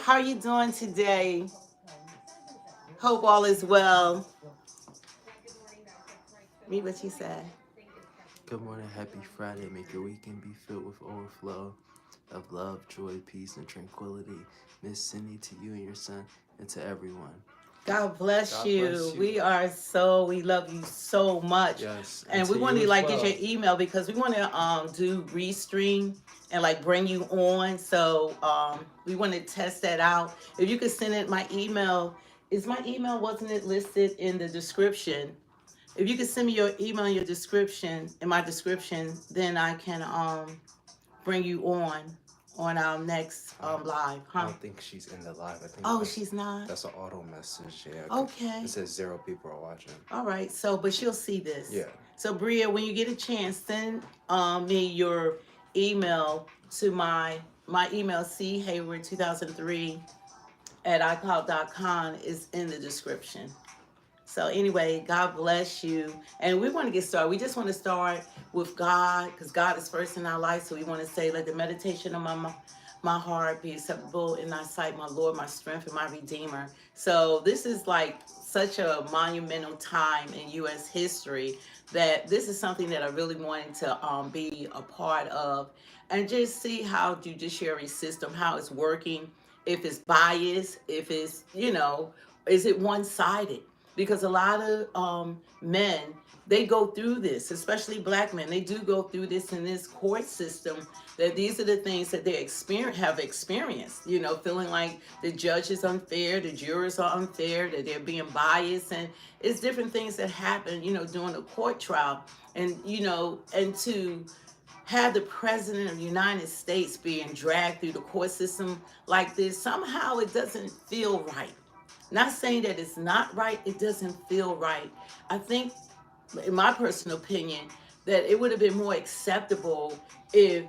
How are you doing today? Hope all is well. Read what you said. Good morning, happy Friday. Make your weekend be filled with overflow of love, joy, peace, and tranquility. Miss Cindy, to you and your son, and to everyone. God bless God you. bless you. We love you so much. Yes, and And we to want you to as like get your well. email because we want to do restream and like bring you on. So we want to test that out. If you could send it my email, is my email wasn't it listed in the description? If you could send me your email in your description in my description, then I can bring you on our next I, live, I huh? don't think she's in the live. I think Oh, she's not. that's an auto message. Yeah, Okay. it says 0 people are watching. All right. So, but she'll see this. Yeah. So, Bria, when you get a chance, send me your email to my email chayward2003 at icloud.com is in the description. So anyway, God bless you. And we want to get started. We just want to start with God because God is first in our life. So we want to say, let the meditation of my heart be acceptable in thy sight, my Lord, my strength, and my Redeemer. So this is like such a monumental time in U.S. history that this is something that I really wanted to be a part of and just see how judiciary system, how it's working, if it's biased, if it's, is it one-sided? Because a lot of men, they go through this, especially black men, they do go through this in this court system, that these are the things that they have experienced, feeling like the judge is unfair, the jurors are unfair, that they're being biased, and it's different things that happen, during a court trial. And, and to have the president of the United States being dragged through the court system like this, somehow it doesn't feel right. Not saying that it's not right, it doesn't feel right. I think, in my personal opinion, that it would have been more acceptable if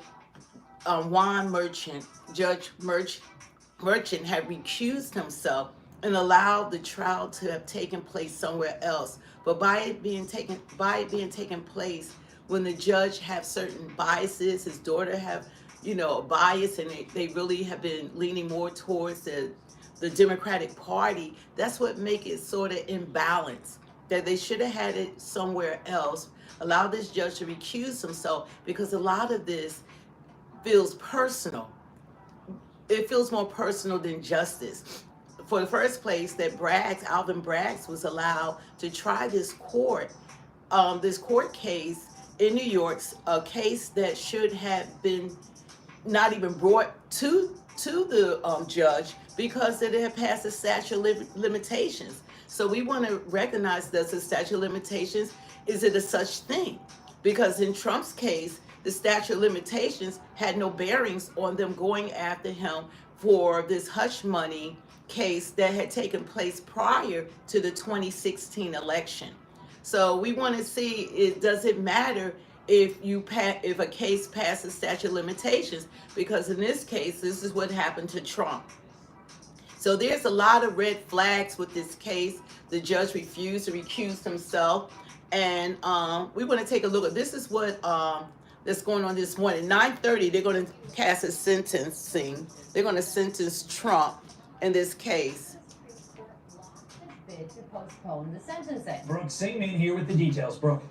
Juan Merchant, Judge Merchant, had recused himself and allowed the trial to have taken place somewhere else. But by it being taken place when the judge have certain biases, his daughter have, a bias, and they really have been leaning more towards the Democratic Party, that's what make it sort of imbalanced. That they should have had it somewhere else, allow this judge to recuse himself, because a lot of this feels personal. It feels more personal than justice. For the first place, that Alvin Braggs was allowed to try this court case in New York, a case that should have been not even brought to the judge because it had passed the statute of limitations. So we want to recognize that the statute of limitations, is it a such thing? Because in Trump's case, the statute of limitations had no bearings on them going after him for this hush money case that had taken place prior to the 2016 election. So we want to see, does it matter if a case passes statute of limitations? Because in this case, this is what happened to Trump. So there's a lot of red flags with this case. The judge refused to recuse himself. And we want to take a look at, this is what that's going on this morning. 9:30, they're going to cast a sentencing. They're going to sentence Trump in this case. Bid to postpone the sentencing. Brooke Singman here with the details. Brooke.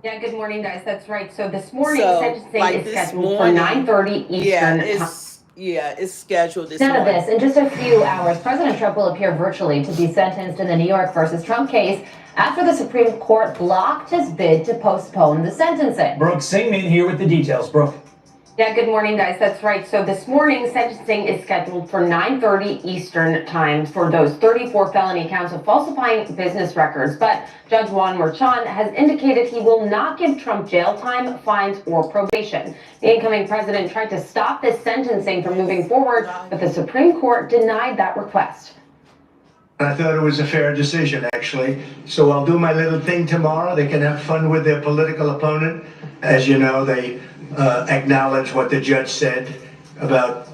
Yeah, good morning, guys. That's right. So this morning, sentencing like is this scheduled morning, for 9:30 Eastern time. It's scheduled this None of morning. this. In just a few hours, President Trump will appear virtually to be sentenced in the New York versus Trump case after the Supreme Court blocked his bid to postpone the sentencing. Brooke Singman here with the details. Brooke. Yeah, good morning, guys. That's right. So this morning, sentencing is scheduled for 9:30 Eastern time for those 34 felony counts of falsifying business records. But Judge Juan Merchan has indicated he will not give Trump jail time, fines, or probation. The incoming president tried to stop this sentencing from moving forward, but the Supreme Court denied that request. I thought it was a fair decision, actually. So I'll do my little thing tomorrow. They can have fun with their political opponent. As you know, they acknowledge what the judge said about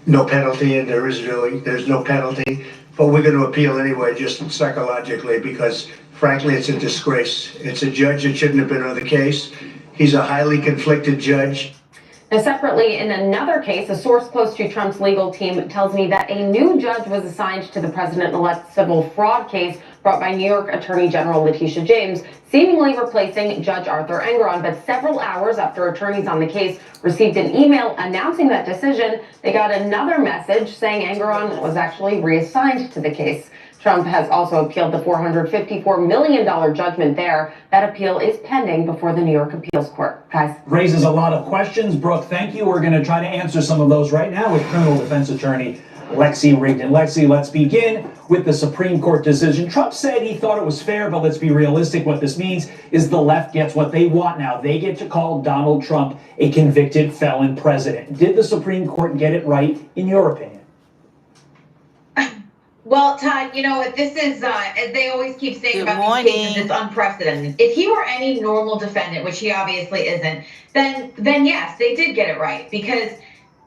no penalty, and there's no penalty. But we're going to appeal anyway, just psychologically, because frankly, it's a disgrace. It's a judge that shouldn't have been on the case. He's a highly conflicted judge. Now, separately, in another case, a source close to Trump's legal team tells me that a new judge was assigned to the president-elect civil fraud case brought by New York Attorney General Letitia James, seemingly replacing Judge Arthur Engoron. But several hours after attorneys on the case received an email announcing that decision, they got another message saying Engoron was actually reassigned to the case. Trump has also appealed the $454 million judgment there. That appeal is pending before the New York Appeals Court. Guys. Raises a lot of questions. Brooke, thank you. We're going to try to answer some of those right now with criminal defense attorney Lexi Rigdon. Lexi, let's begin with the Supreme Court decision. Trump said he thought it was fair, but let's be realistic. What this means is the left gets what they want now. They get to call Donald Trump a convicted felon president. Did the Supreme Court get it right, in your opinion? Well, Todd, you know, this is, as they always keep saying Good about these cases, morning. it's unprecedented. If he were any normal defendant, which he obviously isn't, then yes, they did get it right, because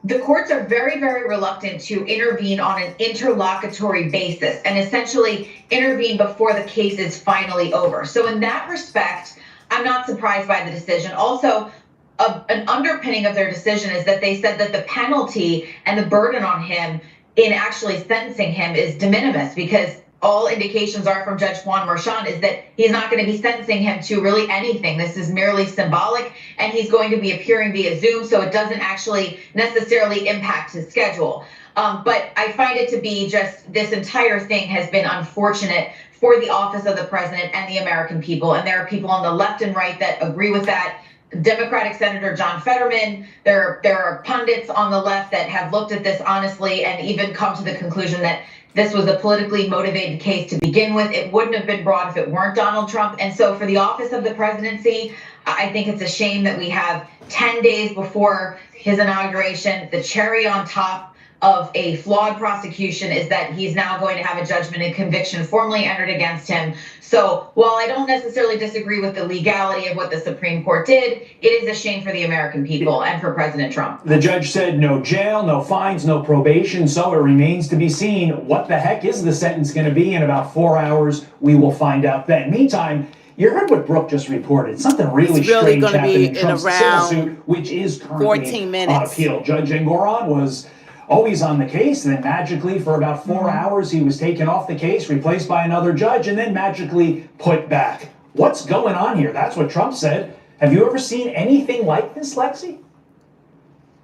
the courts are very, very reluctant to intervene on an interlocutory basis and essentially intervene before the case is finally over. So in that respect, I'm not surprised by the decision. Also, an underpinning of their decision is that they said that the penalty and the burden on him in actually sentencing him is de minimis, because all indications are from Judge Juan Merchan is that he's not going to be sentencing him to really anything. This is merely symbolic, and he's going to be appearing via Zoom, so it doesn't actually necessarily impact his schedule. But I find it to be just, this entire thing has been unfortunate for the office of the president and the American people. And there are people on the left and right that agree with that. Democratic Senator John Fetterman, there are pundits on the left that have looked at this honestly and even come to the conclusion that this was a politically motivated case to begin with. It wouldn't have been brought if it weren't Donald Trump. And so for the office of the presidency, I think it's a shame that we have 10 days before his inauguration, the cherry on top of a flawed prosecution is that he's now going to have a judgment and conviction formally entered against him. So while I don't necessarily disagree with the legality of what the Supreme Court did, it is a shame for the American people and for President Trump. The judge said no jail, no fines, no probation, so it remains to be seen what the heck is the sentence going to be. In about 4 hours, we will find out then. Meantime, you heard what Brooke just reported. Something really strange happened in Trump's civil suit, which is currently 14 minutes. on appeal. Judge Engoron was always on the case, and then magically for about 4 hours he was taken off the case, replaced by another judge, and then magically put back. What's going on here? That's what Trump said. Have you ever seen anything like this, Lexi?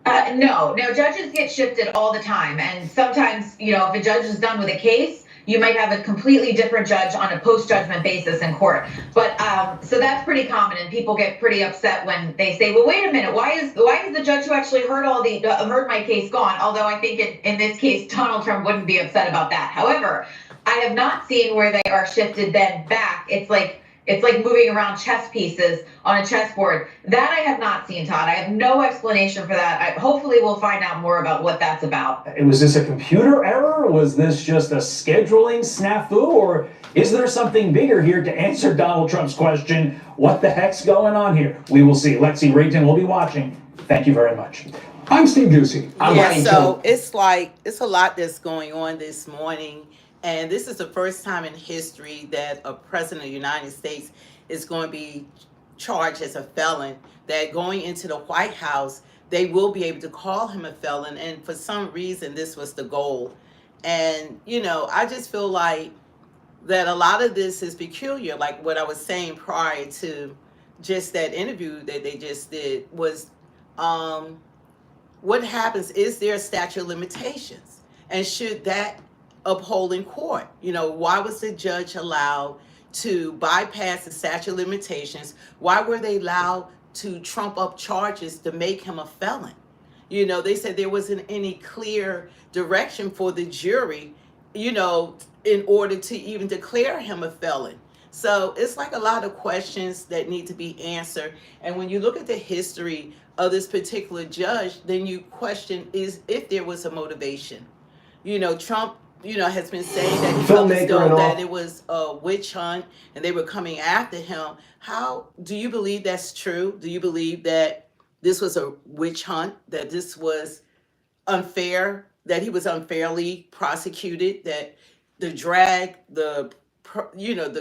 No, judges get shifted all the time. And sometimes, you know, if a judge is done with a case, you might have a completely different judge on a post-judgment basis in court. But so that's pretty common, and people get pretty upset when they say, well, wait a minute, why is the judge who actually heard my case gone? Although I think in this case, Donald Trump wouldn't be upset about that. However, I have not seen where they are shifted then back. It's like moving around chess pieces on a chessboard. That I have not seen, Todd. I have no explanation for that. Hopefully we'll find out more about what that's about. Was this a computer error? Was this just a scheduling snafu? Or is there something bigger here to answer Donald Trump's question, what the heck's going on here? We will see. Lexi Rigdon will be watching. Thank you very much. I'm Steve Ducey. It's a lot that's going on this morning. And this is the first time in history that a president of the United States is going to be charged as a felon, that going into the White House, they will be able to call him a felon. And for some reason, this was the goal. And, you know, I just feel like that a lot of this is peculiar. Like what I was saying prior to just that interview that they just did was, what happens? Is there a statute of limitations? And should that uphold in court? You know, why was the judge allowed to bypass the statute of limitations? Why were they allowed to trump up charges to make him a felon? You know, they said there wasn't any clear direction for the jury, you know, in order to even declare him a felon. So it's like a lot of questions that need to be answered. And when you look at the history of this particular judge, then you question is if there was a motivation. You know, Trump, you know, has been saying that he felt as though that it was a witch hunt and they were coming after him. How do you believe that's true? Do you believe that this was a witch hunt, that this was unfair, that he was unfairly prosecuted, that the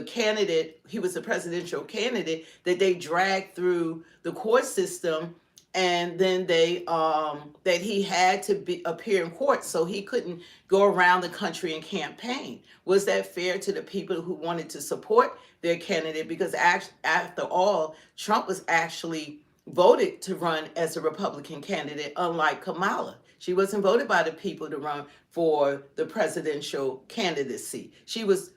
candidate, he was a presidential candidate, that they dragged through the court system and then they that he had to appear in court, so he couldn't go around the country and campaign. Was that fair to the people who wanted to support their candidate? Because after all, Trump was actually voted to run as a Republican candidate, unlike Kamala. She wasn't voted by the people to run for the presidential candidacy. She was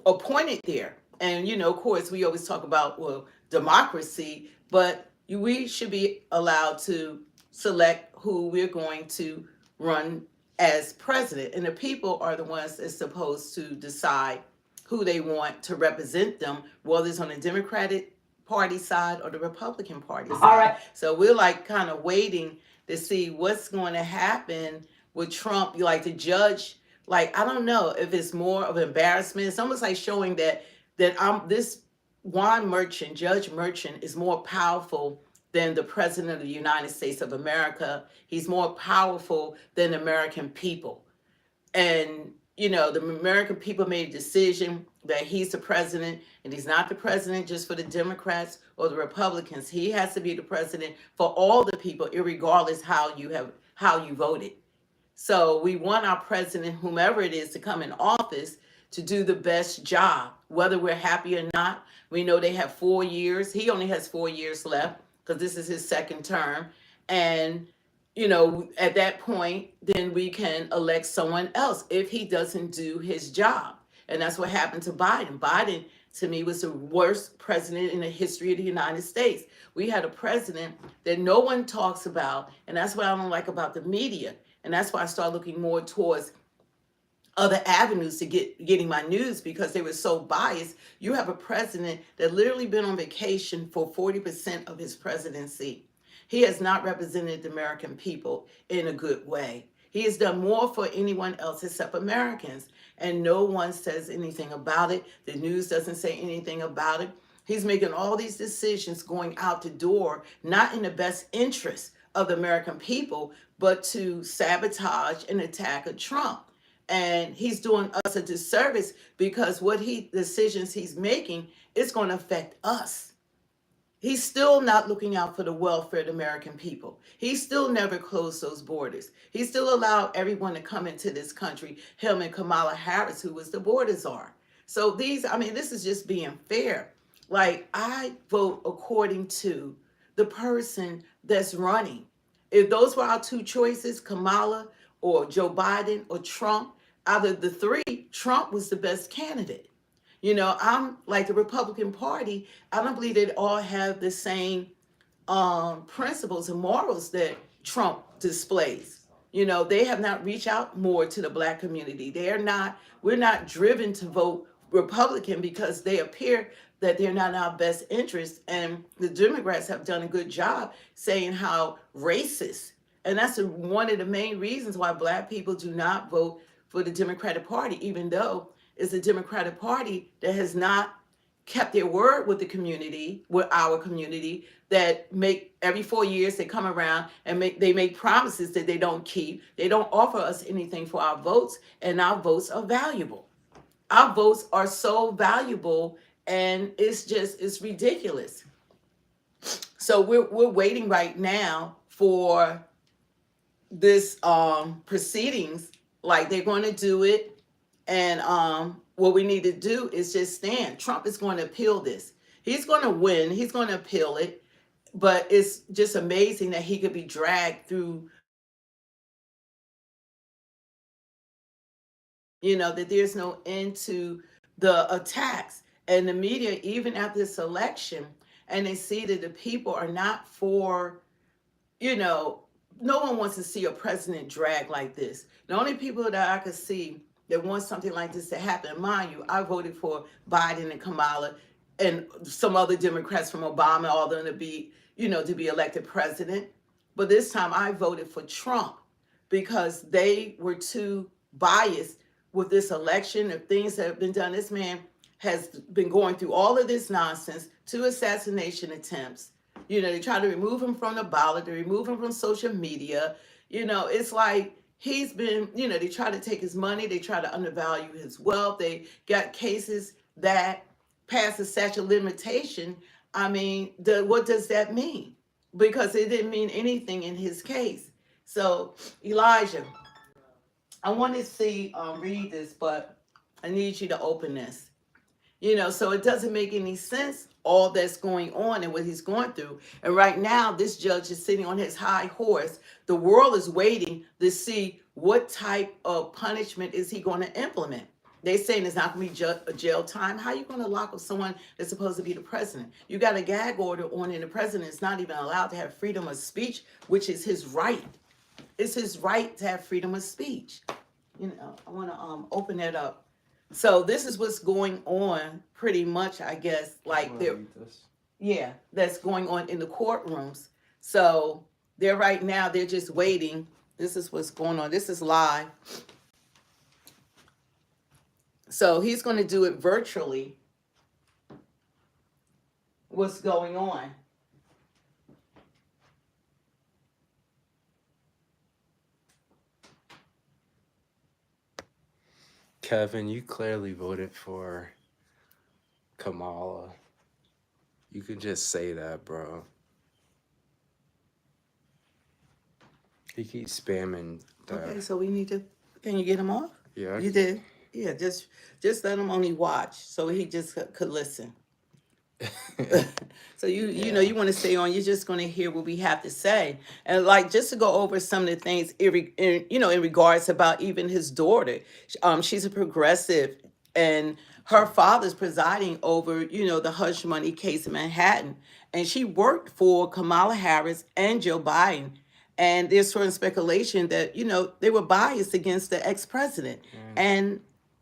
appointed there. And, of course, we always talk about, well, democracy, but we should be allowed to select who we're going to run as president. And the people are the ones that's supposed to decide who they want to represent them, whether it's on the Democratic Party side or the Republican Party side. All right. So we're like kind of waiting to see what's going to happen with Trump. Like the judge, like, I don't know if it's more of an embarrassment. It's almost like showing that this Judge Merchant is more powerful than the President of the United States of America. He's more powerful than the American people. And, the American people made a decision that he's the president, and he's not the president just for the Democrats or the Republicans. He has to be the president for all the people, irregardless how you voted. So we want our president, whomever it is, to come in office to do the best job, whether we're happy or not. We know they have 4 years. He only has 4 years left because this is his second term. And, at that point, then we can elect someone else if he doesn't do his job. And that's what happened to Biden. Biden, to me, was the worst president in the history of the United States. We had a president that no one talks about, and that's what I don't like about the media. And that's why I started looking more towards other avenues to getting my news, because they were so biased. You have a president that literally been on vacation for 40% of his presidency. He has not represented the American people in a good way. He has done more for anyone else except Americans, and no one says anything about it. The news doesn't say anything about it. He's making all these decisions going out the door, not in the best interest of the American people, but to sabotage and attack a Trump. And he's doing us a disservice, because decisions he's making is going to affect us. He's still not looking out for the welfare of the American people. He still never closed those borders. He still allowed everyone to come into this country, him and Kamala Harris, who was the border czar. So this is just being fair. Like, I vote according to the person that's running. If those were our two choices, Kamala or Joe Biden or Trump, out of the three, Trump was the best candidate. I'm like the Republican Party. I don't believe they all have the same principles and morals that Trump displays. They have not reached out more to the Black community. We're not driven to vote Republican because they appear that they're not in our best interest. And the Democrats have done a good job saying how racist. And that's one of the main reasons why Black people do not vote for the Democratic Party, even though it's a Democratic Party that has not kept their word with the community, with our community, that make every 4 years they come around and they make promises that they don't keep. They don't offer us anything for our votes, and our votes are valuable. Our votes are so valuable, and it's ridiculous. So we're waiting right now for this proceedings. Like, they're going to do it. And what we need to do is just stand. Trump is going to appeal this. He's going to win. He's going to appeal it. But it's just amazing that he could be dragged through, that there's no end to the attacks. And the media, even after this election, and they see that the people are not for, no one wants to see a president drag like this. The only people that I could see that want something like this to happen, mind you, I voted for Biden and Kamala and some other Democrats from Obama, all of them to be elected president. But this time I voted for Trump because they were too biased with this election of things that have been done. This man has been going through all of this nonsense, 2 assassination attempts. They try to remove him from the ballot, they remove him from social media. It's like he's been, they try to take his money, they try to undervalue his wealth. They got cases that pass the statute of limitation. What does that mean? because it didn't mean anything in his case. So Elijah, I want to see read this, but I need you to open this. So it doesn't make any sense all that's going on and what he's going through. And right now, this judge is sitting on his high horse. The world is waiting to see what type of punishment is he going to implement. They're saying it's not going to be jail time. How are you going to lock up someone that's supposed to be the president? You got a gag order on, and the president is not even allowed to have freedom of speech, which is his right. It's his right to have freedom of speech. I want to open that up. So this is what's going on pretty much, I guess, like that's going on in the courtrooms. So they're just waiting. This is what's going on. This is live. So he's going to do it virtually. What's going on? Kevin, you clearly voted for Kamala. You can just say that, bro. He keeps spamming that. Okay, so we need to. Can you get him off? Yeah. You did. Yeah, just let him only watch so he just could listen. So you want to stay on. You're just going to hear what we have to say, and like just to go over some of the things in regards about even his daughter. She's a progressive, and her father's presiding over the hush money case in Manhattan, and she worked for Kamala Harris and Joe Biden. And there's sort of speculation that they were biased against the ex-president, and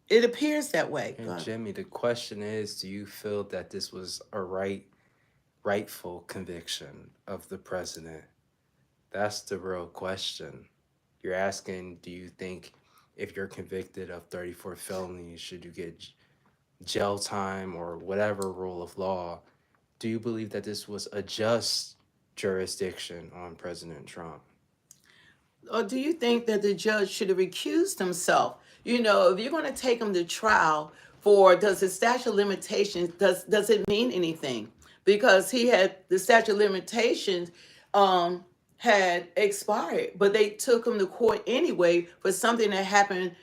it appears that way. And Jimmy, the question is, do you feel that this was a rightful conviction of the president? That's the real question. You're asking, do you think if you're convicted of 34 felonies, should you get jail time or whatever rule of law? Do you believe that this was a just jurisdiction on President Trump? Or do you think that the judge should have recused himself? If you're going to take him to trial does the statute of limitations, does it mean anything? Because the statute of limitations had expired, but they took him to court anyway for something that happened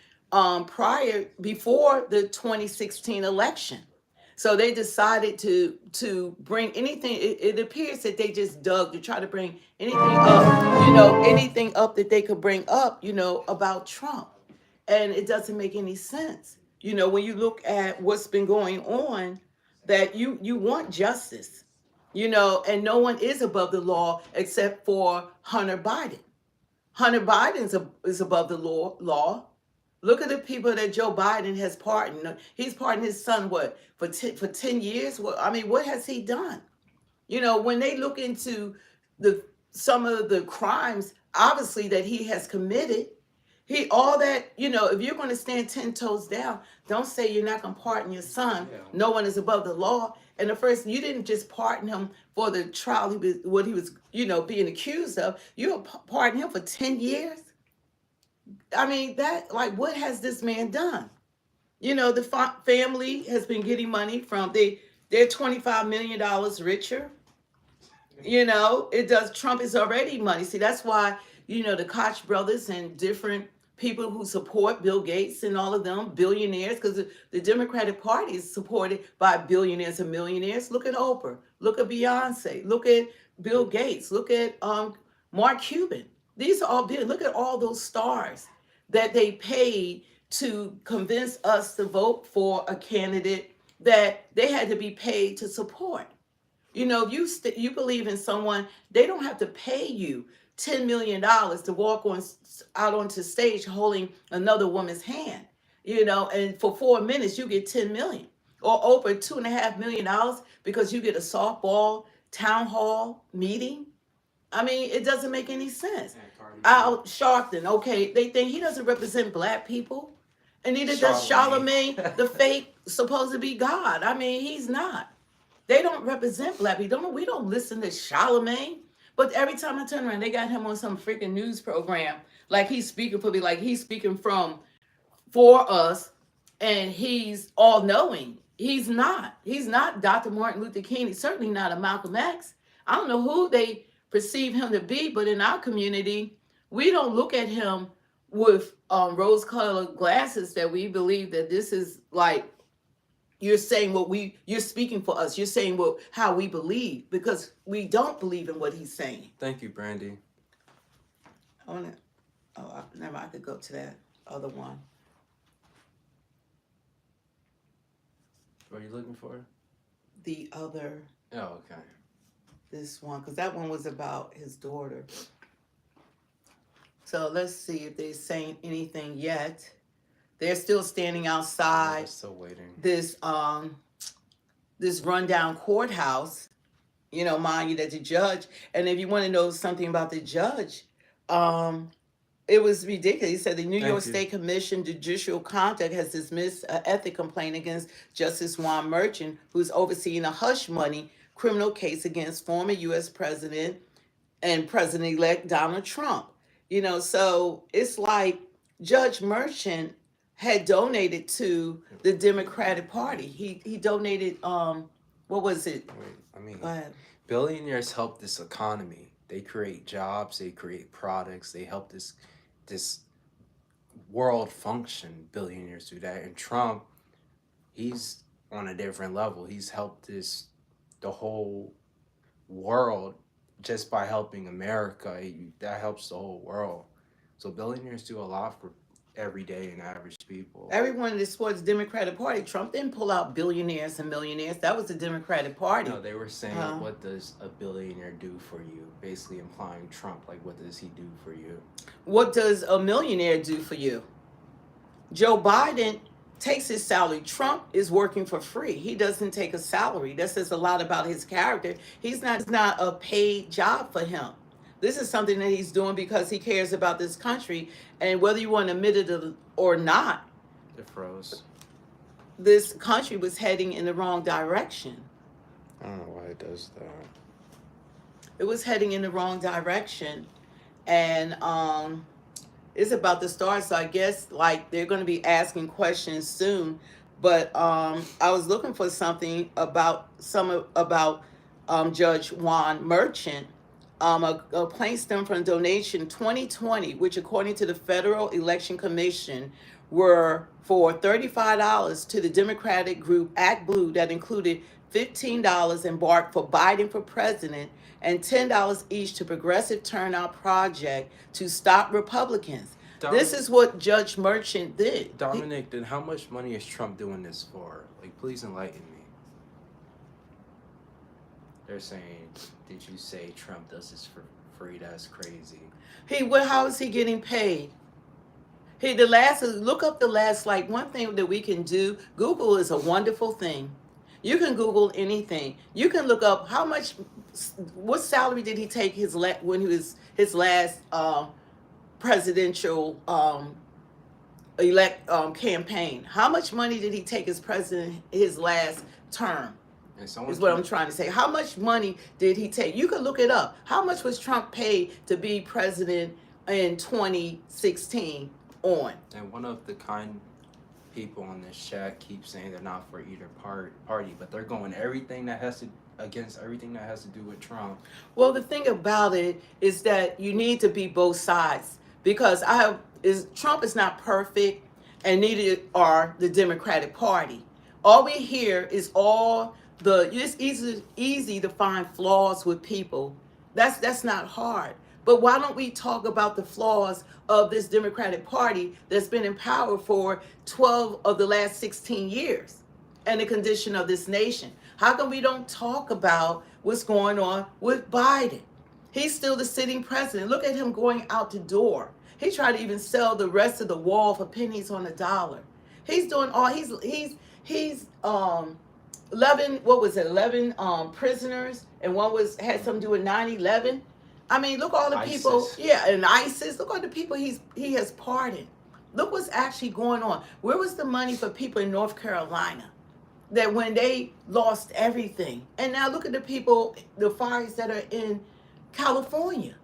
before the 2016 election. So they decided to bring anything. It appears that they just dug to try to bring anything up, anything up that they could bring up, about Trump. And it doesn't make any sense. When you look at what's been going on, that you want justice, and no one is above the law except for Hunter Biden. Hunter Biden is above the law. Look at the people that Joe Biden has pardoned. He's pardoned his son, for 10 years? What has he done? When they look into some of the crimes, obviously, that he has committed, if you're going to stand 10 toes down, don't say you're not going to pardon your son. Yeah. No one is above the law. And you didn't just pardon him for the trial he was being accused of. You pardoned him for 10 years? What has this man done? The family has been getting money from, they're $25 million richer. Trump is already money. See, that's why, the Koch brothers and different people who support Bill Gates and all of them, billionaires, because the Democratic Party is supported by billionaires and millionaires. Look at Oprah. Look at Beyonce. Look at Bill Gates. Look at Mark Cuban. These are all big. Look at all those stars that they paid to convince us to vote for a candidate that they had to be paid to support. If you believe in someone, they don't have to pay you $10 million to walk out onto stage holding another woman's hand. And for 4 minutes you get 10 million, or over $2.5 million because you get a softball town hall meeting. It doesn't make any sense. Al Sharpton, okay, they think he doesn't represent black people, and neither does Charlemagne, the fake supposed to be God. He's not. They don't represent black people. We don't listen to Charlemagne. But every time I turn around, they got him on some freaking news program, like he's speaking for me, like he's speaking for us, and he's all knowing. He's not. He's not Dr. Martin Luther King. He's certainly not a Malcolm X. I don't know who they perceive him to be. But in our community, we don't look at him with rose-colored glasses that we believe that this is like you're saying you're speaking for us. You're saying how we believe, because we don't believe in what he's saying. Thank you, Brandy. Never I could go to that other one. What are you looking for? The other, Oh, okay. this one, because that one was about his daughter. So let's see if they're saying anything yet. They're still standing I'm outside still waiting. this rundown courthouse. You know, mind you, that the judge, and if you want to know something about the judge, it was ridiculous. He said the New Thank York you. State Commission Judicial Conduct has dismissed an ethics complaint against Justice Juan Merchant, who's overseeing a hush money criminal case against former U.S. President and President-elect Donald Trump. You know, so it's like Judge Merchant had donated to the Democratic Party. He donated, what was it? Wait, Go ahead. billionaires help this economy. They create jobs, they create products, they help this world function. Billionaires do that. And Trump, he's on a different level. He's helped the whole world just by helping America. That helps the whole world. So billionaires do a lot for everyday and average people. Everyone that supports the Democratic Party, Trump didn't pull out billionaires and millionaires. That was the Democratic Party. No, they were saying, Uh-huh. what does a billionaire do for you? Basically implying Trump, like, what does he do for you? What does a millionaire do for you? Joe Biden takes his salary. Trump is working for free. He doesn't take a salary. That says a lot about his character. It's not a paid job for him. This is something that he's doing because he cares about this country. And whether you want to admit it or not, It froze. this country was heading in the wrong direction. I don't know why it does that. It was heading in the wrong direction. And it's about to start. So I guess like they're going to be asking questions soon. But I was looking for something about Judge Juan Merchant. A complaint stemmed from a donation 2020, which according to the Federal Election Commission were for $35 to the Democratic group Act Blue, that included $15 embarked for Biden for president and $10 each to Progressive Turnout Project to stop Republicans. This is what Judge Merchant did. Dominic, then how much money is Trump doing this for? Like, please enlighten me. They're saying, did you say Trump does this for free? That's crazy. How is he getting paid? Look up the last, like, one thing that we can do. Google is a wonderful thing. You can Google anything. You can look up what salary did he take when he was his last presidential campaign. How much money did he take as president his last term? Is what I'm trying to say. How much money did he take? You can look it up. How much was Trump paid to be president in 2016 on? And one of the kind people on this chat keeps saying they're not for either party, but they're going against everything that has to do with Trump. Well, the thing about it is that you need to be both sides, because Trump is not perfect, and neither are the Democratic Party. All we hear is it's easy to find flaws with people. That's not hard. But why don't we talk about the flaws of this Democratic Party that's been in power for 12 of the last 16 years and the condition of this nation? How come we don't talk about what's going on with Biden? He's still the sitting president. Look at him going out the door. He tried to even sell the rest of the wall for pennies on the dollar. He's doing all he's 11 prisoners, and one had something to do with 9/11. I mean, look all the people, and ISIS. Look all the people he has pardoned. Look what's actually going on. Where was the money for people in North Carolina that when they lost everything? And now look at the people, the fires that are in California.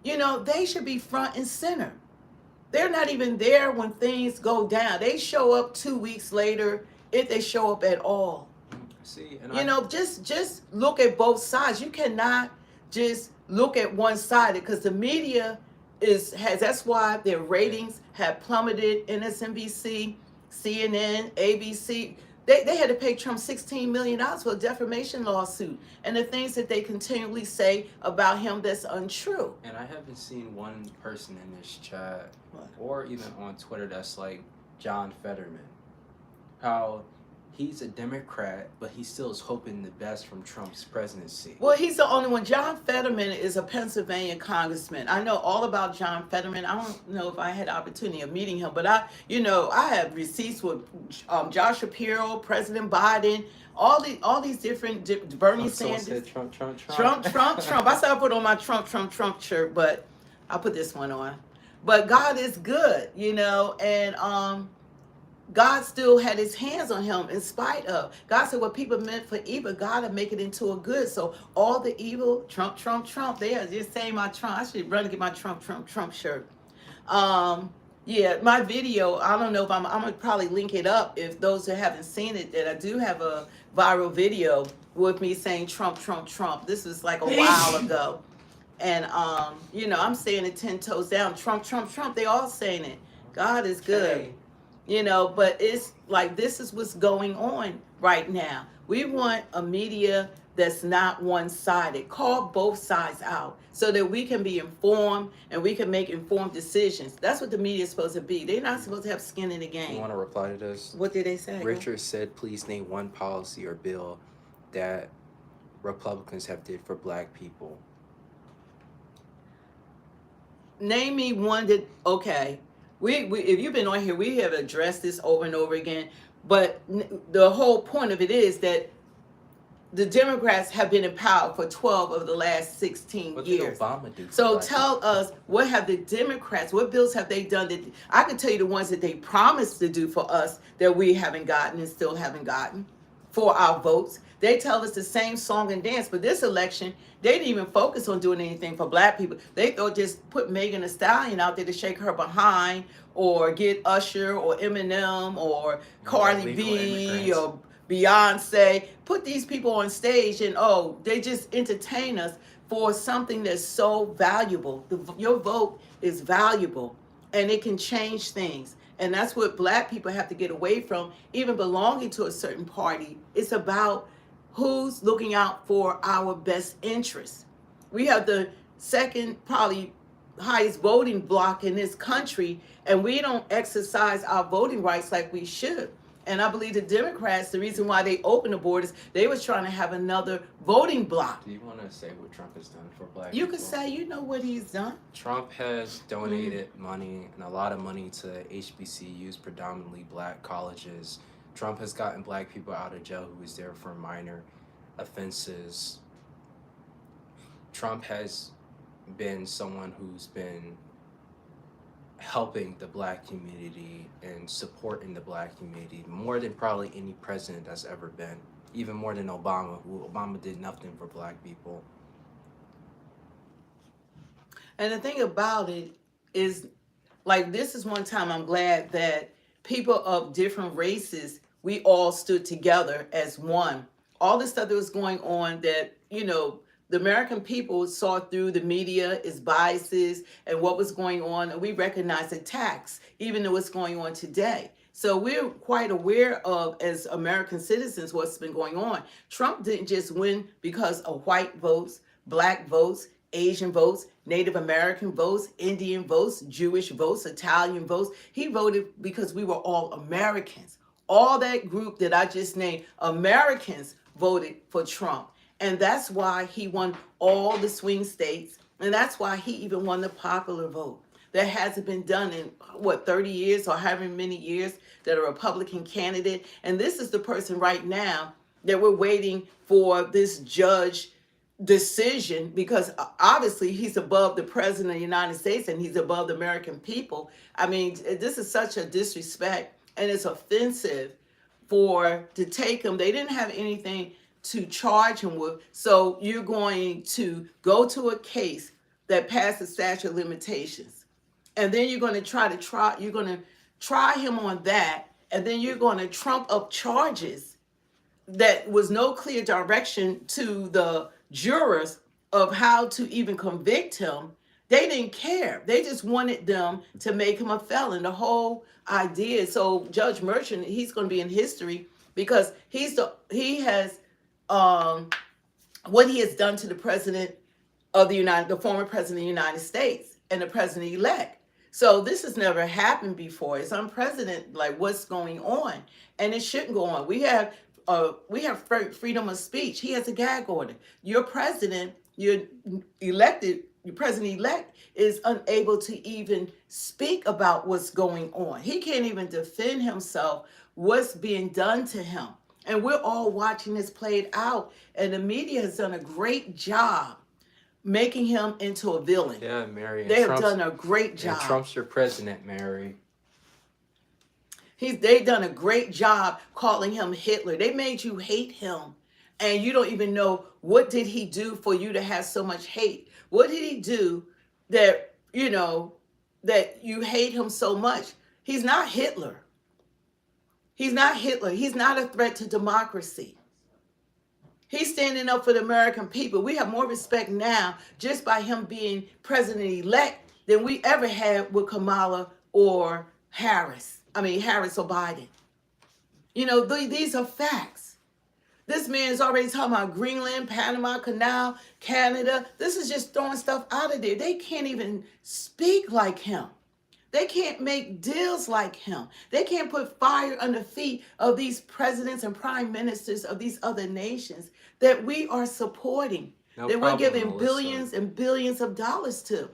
You know, they should be front and center. They're not even there when things go down. They show up 2 weeks later, if they show up at all. See, just look at both sides. You cannot just look at one sided, because the media has that's why their ratings have plummeted. MSNBC, CNN, ABC, they had to pay Trump $16 million for a defamation lawsuit, and the things that they continually say about him that's untrue. And I haven't seen one person in this chat What? or even on Twitter that's like John Fetterman. How he's a Democrat, but he still is hoping the best from Trump's presidency. Well, he's the only one. John Fetterman is a Pennsylvania congressman. I know all about John Fetterman. I don't know if I had the opportunity of meeting him, but I have receipts with Josh Shapiro, President Biden, all these different Bernie Sanders. Said Trump. Trump. I said I put on my Trump shirt, but I put this one on. But God is good, and God still had his hands on him in spite of. God said what people meant for evil, God will make it into a good. So all the evil, Trump, they are just saying my Trump. I should run and get my Trump shirt. Yeah, my video, I don't know if I'm going to probably link it up if those who haven't seen it, that I do have a viral video with me saying Trump. This was like a while ago. And, I'm saying it 10 toes down. Trump. They all saying it. God is good. Hey. But it's like this is what's going on right now. We want a media that's not one-sided. Call both sides out so that we can be informed and we can make informed decisions. That's what the media is supposed to be. They're not supposed to have skin in the game. You want to reply to this? What did they say? Richard said, please name one policy or bill that Republicans have did for black people. Name me one that, okay. We if you've been on here, we have addressed this over and over again. But the whole point of it is that the Democrats have been in power for 12 of the last 16 What years. did Obama do? So tell us, what have the Democrats, what bills have they done that, I can tell you the ones that they promised to do for us that we haven't gotten and still haven't gotten for our votes. They tell us the same song and dance, but this election, they didn't even focus on doing anything for black people. They thought just put Megan Thee Stallion out there to shake her behind, or get Usher or Eminem or Cardi B or Beyonce. Put these people on stage and they just entertain us for something that's so valuable. Your vote is valuable and it can change things. And that's what black people have to get away from, even belonging to a certain party. It's about who's looking out for our best interests. We have the second, probably highest voting block in this country, and we don't exercise our voting rights like we should. And I believe the Democrats, the reason why they opened the borders, they was trying to have another voting block. Do you want to say what Trump has done for black You people? could say, what he's done. Trump has donated money, and a lot of money, to HBCUs, predominantly black colleges. Trump has gotten black people out of jail who was there for minor offenses. Trump has been someone who's been helping the black community and supporting the black community more than probably any president that's ever been, even more than Obama, who Obama did nothing for black people. And the thing about it is, like, this is one time I'm glad that people of different races, we all stood together as one. All the stuff that was going on that, the American people saw through the media, its biases, and what was going on, and we recognize attacks, even though it's going on today. So we're quite aware of, as American citizens, what's been going on. Trump didn't just win because of white votes, black votes, Asian votes, Native American votes, Indian votes, Jewish votes, Italian votes. He voted because we were all Americans. All that group that I just named, Americans voted for Trump. And that's why he won all the swing states. And that's why he even won the popular vote. That hasn't been done in, 30 years or however many years that a Republican candidate. And this is the person right now that we're waiting for this judge decision, because obviously he's above the president of the United States and he's above the American people. I mean, this is such a disrespect, and it's offensive to take him. They didn't have anything to charge him with. So you're going to go to a case that passed the statute of limitations. And then you're going to try him on that. And then you're going to trump up charges that was no clear direction to the jurors of how to even convict him, they didn't care. They just wanted them to make him a felon. The whole idea. So Judge Merchant, he's going to be in history because he has what he has done to the president of the former president of the United States and the president-elect. So this has never happened before. It's unprecedented, like what's going on, and it shouldn't go on. We have freedom of speech. He has a gag order. Your president, your president-elect is unable to even speak about what's going on. He can't even defend himself, what's being done to him. And we're all watching this played out. And the media has done a great job making him into a villain. Yeah, Mary. They have done a great job. And Trump's your president, Mary. They've done a great job calling him Hitler. They made you hate him. And you don't even know what did he do for you to have so much hate. What did he do that, that you hate him so much? He's not Hitler. He's not Hitler. He's not a threat to democracy. He's standing up for the American people. We have more respect now just by him being president-elect than we ever had with Kamala or Harris or Biden. These are facts. This man is already talking about Greenland, Panama Canal, Canada. This is just throwing stuff out of there. They can't even speak like him. They can't make deals like him. They can't put fire under feet of these presidents and prime ministers of these other nations that we are supporting, that we're giving billions and billions of dollars to.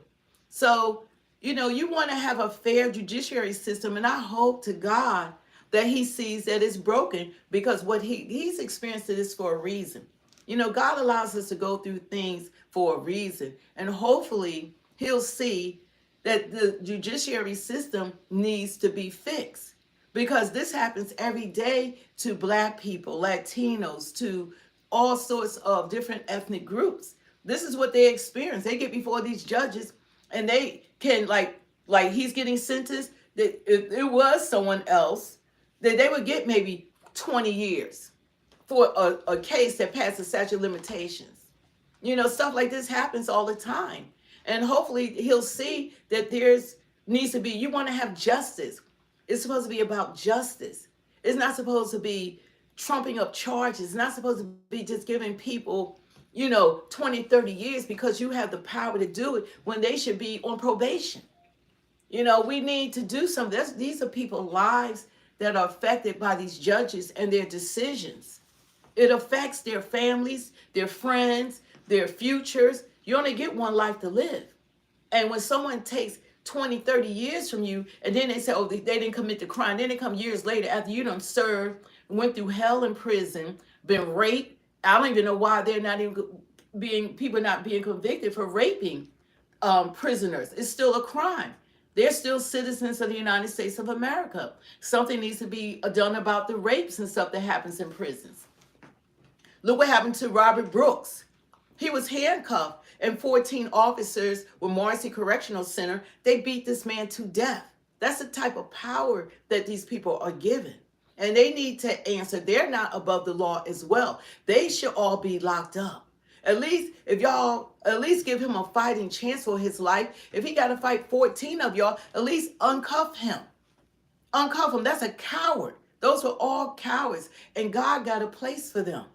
So, you want to have a fair judiciary system, and I hope to God that he sees that it's broken, because what he's experienced this for a reason. God allows us to go through things for a reason, and hopefully he'll see that the judiciary system needs to be fixed, because this happens every day to Black people, Latinos, to all sorts of different ethnic groups. This is what they experience. They get before these judges and they can like he's getting sentenced, that if it was someone else, that they would get maybe 20 years for a case that passed the statute of limitations. Stuff like this happens all the time. And hopefully he'll see that needs to be, you want to have justice. It's supposed to be about justice. It's not supposed to be trumping up charges. It's not supposed to be just giving people, 20, 30 years because you have the power to do it when they should be on probation. We need to do something. These are people's lives that are affected by these judges and their decisions. It affects their families, their friends, their futures. You only get one life to live. And when someone takes 20, 30 years from you, and then they say, oh, they didn't commit the crime. Then they come years later after you done served, went through hell in prison, been raped. I don't even know why they're not even people not being convicted for raping prisoners. It's still a crime. They're still citizens of the United States of America. Something needs to be done about the rapes and stuff that happens in prisons. Look what happened to Robert Brooks. He was handcuffed, and 14 officers with Marcy Correctional Center, they beat this man to death. That's the type of power that these people are given. And they need to answer. They're not above the law as well. They should all be locked up. At least if y'all, give him a fighting chance for his life. If he got to fight 14 of y'all, at least uncuff him. Uncuff him. That's a coward. Those were all cowards. And God got a place for them.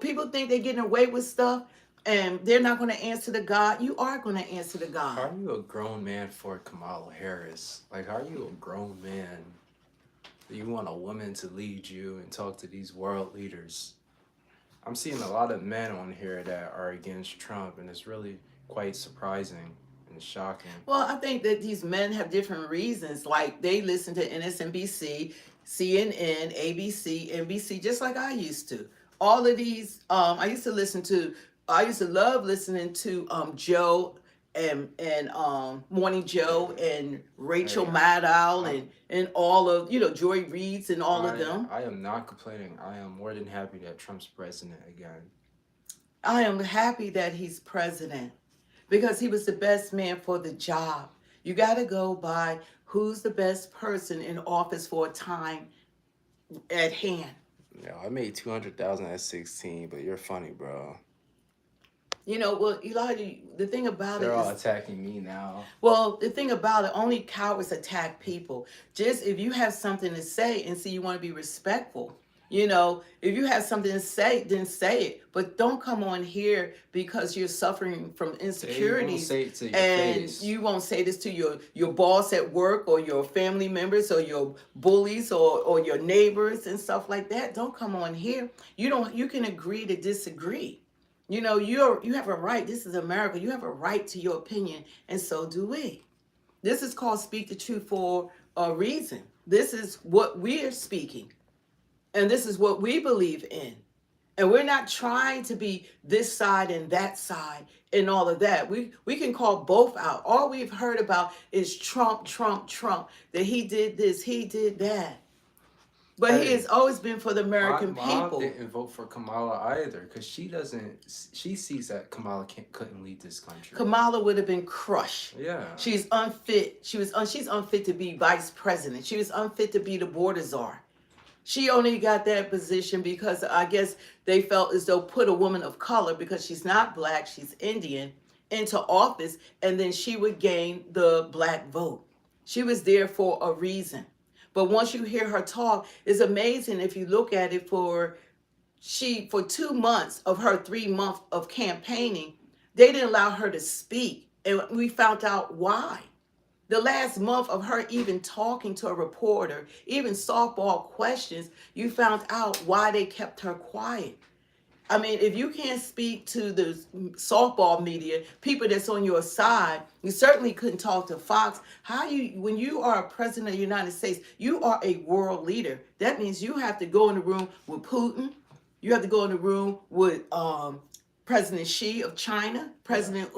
People think they're getting away with stuff and they're not going to answer to God. You are going to answer to God. How are you a grown man for Kamala Harris? How are you a grown man? You want a woman to lead you and talk to these world leaders. I'm seeing a lot of men on here that are against Trump, and it's really quite surprising and shocking. Well, I think that these men have different reasons. Like they listen to MSNBC, CNN, ABC, NBC, just like I used to. All of these, I used to love listening to Joe and Morning Joe and Rachel Maddow and all of, Joy Reid's and all of them. I am not complaining. I am more than happy that Trump's president again. I am happy that he's president because he was the best man for the job. You got to go by who's the best person in office for a time at hand. I made $200,000 at 16, but you're funny, bro. You know, well, Elijah, the thing about They're it all is, attacking me now. well, the thing about it, only cowards attack people. Just if you have something to say and see you want to be respectful, you know, if you have something to say, then say it. But don't come on here because you're suffering from They won't insecurities say it to your and face. you won't say this to your boss at work or your family members or your bullies or your neighbors and stuff like that. Don't come on here. You can agree to disagree. You know, you have a right. This is America. You have a right to your opinion, and so do we. This is called speak the truth for a reason. This is what we're speaking, and this is what we believe in. And we're not trying to be this side and that side and all of that. We can call both out. All we've heard about is Trump, Trump, Trump, that he did this, he did that. But he Hey, has always been for the my American mom people. didn't vote for Kamala either because she doesn't. She sees that Kamala couldn't lead this country. Kamala would have been crushed. Yeah. She's unfit. She's unfit to be vice president. She was unfit to be the border czar. She only got that position because I guess they felt as though put a woman of color, because she's not black, she's Indian, into office, and then she would gain the black vote. She was there for a reason. But once you hear her talk, it's amazing if you look at it for 2 months of her 3 months of campaigning, they didn't allow her to speak. And we found out why. The last month of her even talking to a reporter, even softball questions, you found out why they kept her quiet. I mean, if you can't speak to the softball media, people that's on your side, you certainly couldn't talk to Fox. When you are a president of the United States, you are a world leader. That means you have to go in the room with Putin. You have to go in the room with President Xi of China, President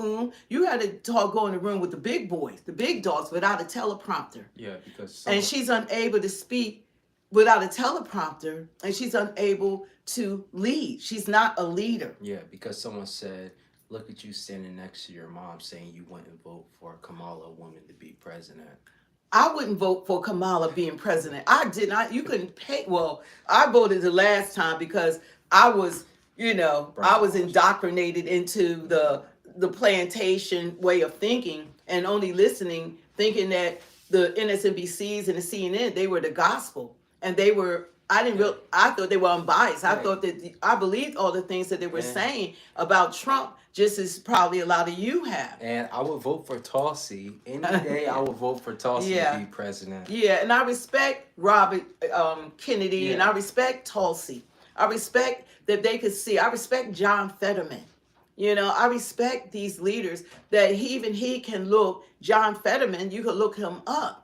You had to go in the room with the big boys, the big dogs, without a teleprompter. Yeah, because And she's unable to speak without a teleprompter, and she's unable to lead. She's not a leader. yeah, because someone said, "Look at you standing next to your mom, saying you wouldn't vote for Kamala, a woman, to be president." I wouldn't vote for Kamala being president. I did not. You couldn't pay. Well, I voted the last time because I was, I was indoctrinated into the plantation way of thinking and only listening, thinking that the NSNBCs and the CNN, they were the gospel. And they were, I thought they were unbiased. I thought that I believed all the things that they were saying about Trump, just as probably a lot of you have. And I would vote for Tulsi. Any day I would vote for Tulsi to be president. Yeah, and I respect Robert Kennedy, and Yeah. I respect Tulsi. I respect that they could see. I respect John Fetterman. I respect these leaders that he can look. John Fetterman, you could look him up.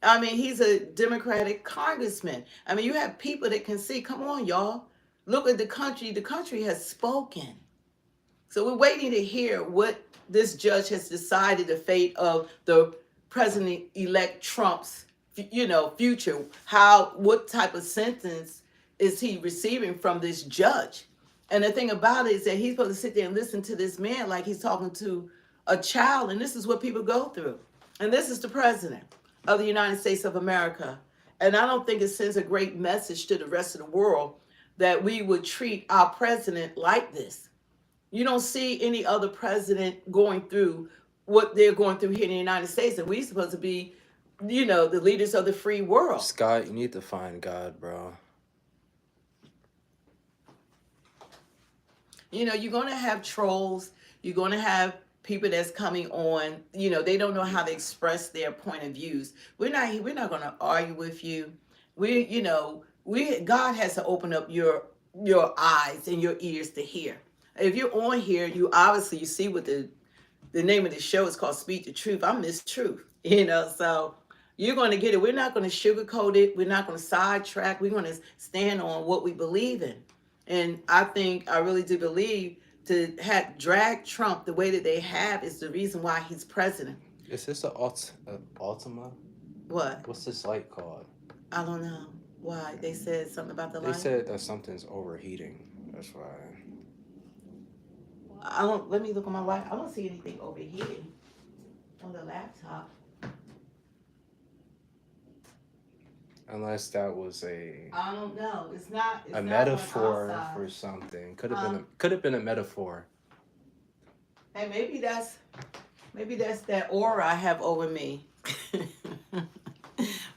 I mean, he's a Democratic congressman. I mean, you have people that can see. Come on, y'all. Look at the country. The country has spoken. So we're waiting to hear what this judge has decided the fate of the President-elect Trump's, future. What type of sentence is he receiving from this judge? And the thing about it is that he's supposed to sit there and listen to this man like he's talking to a child. And this is what people go through. And this is the president of the United States of America. And I don't think it sends a great message to the rest of the world that we would treat our president like this. You don't see any other president going through what they're going through here in the United States. And we're supposed to be, the leaders of the free world. Scott, you need to find God, bro. You're going to have trolls. You're going to have people that's coming on. They don't know how to express their point of views. We're not going to argue with you. God has to open up your eyes and your ears to hear. If you're on here, you see what the name of the show is called, Speak the Truth. I miss truth, so you're going to get it. We're not going to sugarcoat it. We're not going to sidetrack. We're going to stand on what we believe in. And I really do believe to have drag Trump the way that they have is the reason why he's president. Is this an Ultima? What? What's this light called? I don't know. Why? They said something about the light? They said that something's overheating. That's why. Let me look on my light. I don't see anything overheating on the laptop. Unless that was I don't know. It's not a metaphor for something. Could have been a metaphor. Hey, maybe that's that aura I have over me.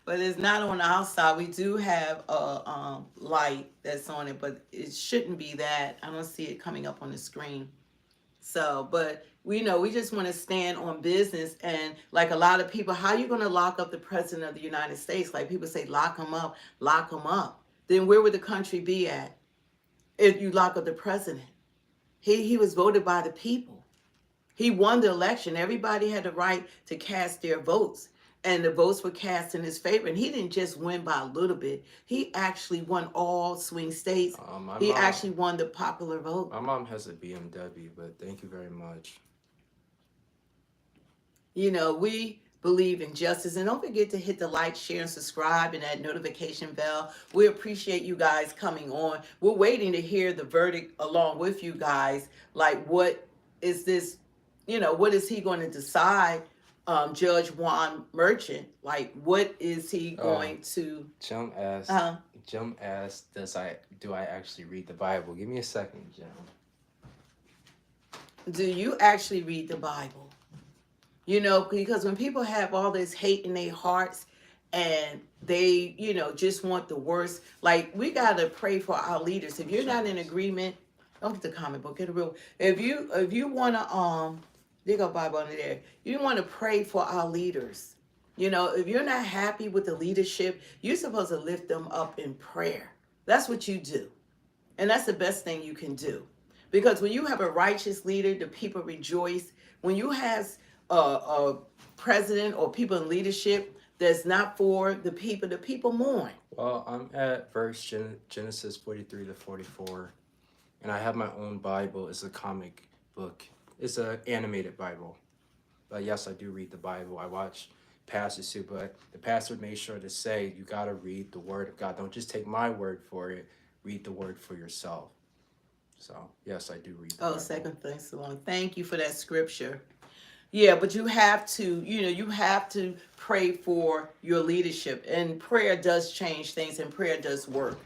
But it's not on the outside. We do have a light that's on it, but it shouldn't be that. I don't see it coming up on the screen. So, but we know we just want to stand on business. And like a lot of people, how are you going to lock up the president of the United States? Like people say, lock him up, lock him up. Then where would the country be at if you lock up the president? He was voted by the people. He won the election. Everybody had the right to cast their votes. And the votes were cast in his favor. And he didn't just win by a little bit. He actually won all swing states. He actually won the popular vote. My mom has a BMW, but thank you very much. You know, we believe in justice. And don't forget to hit the like, share, and subscribe and that notification bell. We appreciate you guys coming on. We're waiting to hear the verdict along with you guys. Like, what is this, you know, what is he going to decide? Judge Juan Merchant, like, what is he going to? Jim asked, do I actually read the Bible? Give me a second, Jim. Do you actually read the Bible? You know, because when people have all this hate in their hearts and they, you know, just want the worst, like, we got to pray for our leaders. If you're not in agreement, don't get the comic book, get a real. If you want to, dig a Bible under there. You want to pray for our leaders. You know, if you're not happy with the leadership, you're supposed to lift them up in prayer. That's what you do. And that's the best thing you can do. Because when you have a righteous leader, the people rejoice. When you have a president or people in leadership that's not for the people mourn. Well, I'm at verse Genesis 43 to 44. And I have my own Bible. It's a comic book. It's an animated Bible. But yes, I do read the Bible. I watch pastors too, but the pastor made sure to say, you got to read the word of God. Don't just take my word for it. Read the word for yourself. So, yes, I do read the Bible. 2 Thessalonians. Thank you for that scripture. Yeah, but you have to, you know, you have to pray for your leadership. And prayer does change things and prayer does work.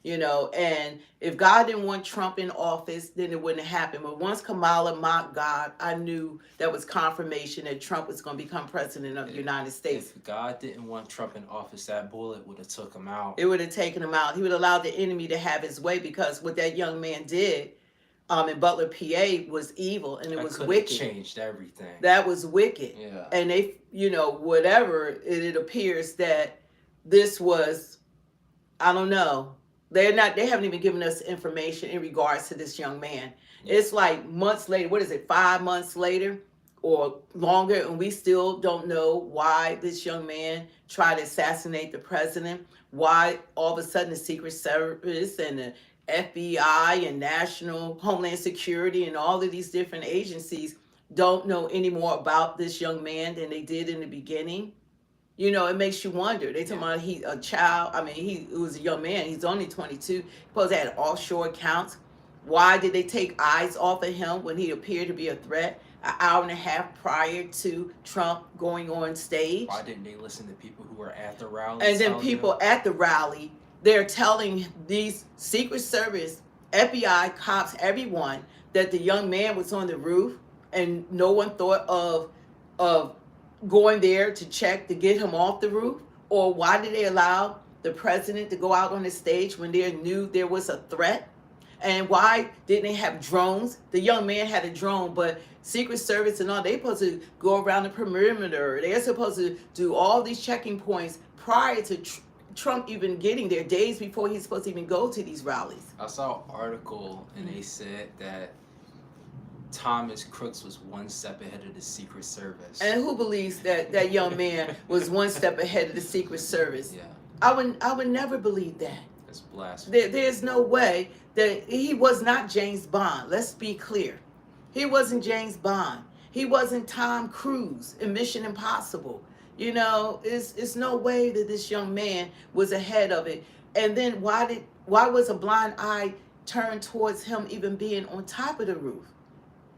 You know, and if God didn't want Trump in office, then it wouldn't happen. But once Kamala mocked God, I knew that was confirmation that Trump was going to become president of the United States. If God didn't want Trump in office, that bullet would have took him out. It would have taken him out. He would have allowed the enemy to have his way, because what that young man did in Butler, PA was evil, and it was wicked. Changed everything. That was wicked. Yeah. And they, you know, whatever, it appears that this was, I don't know. They haven't even given us information in regards to this young man. It's like months later, what is it, 5 months later or longer, and we still don't know why this young man tried to assassinate the president, why all of a sudden the Secret Service and the FBI and National Homeland Security and all of these different agencies don't know any more about this young man than they did in the beginning. You know, it makes you wonder. They talking about he a child. I mean, he was a young man. He's only 22. He supposed to have offshore accounts. Why did they take eyes off of him when he appeared to be a threat an hour and a half prior to Trump going on stage? Why didn't they listen to people who were at the rally? And then people at the rally, they're telling these Secret Service, FBI, cops, everyone, that the young man was on the roof, and no one thought of going there to check to get him off the roof? Or why did they allow the president to go out on the stage when they knew there was a threat? And why didn't they have drones? The young man had a drone, but Secret Service and all, they're supposed to go around the perimeter. They're supposed to do all these checking points prior to Trump even getting there, days before he's supposed to even go to these rallies. I saw an article and they said that Thomas Crooks was one step ahead of the Secret Service. And who believes that that young man was one step ahead of the Secret Service? Yeah. I would never believe that. That's blasphemy. There's no way that he was not James Bond. Let's be clear. He wasn't James Bond. He wasn't Tom Cruise in Mission Impossible. You know, it's no way that this young man was ahead of it. And then why was a blind eye turned towards him even being on top of the roof?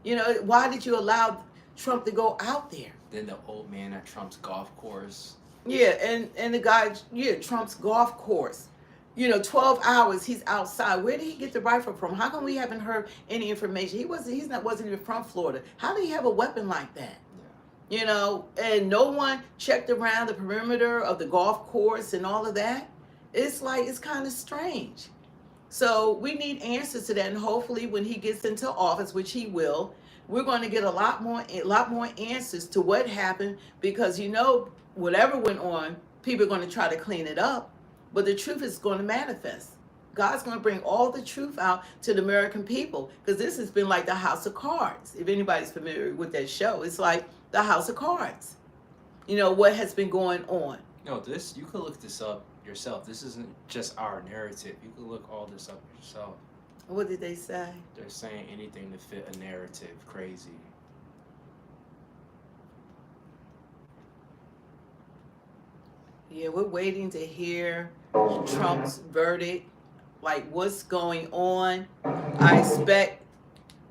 You know, why did you allow Trump to go out there? Then the old man at Trump's golf course. Yeah, and the guy, Trump's golf course. 12 hours he's outside. Where did he get the rifle from? How come we haven't heard any information? Wasn't even from Florida. How did he have a weapon like that? And no one checked around the perimeter of the golf course and all of that. It's kind of strange. So we need answers to that, and hopefully when he gets into office, which he will, we're going to get a lot more answers to what happened, because whatever went on, people are going to try to clean it up, but the truth is going to manifest. God's going to bring all the truth out to the American people, because this has been like the House of Cards. If anybody's familiar with that show, it's like the House of Cards. What has been going on. No, you could look this up yourself. This isn't just our narrative. You could look all this up yourself. What did they say? They're saying anything to fit a narrative. Crazy. Yeah, we're waiting to hear Trump's verdict, like what's going on. I expect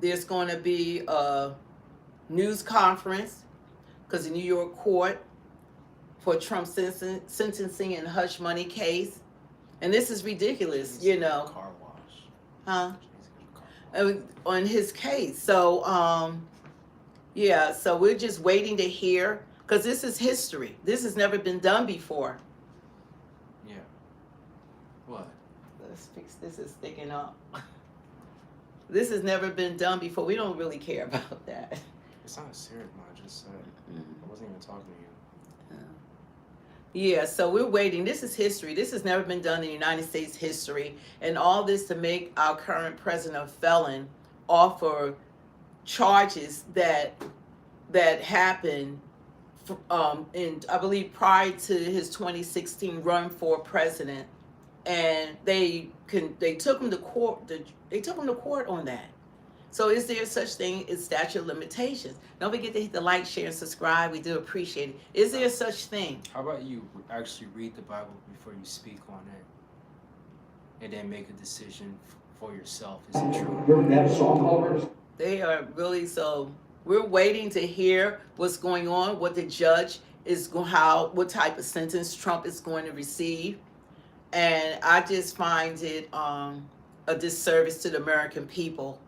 there's going to be a news conference, because the New York court for Trump's sentencing and hush money case. And this is ridiculous, Car wash. Huh? On his case. So, so we're just waiting to hear, because this is history. This has never been done before. Yeah. What? Let's fix this. Is sticking up. This has never been done before. We don't really care about that. It's not serious, man. I just said. I wasn't even talking to you. Yeah, so we're waiting. This is history. This has never been done in United States history. And all this to make our current president a felon offer charges that happened in, I believe, prior to his 2016 run for president. And they took him to court. They took him to court on that. So is there such thing as statute of limitations? Don't forget to hit the like, share, and subscribe. We do appreciate it. Is there such thing? How about you actually read the Bible before you speak on it, and then make a decision for yourself? Is it true? They are really, so we're waiting to hear what's going on, what the judge is what type of sentence Trump is going to receive. And I just find it a disservice to the American people.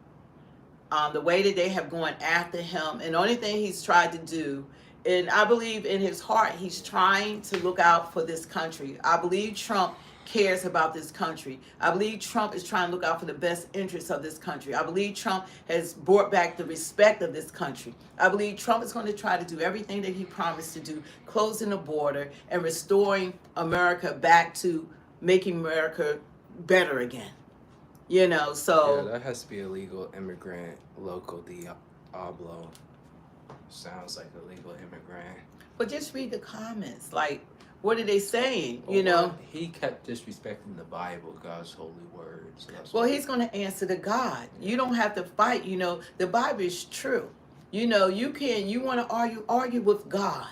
The way that they have gone after him, and the only thing he's tried to do, and I believe in his heart, he's trying to look out for this country. I believe Trump cares about this country. I believe Trump is trying to look out for the best interests of this country. I believe Trump has brought back the respect of this country. I believe Trump is going to try to do everything that he promised to do, closing the border and restoring America back to making America better again. So yeah, that has to be a legal immigrant, local Diablo. Sounds like a legal immigrant. But just read the comments. Like, what are they saying? He kept disrespecting the Bible, God's holy word. So he's going to answer to God. You don't have to fight. The Bible is true. You want to argue with God,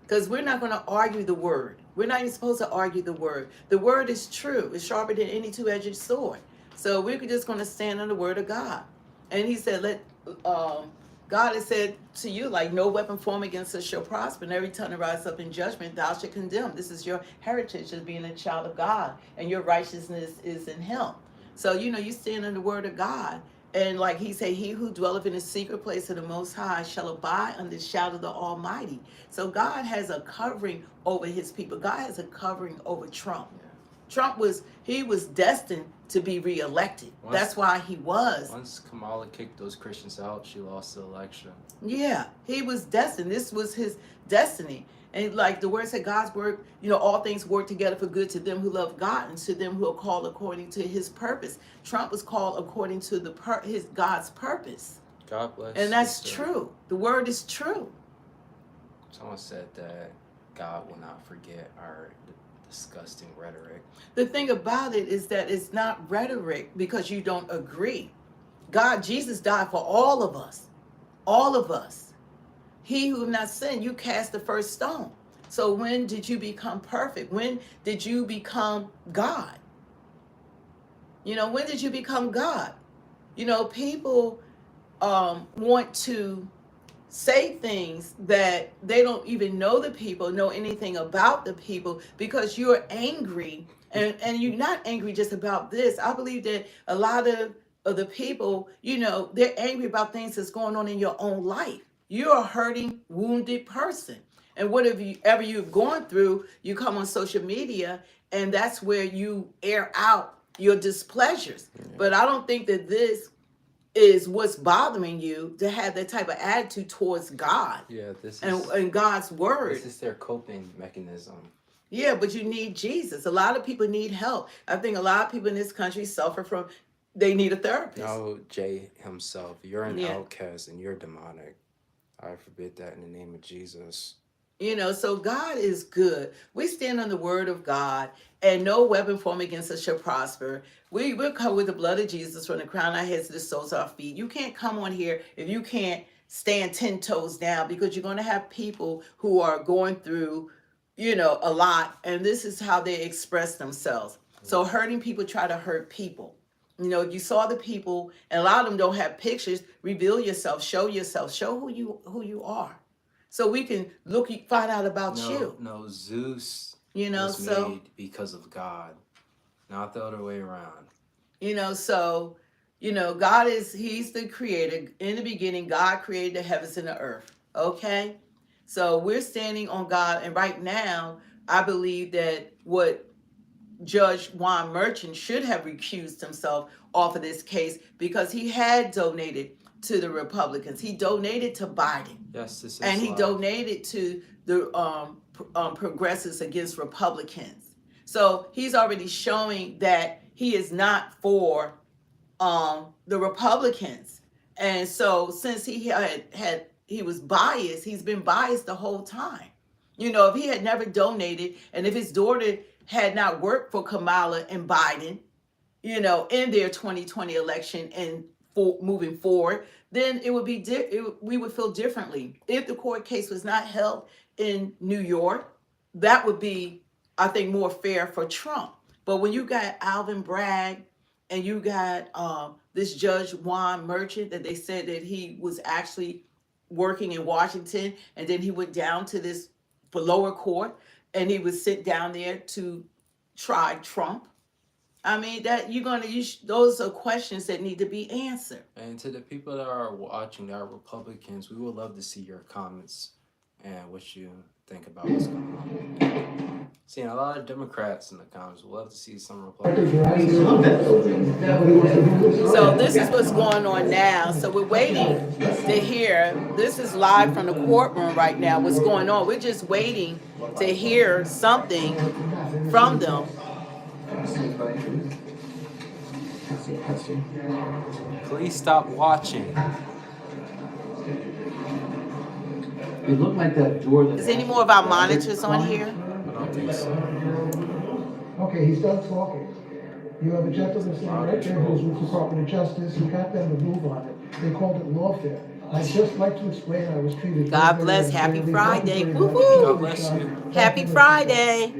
because we're not going to argue the word. We're not even supposed to argue the word. The word is true. It's sharper than any two-edged sword. So we're just going to stand on the word of God. And he said, God has said to you, like, no weapon formed against us shall prosper, and every tongue that rises up in judgment thou shalt condemn. This is your heritage as being a child of God, and your righteousness is in him. So, you stand on the word of God. And like he said, he who dwelleth in the secret place of the Most High shall abide under the shadow of the Almighty. So God has a covering over his people. God has a covering over Trump. Trump was destined to be reelected. That's why he was. Once Kamala kicked those Christians out, she lost the election. Yeah, he was destined. This was his destiny. And like the word said, God's word, all things work together for good to them who love God and to them who are called according to his purpose. Trump was called according to his God's purpose. God bless. And that's true. The word is true. Someone said that God will not forget our disgusting rhetoric. The thing about it is that it's not rhetoric because you don't agree. Jesus died for all of us. All of us. He who have not sinned, you cast the first stone. So when did you become perfect? When did you become God? When did you become God? People want to say things that they don't even know the people, know anything about the people, because you're angry And you're not angry just about this. I believe that a lot of the people, they're angry about things that's going on in your own life. You're a hurting, wounded person. And whatever you've gone through, you come on social media, and that's where you air out your displeasures. But I don't think that this is what's bothering you, to have that type of attitude towards God. Yeah, this is and God's word. This is their coping mechanism. Yeah, but you need Jesus. A lot of people need help. I think a lot of people in this country suffer from, they need a therapist. No, Jay himself, you're an Yeah. outcast and you're demonic. I forbid that in the name of Jesus. So God is good. We stand on the word of God, and no weapon formed against us shall prosper. We will come with the blood of Jesus from the crown of our heads to the soles of our feet. You can't come on here if you can't stand 10 toes down, because you're going to have people who are going through, a lot, and this is how they express themselves. So hurting people try to hurt people. You saw the people, and a lot of them don't have pictures. Reveal yourself, show who you are. So we can find out about you. No, Zeus was made because of God, not the other way around. God he's the creator. In the beginning, God created the heavens and the earth. Okay? So we're standing on God. And right now, I believe that what Judge Juan Merchant should have recused himself off of this case, because he had donated to the Republicans. He donated to Biden. Yes, this is and he live. donated to the progressives against Republicans. So he's already showing that he is not for the Republicans. And so since he he was biased, he's been biased the whole time. If he had never donated, and if his daughter had not worked for Kamala and Biden, in their 2020 election and moving forward, then it would be we would feel differently. If the court case was not held in New York, that would be, I think, more fair for Trump. But when you got Alvin Bragg, and you got this Judge Juan Merchant, that they said that he was actually working in Washington, and then he went down to this lower court, and he was sent down there to try Trump. I mean, that those are questions that need to be answered. And to the people that are watching that are Republicans, we would love to see your comments and what you think about what's going on. Seeing a lot of Democrats in the comments. We'd love to see some Republicans. So this is what's going on now. So we're waiting to hear. This is live from the courtroom right now. What's going on? We're just waiting to hear something from them. Please stop watching. It looked like that door. Is any more of our monitors on here? I don't think so. Okay, he's done talking. You have a gentleman sitting right there who's with the Department of Justice. You got them to move on it. They called it lawfare. I'd just like to explain I was treated. God bless. Happy Friday. Woo God woo. bless you. Happy Friday.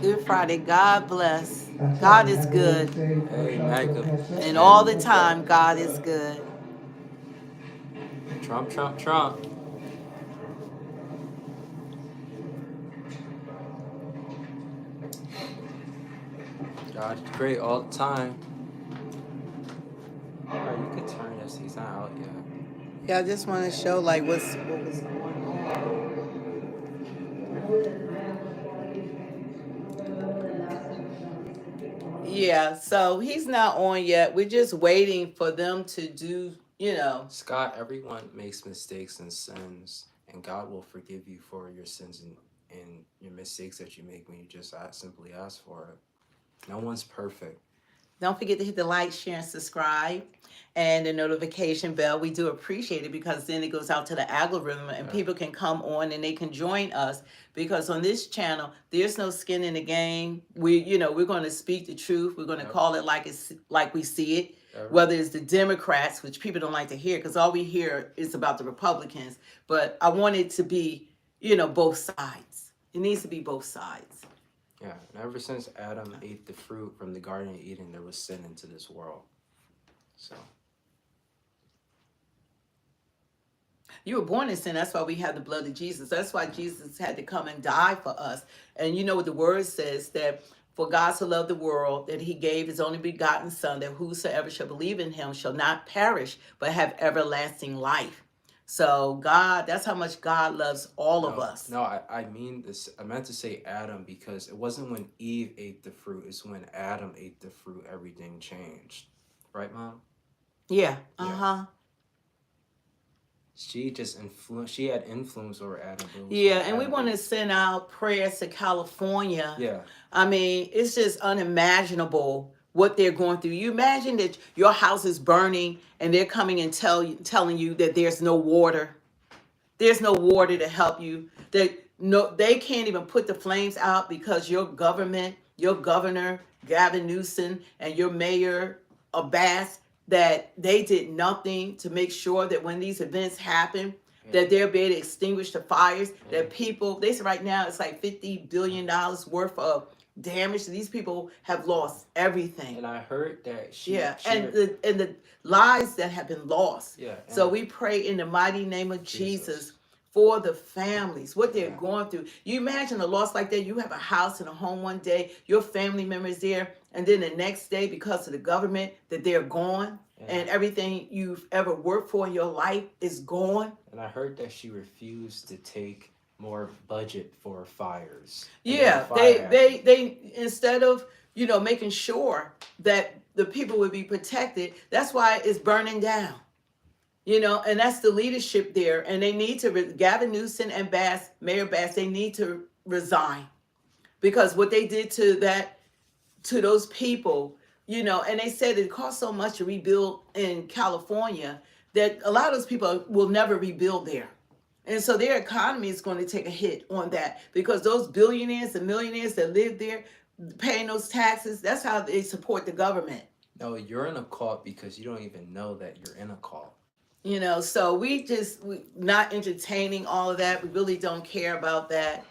Good Friday. God bless. God is good. Hey, Michael. And all the time, God is good. Trump, Trump, Trump. God's great all the time. Alright, you could turn this. He's not out yet. Yeah, I just want to show what was going on. Yeah, so he's not on yet. We're just waiting for them to do, Scott, everyone makes mistakes and sins, and God will forgive you for your sins and your mistakes that you make when you just simply ask for it. No one's perfect. Don't forget to hit the like, share, and subscribe, and the notification bell. We do appreciate it, because then it goes out to the algorithm, and people can come on and they can join us, because on this channel there's no skin in the game. We're going to speak the truth. We're going to call it like we see it. Whether it's the Democrats, which people don't like to hear, because all we hear is about the Republicans. But I want it to be, both sides. It needs to be both sides. Yeah, and ever since Adam ate the fruit from the Garden of Eden, there was sin into this world. So. You were born in sin. That's why we have the blood of Jesus. That's why Jesus had to come and die for us. And you know what the word says, that for God so loved the world that he gave his only begotten son, that whosoever shall believe in him shall not perish, but have everlasting life. So God, that's how much God loves all of us. No, I mean this. I meant to say Adam because it wasn't when Eve ate the fruit. It's when Adam ate the fruit, everything changed. Right, Mom? Yeah. Yeah. She just she had influence over Adam. Yeah, and we want to send out prayers to California. Yeah. I mean, it's just unimaginable what they're going through. You imagine that your house is burning and they're coming and telling you that there's no water. There's no water to help you. They can't even put the flames out because your government, your governor, Gavin Newsom, and your mayor, Abbas, that they did nothing to make sure that when these events happen, that they'll be able to extinguish the fires, that people, they say right now it's like $50 billion worth of damage. These people have lost everything. And I heard that and the lives that have been lost. Yeah. So we pray in the mighty name of Jesus for the families, what they're going through. You imagine a loss like that. You have a house and a home one day, your family members there, and then the next day, because of the government, that they're gone, and everything you've ever worked for in your life is gone. And I heard that she refused to take more budget for fires. Yeah, they instead of, making sure that the people would be protected, that's why it's burning down. And that's the leadership there. And they need to, Gavin Newsom and Mayor Bass, they need to resign. Because what they did to those people, and they said it cost so much to rebuild in California that a lot of those people will never rebuild there. And so their economy is going to take a hit on that, because those billionaires and millionaires that live there paying those taxes, that's how they support the government. No, you're in a cult because you don't even know that you're in a cult. So we not entertaining all of that. We really don't care about that,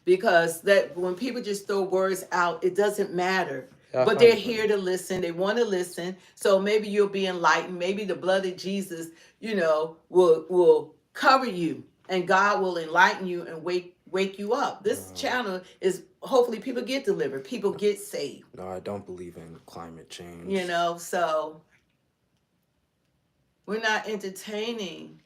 because that when people just throw words out, it doesn't matter. But they're here to listen. They want to listen. So maybe you'll be enlightened. Maybe the blood of Jesus, will cover you, and God will enlighten you and wake you up. This channel is hopefully people get delivered, people get saved. No, I don't believe in climate change. So we're not entertaining.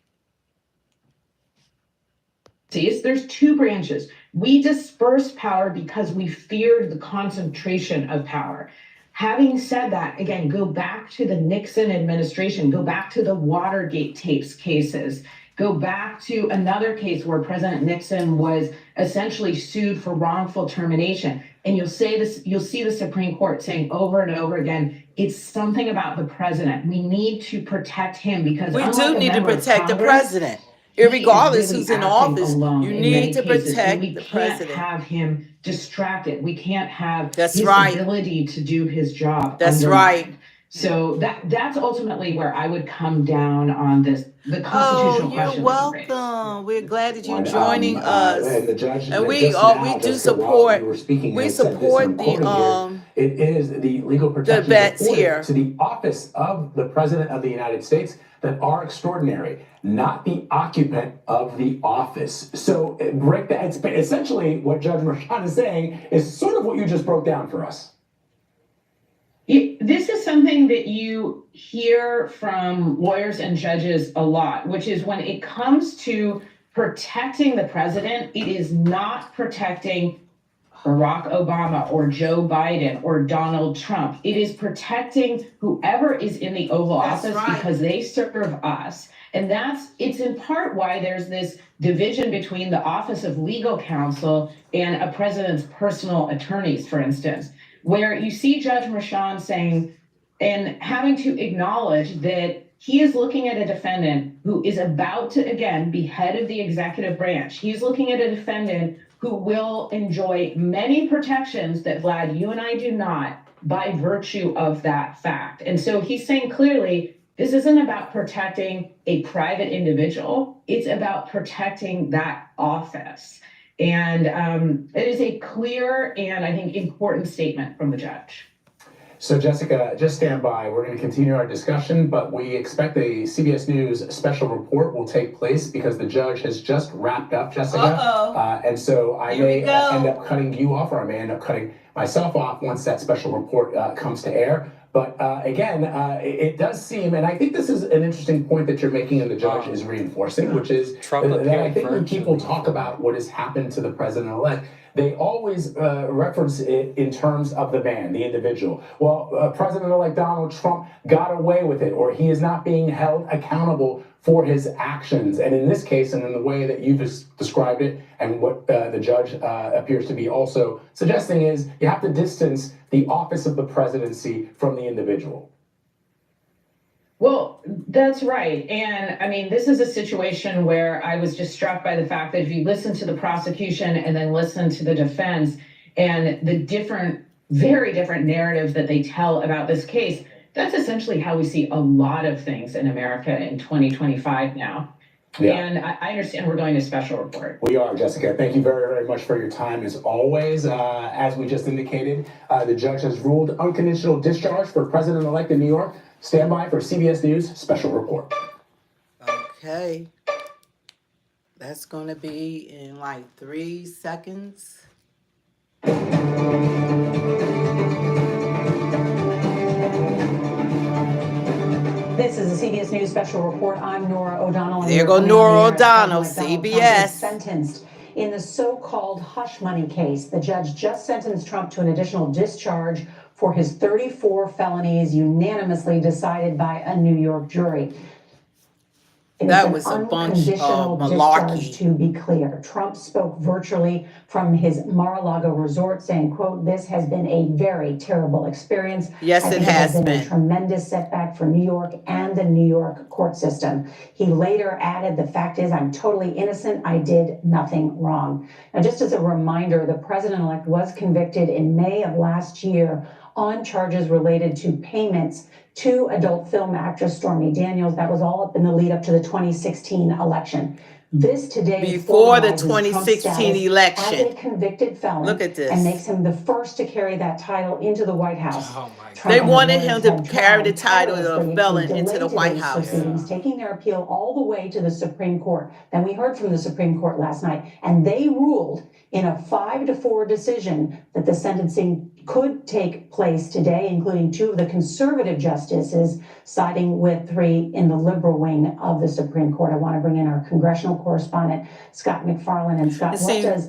There's two branches. We dispersed power because we feared the concentration of power. Having said that, again, go back to the Nixon administration, go back to the Watergate tapes cases, go back to another case where President Nixon was essentially sued for wrongful termination. And you'll see the Supreme Court saying over and over again, it's something about the president. We need to protect him, because we do need to protect the president. Irregardless who's in office, you need to protect the president. We can't have him distracted. We can't have his ability to do his job. That's right. So that's ultimately where I would come down on this. The constitutional question. You're welcome. We're glad that you're joining us. And the judge, and we do support. We support the It is the legal protection vets here to the office of the President of the United States that are extraordinary, not the occupant of the office. So break that. It's essentially what Judge Merchan is saying is sort of what you just broke down for us. This is something that you hear from lawyers and judges a lot, which is when it comes to protecting the president, it is not protecting Barack Obama or Joe Biden or Donald Trump. It is protecting whoever is in the Oval Office because they serve us. And it's in part why there's this division between the Office of Legal Counsel and a president's personal attorneys, for instance, where you see Judge Merchan saying and having to acknowledge that he is looking at a defendant who is about to, again, be head of the executive branch. He's looking at a defendant who will enjoy many protections that, Vlad, you and I do not, by virtue of that fact. And so he's saying clearly, this isn't about protecting a private individual. It's about protecting that office. And it is a clear and I think important statement from the judge. So Jessica, just stand by. We're going to continue our discussion, but we expect a CBS News special report will take place because the judge has just wrapped up, Jessica. And so I may end up cutting you off, or I may end up cutting myself off once that special report comes to air. But again, it does seem, and I think this is an interesting point that you're making and the judge is reinforcing, which is that I think when people talk about what has happened to the president-elect, they always reference it in terms of the man, the individual. Well, President-elect Donald Trump got away with it, or he is not being held accountable for his actions. And in this case, and in the way that you've described it, and what the judge appears to be also suggesting is you have to distance the office of the presidency from the individual. Well, that's right. And I mean, this is a situation where I was just struck by the fact that if you listen to the prosecution and then listen to the defense and the very different narratives that they tell about this case, that's essentially how we see a lot of things in America in 2025 now. Yeah. And I understand we're going to special report. We are, Jessica. Thank you very, very much for your time as always. As we just indicated, the judge has ruled unconditional discharge for President-elect in New York. Stand by for CBS News special report. Okay. That's going to be in like 3 seconds. This is a CBS News special report. I'm Nora O'Donnell. There go Nora O'Donnell, CBS. Sentenced in the so-called hush money case. The judge just sentenced Trump to an additional discharge for his 34 felonies, unanimously decided by a New York jury. That was a bunch of malarkey. To be clear, Trump spoke virtually from his Mar-a-Lago resort, saying, quote, "This has been a very terrible experience. Yes, it has been a tremendous setback for New York and the New York court system." He later added, "The fact is, I'm totally innocent. I did nothing wrong." Now, just as a reminder, the president-elect was convicted in May of last year on charges related to payments to adult film actress Stormy Daniels. That was all up in the lead up to the 2016 election. This today before the 2016 election as a convicted felon. Look at this. And makes him the first to carry that title into the White House. Oh my they wanted him to carry the title of felon into the White House. Taking their appeal all the way to the Supreme Court. Then we heard from the Supreme Court last night, and they ruled in a 5-4 decision that the sentencing could take place today, including 2 of the conservative justices siding with 3 in the liberal wing of the Supreme Court. I want to bring in our congressional correspondent, Scott McFarland. And Scott,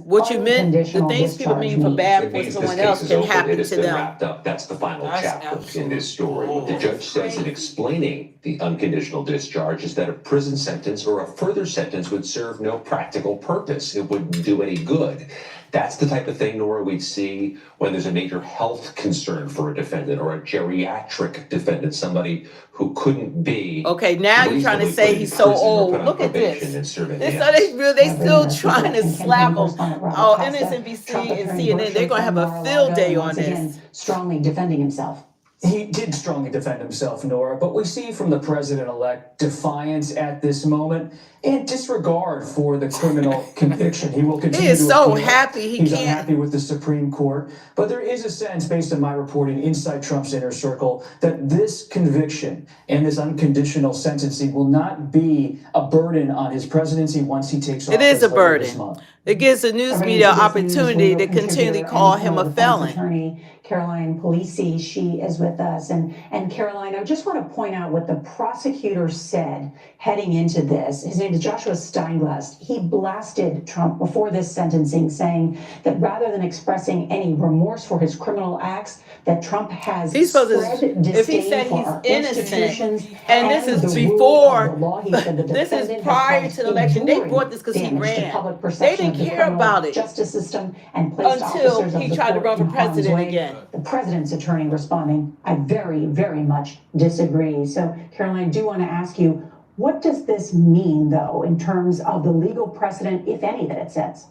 what you meant, the things people mean for bad for someone else can happen to them. Wrapped up. That's the final chapter in this story. What the judge says in explaining the unconditional discharge is that a prison sentence or a further sentence would serve no practical purpose. It wouldn't do any good. That's the type of thing, Nora, we'd see when there's a major health concern for a defendant or a geriatric defendant, somebody who couldn't be. Okay, now you're trying to say he's so old. Look at this. So they still trying to slap him. Oh, MSNBC and CNN, they're going to have a field day on this. Strongly defending himself. He did strongly defend himself, Nora, but we see from the president-elect defiance at this moment and disregard for the criminal conviction. He will continue. He is so happy He's unhappy with the Supreme Court, but there is a sense, based on my reporting inside Trump's inner circle, that this conviction and this unconditional sentencing will not be a burden on his presidency once he takes office. It is a burden. It gives the news media opportunity to continually call him a felon. Attorney Caroline Polisi, she is with us. And Caroline, I just want to point out what the prosecutor said heading into this. His name is Joshua Steinglass. He blasted Trump before this sentencing, saying that rather than expressing any remorse for his criminal acts, that Trump has he's supposed to, if he said he's innocent, and this is before, this is prior to the election. They brought this because he ran. They didn't care about it justice system and until he tried to run for president again. The president's attorney responding, "I very, very much disagree." So, Caroline, I do want to ask you, what does this mean, though, in terms of the legal precedent, if any, that it sets?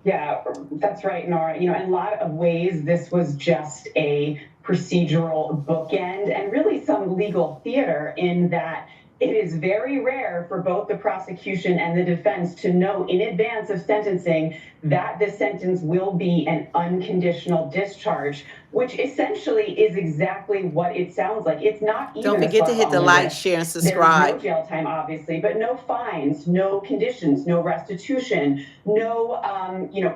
Yeah, that's right, Nora. You know, in a lot of ways, this was just a procedural bookend and really some legal theater in that it is very rare for both the prosecution and the defense to know in advance of sentencing that the sentence will be an unconditional discharge, which essentially is exactly what it sounds like. It's not even Don't forget to hit the like, share, and There's no subscribe. jail time, obviously, but no fines, no conditions, no restitution, no,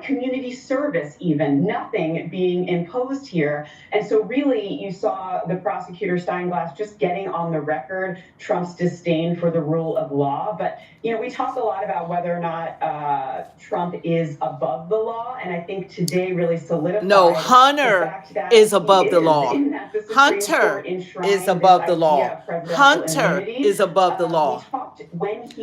community service, even nothing being imposed here. And so, really, you saw the prosecutor Steinglass just getting on the record Trump's disdain for the rule of law. But we talk a lot about whether or not Trump is above the law, and I think today really solidified. No, Hunter is above the law. Hunter is above the law. Hunter is above the law.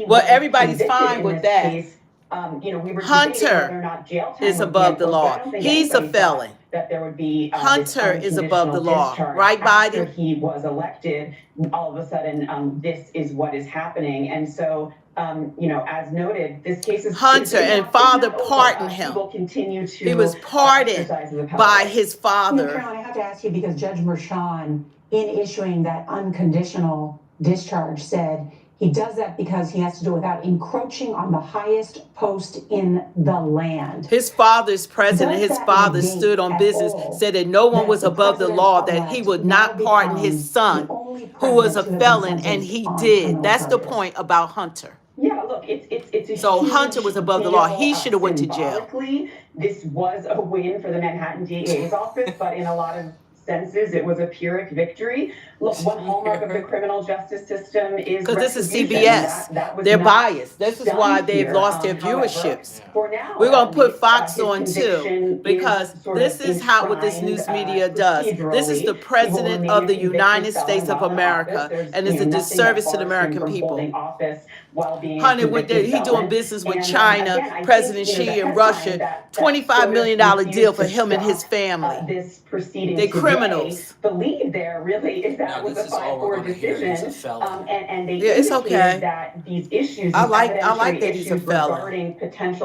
Well, everybody's fine with that. Hunter is above the law. He's a felon. That there would be Hunter is above the law, right, Biden? After he was elected, all of a sudden, this is what is happening, and so. As noted, this case is Hunter, and father pardoned him. He was pardoned by his father. Caroline, I have to ask you, because Judge Merchan, in issuing that unconditional discharge, said he does that because he has to do it without encroaching on the highest post in the land. His father's president, his father stood on business, said that no one was above the law, that he would not pardon his son, who was a felon, and he did. That's the point about Hunter. Yeah, look, it's so Hunter was above the law. He should have went to jail. This was a win for the Manhattan DA's office, but in a lot of senses, it was a Pyrrhic victory. Look, one hallmark of the criminal justice system is because this is CBS. They're biased. This is why they've lost their viewerships. We're gonna put Fox on too, because this is what this news media does. This is the president of the United States of America, and it's a disservice to the American people. Honey, he doing business with China, President Xi, and Russia. $25 million deal for him and his family. They're criminals. Believe there really is that was a 5-4 decision, and they it's okay. That these issues, I like that he's a felon.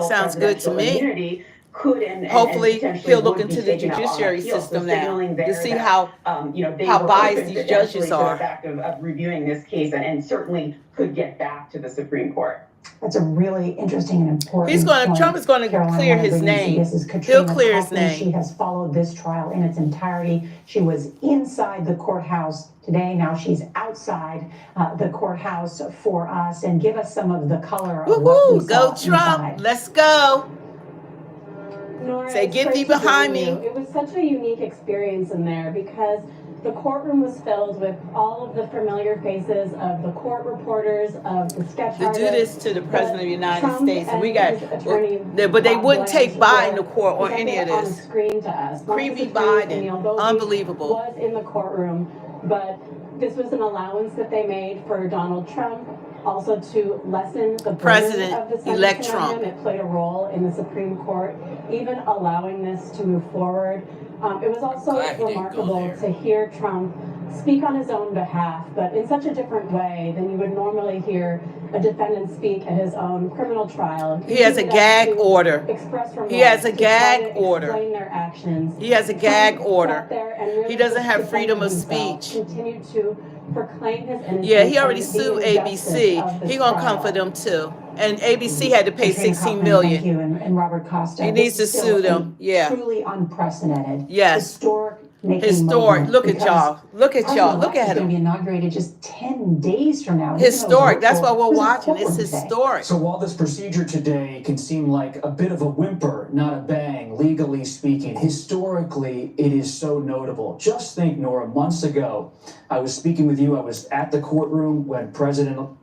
Sounds good to me. Could and hopefully he'll look would into be the taken out on judiciary appeal. system So now signaling to there see that, how biased these judges to the are. fact of reviewing this case and certainly could get back to the Supreme Court. That's a really interesting and important Trump is going to clear his name. He'll clear his name. She has followed this trial in its entirety. She was inside the courthouse today. Now she's outside the courthouse for us, and give us some of the color of what we saw Go Trump. Inside. Let's go. Nora, Say, get thee behind me. It was such a unique experience in there because the courtroom was filled with all of the familiar faces of the court reporters, of the sketch To artists. do this to the president of the United Trump States, and we and got, his attorney, but they Bob wouldn't take Blanche, Biden to court or presented any of on the this. screen to us. One of Creepy his attorneys, Biden, Neil Bolte, unbelievable. Was in the courtroom, but this was an allowance that they made for Donald Trump, also to lessen the burden President of the elect sentencing on Trump. him. It played a role in the Supreme Court, even allowing this to move forward. It was also remarkable to hear Trump speak on his own behalf, but in such a different way than you would normally hear a defendant speak at his own criminal trial. He has a gag order. He has a gag order. Explain their actions. He has a gag Trump order. sat there and really He doesn't have defended freedom of himself, speech. Continued to proclaim his innocence. Yeah, he already and the sued injustice ABC. of this He gonna come trial. for them too. And ABC had to pay Katrina $16 Kaufman, million. Thank you, and Robert Costa. He This needs to is still sue a them. Yeah. Truly unprecedented. Yes. Historic. Historic. Look at y'all. Look at y'all. Look at It's going to him. be inaugurated just 10 days from now. Historic. That's why we're This is watching. It's courtroom today. historic. So while this procedure today can seem like a bit of a whimper, not a bang, legally speaking, historically, it is so notable. Just think, Nora, months ago, I was speaking with you. I was at the courtroom when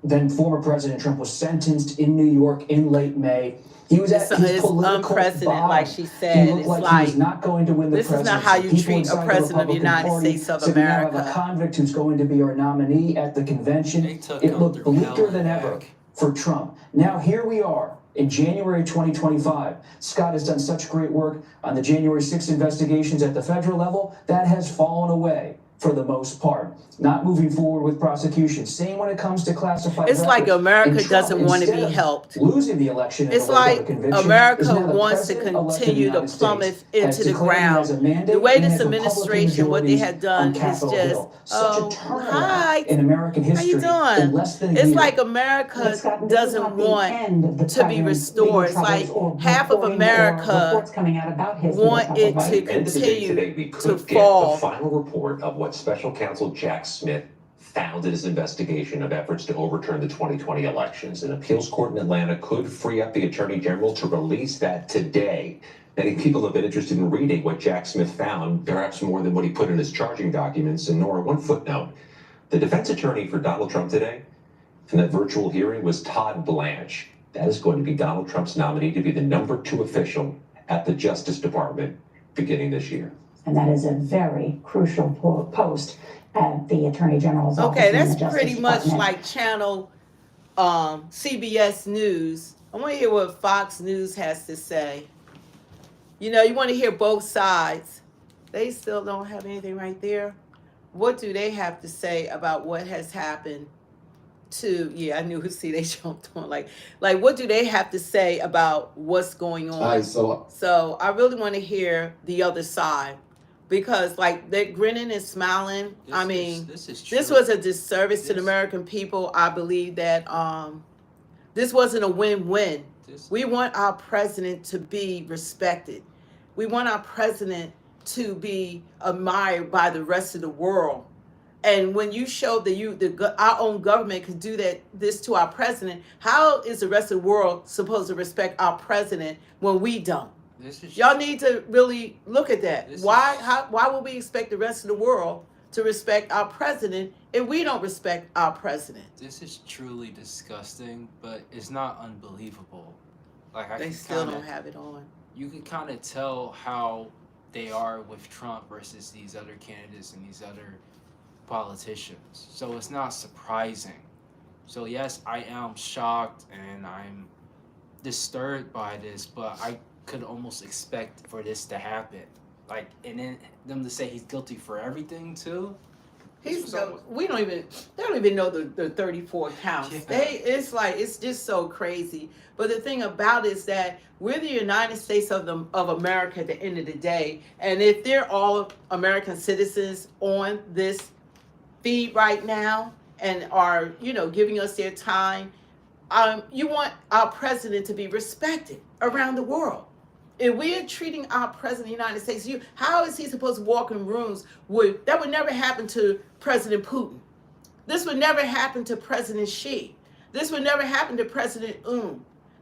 then former President Trump was sentenced in New York in late May. He was at his political unprecedented, bottom. like she He said. looked It's like he like, was not going to win the this is presidency. not how you People treat a inside the president of the Republican United Party States of said we now have a America. convict who's going to be our nominee at the convention. It looked bleaker than ever for Trump. Now here we are in January 2025. Scott has done such great work on the January 6th investigations at the federal level. That has fallen away. for the most part, not moving forward with prosecution. Same when it comes to classified It's like records. America And Trump, doesn't want to be instead of helped. losing the election in It's the wake of a like conviction, is America now the wants to president-elect of the continue to United States, plummet has into the declared he has a ground. mandate The way and this has Republican administration, what they majorities have done on is Capitol just, Hill. Such a turnaround hi, in American how history you doing? in less than a It's year. like America doesn't want to be restored. It's like half of America want it to End of the day today, we continue to could get the fall. final report of what Special Counsel Jack Smith found in his investigation of efforts to overturn the 2020 elections. An appeals court in Atlanta could free up the Attorney General to release that today. Many people have been interested in reading what Jack Smith found, perhaps more than what he put in his charging documents. And Nora, one footnote. The defense attorney for Donald Trump today in that virtual hearing was Todd Blanche. That is going to be Donald Trump's nominee to be the #2 official at the Justice Department beginning this year. And that is a very crucial post at the Attorney General's office. Okay, in the that's Justice pretty much Department. like channel CBS News. I want to hear what Fox News has to say. You know, you want to hear both sides. They still don't have anything right there. What do they have to say about what has happened to, yeah, I knew, see, they jumped on, like what do they have to say about what's going on? So I really want to hear the other side, because like they're grinning and smiling. This was a disservice to the American people. I believe that this wasn't a win-win. We want our president to be respected. We want our president to be admired by the rest of the world. And when you show that our own government can do this to our president, how is the rest of the world supposed to respect our president when we don't? Y'all need to really look at that. Why would we expect the rest of the world to respect our president if we don't respect our president? This is truly disgusting, but it's not unbelievable. Like They still don't have it on. You can kind of tell how they are with Trump versus these other candidates and these other politicians. So it's not surprising. So yes, I am shocked and I'm disturbed by this, but I could almost expect for this to happen. Like, and then them to say he's guilty for everything too. They don't even know the 34 counts. Yeah. It's just so crazy. But the thing about it is that we're the United States of America at the end of the day. And if they're all American citizens on this feed right now and are, giving us their time, you want our president to be respected around the world. If we're treating our president of the United States, how is he supposed to walk in rooms that would never happen to President Putin? This would never happen to President Xi. This would never happen to President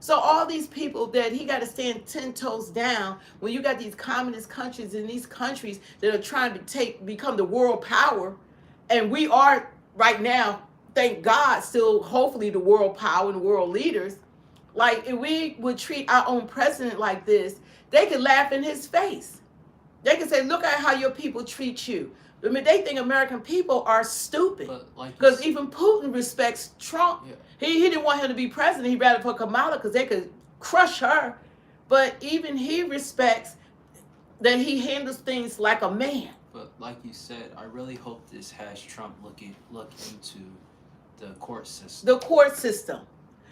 So all these people that he got to stand 10 toes down when you got these communist countries and these countries that are trying to become the world power, and we are right now, thank God, still hopefully the world power and the world leaders. Like, if we would treat our own president like this, they could laugh in his face. They could say, look at how your people treat you. I mean, they think American people are stupid. Because even Putin respects Trump. Yeah. He didn't want him to be president. He'd rather put Kamala because they could crush her. But even he respects that he handles things like a man. But like you said, I really hope this has Trump look into the court system. The court system.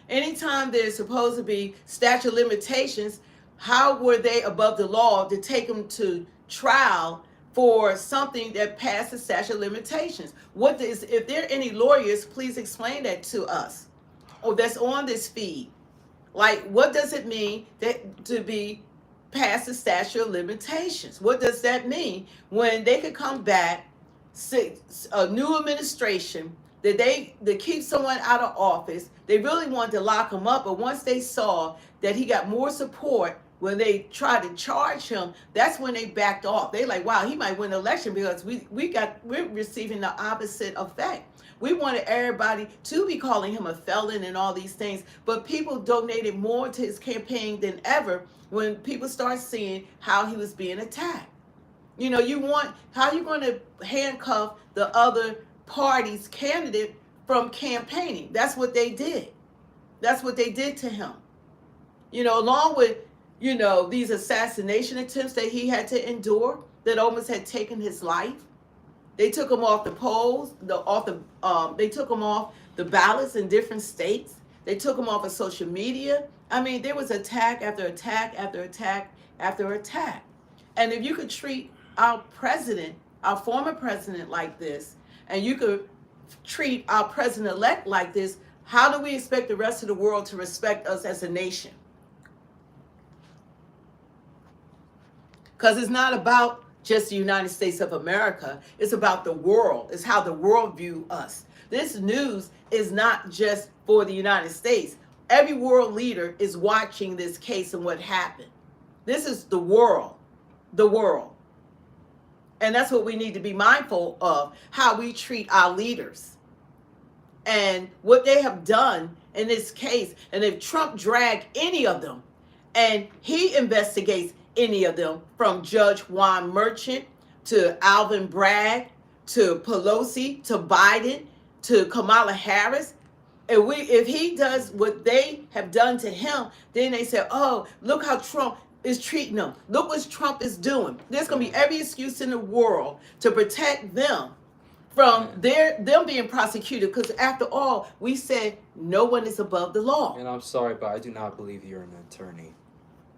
Anytime there's supposed to be statute of limitations, how were they above the law to take them to trial for something that passed the statute of limitations? If there are any lawyers, please explain that to us. Or that's on this feed. Like, what does it mean to be past the statute of limitations? What does that mean when they could come back, a new administration, that they keep someone out of office? They really wanted to lock him up, but once they saw that he got more support when they tried to charge him, that's when they backed off. They like, wow, he might win the election because we're receiving the opposite effect. We wanted everybody to be calling him a felon and all these things, but people donated more to his campaign than ever when people start seeing how he was being attacked. How you going to handcuff the other party's candidate from campaigning? That's what they did. That's what they did to him. Along with, these assassination attempts that he had to endure that almost had taken his life. They took them off the polls, they took them off the ballots in different states. They took them off of social media. I mean, there was attack after attack after attack after attack. And if you could treat our president, our former president like this, and you could treat our president-elect like this, how do we expect the rest of the world to respect us as a nation? Because it's not about just the United States of America. It's about the world. It's how the world view us. This news is not just for the United States. Every world leader is watching this case and what happened. This is the world. The world. And that's what we need to be mindful of, how we treat our leaders and what they have done in this case. And if Trump dragged any of them and he investigates any of them, from Judge Juan Merchant to Alvin Bragg to Pelosi to Biden to Kamala Harris, if he does what they have done to him, then they say, oh, look how Trump is treating them. Look what Trump is doing. There's going to be every excuse in the world to protect them from them being prosecuted, because after all, we said no one is above the law. And I'm sorry, but I do not believe you're an attorney.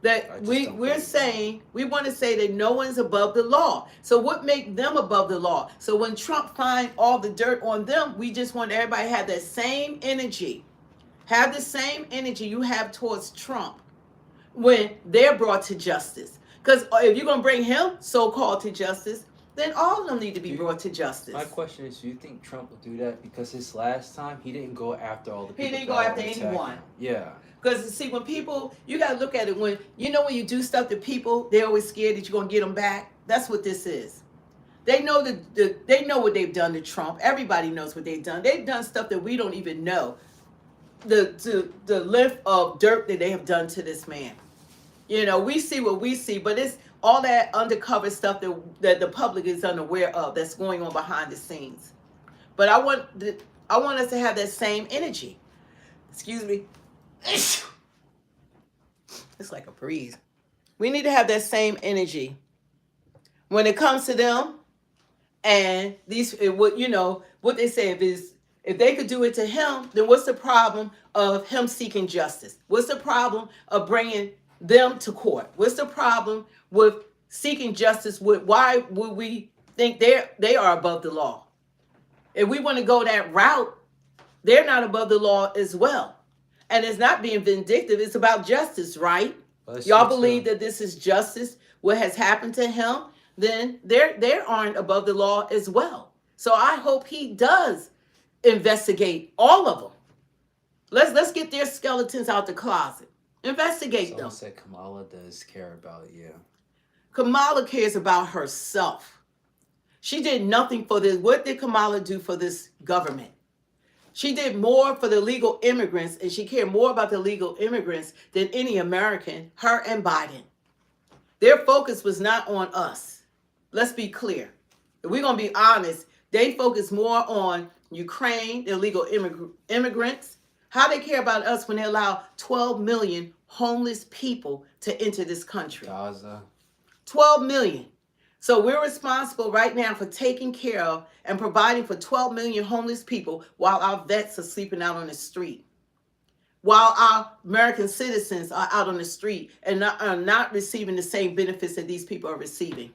That we're saying, we want to say that no one's above the law. So what makes them above the law? So when Trump finds all the dirt on them, we just want everybody to have that same energy. Have the same energy you have towards Trump when they're brought to justice. Because if you're going to bring him so-called to justice, then all of them need to be brought to justice. My question is, do you think Trump will do that? Because his last time, he didn't go after all the people. He didn't go after anyone. Yeah. Because, see, when people, you got to look at it, when you do stuff to people, they're always scared that you're going to get them back. That's what this is. They know they know what they've done to Trump. Everybody knows what they've done. They've done stuff that we don't even know. The length of dirt that they have done to this man. We see what we see, but it's all that undercover stuff that the public is unaware of that's going on behind the scenes. But I want us to have that same energy. Excuse me. It's like a breeze. We need to have that same energy when it comes to them. And what they say, if they could do it to him, then what's the problem of him seeking justice? What's the problem of bringing them to court? What's the problem with seeking justice? Why would we think they are above the law? If we want to go that route, they're not above the law as well. And it's not being vindictive. It's about justice, right? Y'all believe that this is justice, what has happened to him? Then they aren't above the law as well. So I hope he does investigate all of them. Let's get their skeletons out the closet. Investigate them. Someone said Kamala does care about you. Kamala cares about herself. She did nothing for this. What did Kamala do for this government? She did more for the illegal immigrants, and she cared more about the illegal immigrants than any American, her and Biden. Their focus was not on us. Let's be clear. If we're going to be honest, they focus more on Ukraine, the illegal immigrants. How they care about us when they allow 12 million homeless people to enter this country. Gaza. 12 million. So we're responsible right now for taking care of and providing for 12 million homeless people while our vets are sleeping out on the street. While our American citizens are out on the street and are not receiving the same benefits that these people are receiving.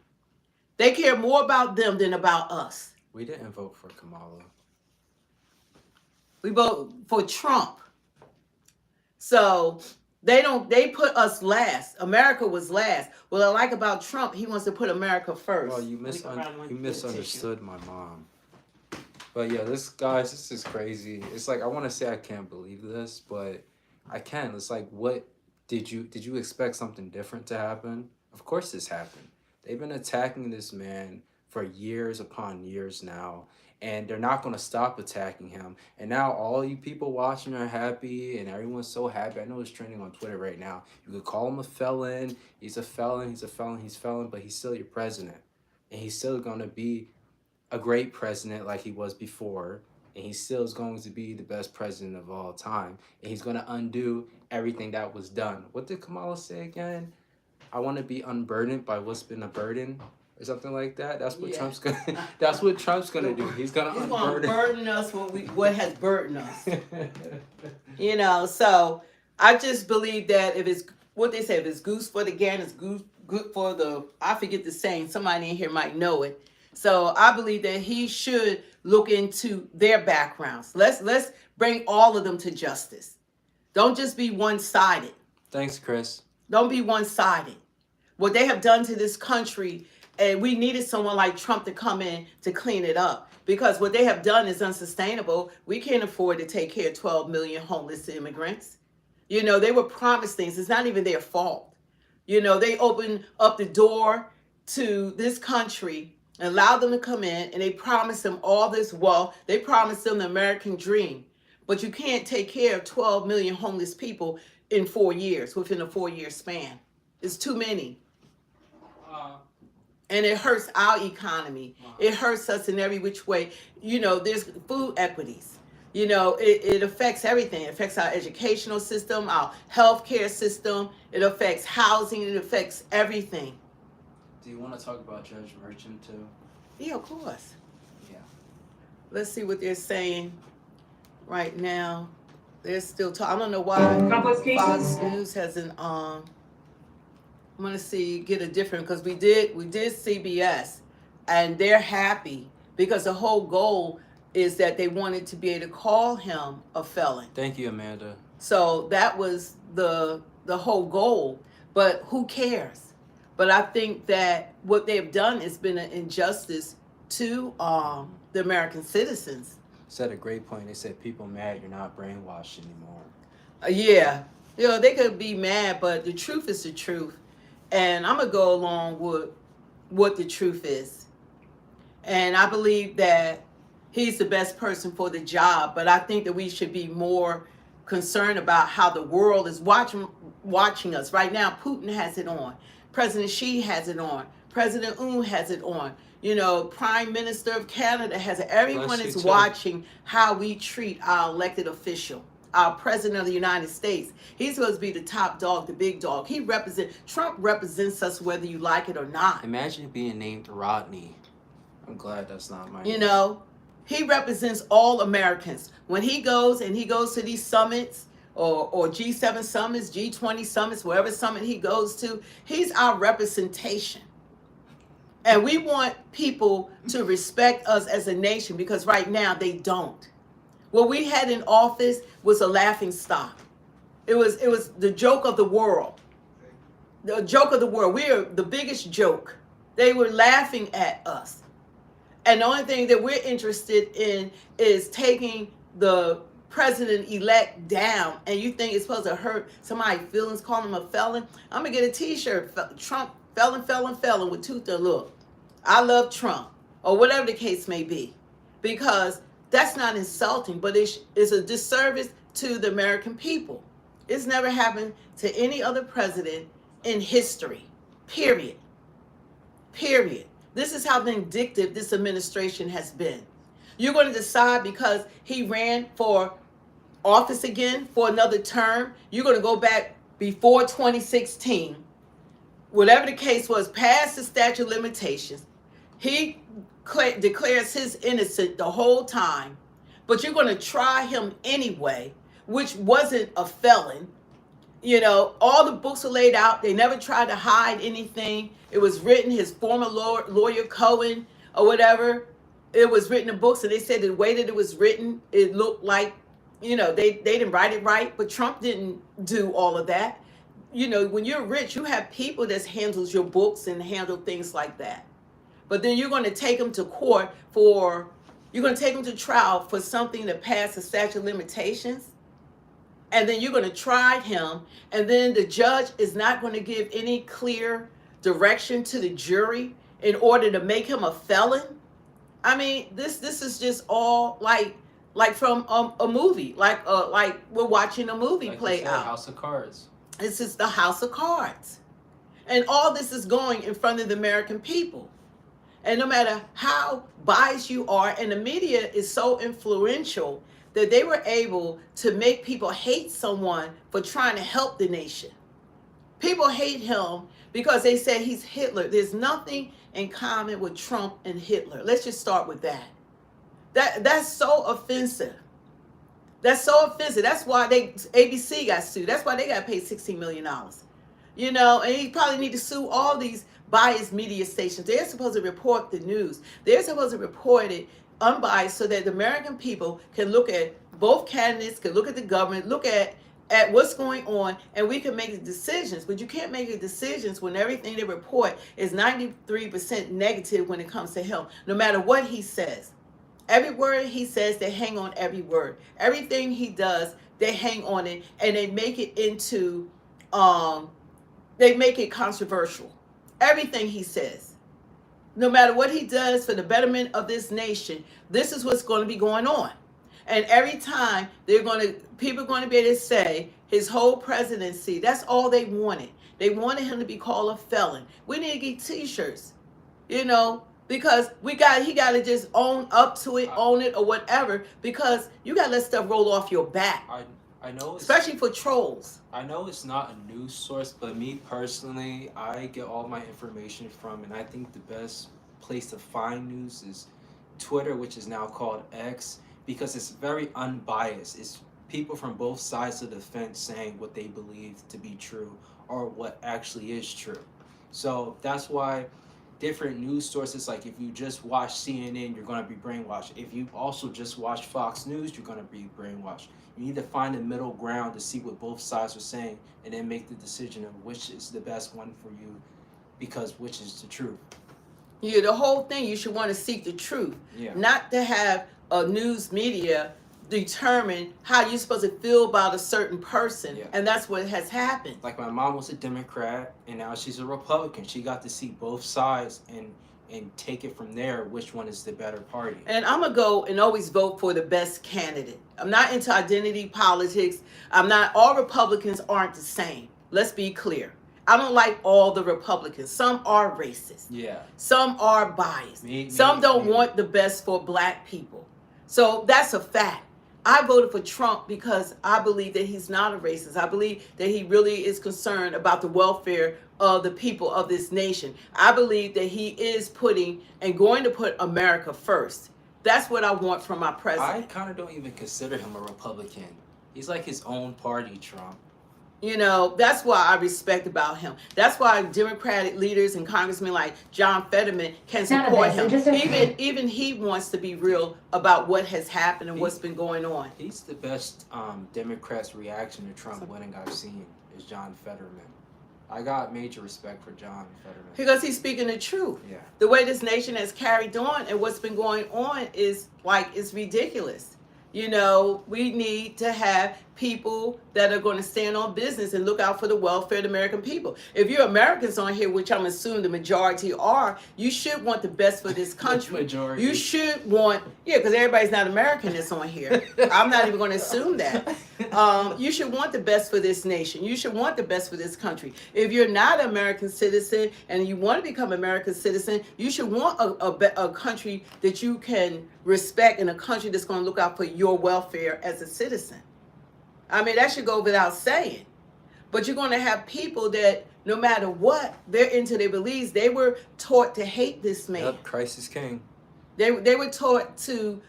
They care more about them than about us. We didn't vote for Kamala. We vote for Trump. So they put us last. America was last. What I like about Trump, he wants to put America first. Well, you misunderstood my mom. But yeah, this is crazy. It's like, I want to say I can't believe this, but I can. It's like, what did you expect something different to happen? Of course this happened. They've been attacking this man for years upon years now, and they're not going to stop attacking him. And now all you people watching are happy, and everyone's so happy. I know it's trending on Twitter right now. You could call him a felon. He's a felon. He's a felon. He's a felon, but he's still your president. And he's still going to be a great president like he was before. And he still is going to be the best president of all time. And he's going to undo everything that was done. What did Kamala say again? I want to be unburdened by what's been a burden. or something like that. That's what Yeah. Trump's gonna. That's what Trump's gonna do. He's gonna burden us what has burdened us. You know, so I just believe that if it's what they say, if it's goose for the gander, it's goose good for the. I forget the saying. Somebody in here might know it. So I believe that he should look into their backgrounds. Let's bring all of them to justice. Don't just be one-sided. Thanks, Chris. Don't be one-sided. What they have done to this country, and we needed someone like Trump to come in to clean it up, because what they have done is unsustainable. We can't afford to take care of 12 million homeless immigrants. You know, they were promised things. It's not even their fault. You know, they opened up the door to this country and allowed them to come in, and they promised them all this wealth. They promised them the American dream. But you can't take care of 12 million homeless people in 4 years, within a 4-year span. It's too many. And it hurts our economy. It hurts us in every which way. You know, there's food equities. You know, it affects everything. It affects our educational system, our healthcare system. It affects housing. It affects everything. Do you want to talk about Judge Merchant too? Yeah, of course. Yeah. Let's see what they're saying right now. They're still talking. I don't know why Fox News hasn't I'm gonna get a different, because we did CBS, and they're happy because the whole goal is that they wanted to be able to call him a felon. Thank you, Amanda. So that was the whole goal. But who cares? But I think that what they've done has been an injustice to the American citizens. Said a great point. They said people mad you're not brainwashed anymore. Yeah, you know, they could be mad, but the truth is the truth. And I'm going to go along with what the truth is. And I believe that he's the best person for the job, but I think that we should be more concerned about how the world is watching us. Right now, Putin has it on. President Xi has it on. President Un has it on. You know, Prime Minister of Canada has it. Everyone is watching how we treat our elected official. Our President of the United States. He's supposed to be the top dog, the big dog. Trump represents us whether you like it or not. Imagine being named Rodney. I'm glad that's not my You name. know, he represents all Americans. When he goes to these summits or G7 summits, G20 summits, wherever summit he goes to, he's our representation. And we want people to respect us as a nation, because right now they don't. What we had in office was a laughing stock. It was the joke of the world. The joke of the world. We are the biggest joke. They were laughing at us. And the only thing that we're interested in is taking the president-elect down. And you think it's supposed to hurt somebody's feelings, calling him a felon? I'm going to get a t-shirt, Trump, felon, felon, felon, with tooth and look. I love Trump, or whatever the case may be. Because that's not insulting, but it's a disservice to the American people. It's never happened to any other president in history, period. Period. This is how vindictive this administration has been. You're going to decide because he ran for office again for another term, you're going to go back before 2016, whatever the case was, past the statute of limitations. He declares his innocent the whole time, but you're going to try him anyway, which wasn't a felon. You know, all the books are laid out. They never tried to hide anything. It was written, his former lawyer Cohen or whatever, it was written in books, and they said the way that it was written, it looked like, you know, they didn't write it right, but Trump didn't do all of that. You know, when you're rich, you have people that handles your books and handle things like that. But then you're going to take them to court you're going to take them to trial for something that passed the statute of limitations. And then you're going to try him. And then the judge is not going to give any clear direction to the jury in order to make him a felon. I mean, this is just all like from a movie, like we're watching a movie play out. House of Cards. This is the House of Cards. And all this is going in front of the American people. And no matter how biased you are, and the media is so influential that they were able to make people hate someone for trying to help the nation. People hate him because they say he's Hitler. There's nothing in common with Trump and Hitler. Let's just start with that. That's so offensive. That's so offensive. That's why ABC got sued. That's why they got paid $16 million. You know, and he probably need to sue all these biased media stations. They're supposed to report the news. They're supposed to report it unbiased so that the American people can look at both candidates, can look at the government, look at what's going on, and we can make the decisions. But you can't make the decisions when everything they report is 93% negative when it comes to him, no matter what he says. Every word he says, they hang on every word. Everything he does, they hang on it, and they make it into, they make it controversial. Everything he says. No matter what he does for the betterment of this nation, this is what's going to be going on. And every time people are going to be able to say his whole presidency, that's all they wanted. They wanted him to be called a felon. We need to get t-shirts, you know, because he got to just own up to it, own it or whatever, because you got to let stuff roll off your back. I know, especially for trolls. I know it's not a news source, but me personally, I get all my information from, and I think the best place to find news is Twitter, which is now called X, because it's very unbiased. It's people from both sides of the fence saying what they believe to be true or what actually is true. So that's why different news sources, like if you just watch CNN, you're going to be brainwashed. If you also just watch Fox News, you're going to be brainwashed. You need to find a middle ground to see what both sides are saying and then make the decision of which is the best one for you, because which is the truth. Yeah, the whole thing, you should want to seek the truth, not to have a news media determine how you're supposed to feel about a certain person. And that's what has happened. Like my mom was a Democrat and now she's a Republican. She got to see both sides and take it from there, which one is the better party. And I'm going to go and always vote for the best candidate. I'm not into identity politics. All Republicans aren't the same. Let's be clear. I don't like all the Republicans. Some are racist. Yeah. Some are biased. Some don't want the best for black people. So that's a fact. I voted for Trump because I believe that he's not a racist. I believe that he really is concerned about the welfare of the people of this nation. I believe that he is putting and going to put America first. That's what I want from my president. I kind of don't even consider him a Republican. He's like his own party, Trump. You know, that's why I respect about him. That's why Democratic leaders and congressmen like John Fetterman can support him. Even he wants to be real about what has happened and what's been going on. He's the best Democrats' reaction to Trump winning I've seen is John Fetterman. I got major respect for John Fetterman. Because he's speaking the truth. Yeah. The way this nation has carried on and what's been going on is it's ridiculous. You know, we need to have people that are going to stand on business and look out for the welfare of the American people. If you're Americans on here, which I'm assuming the majority are, you should want the best for this country. Majority. You should want, because everybody's not American that's on here. I'm not even going to assume that. You should want the best for this nation. You should want the best for this country. If you're not an American citizen and you want to become an American citizen, you should want a country that you can respect and a country that's going to look out for your welfare as a citizen. I mean, that should go without saying. But you're going to have people that, no matter what, they're into their beliefs. They were taught to hate this man. Yep, Christ is king. They were taught to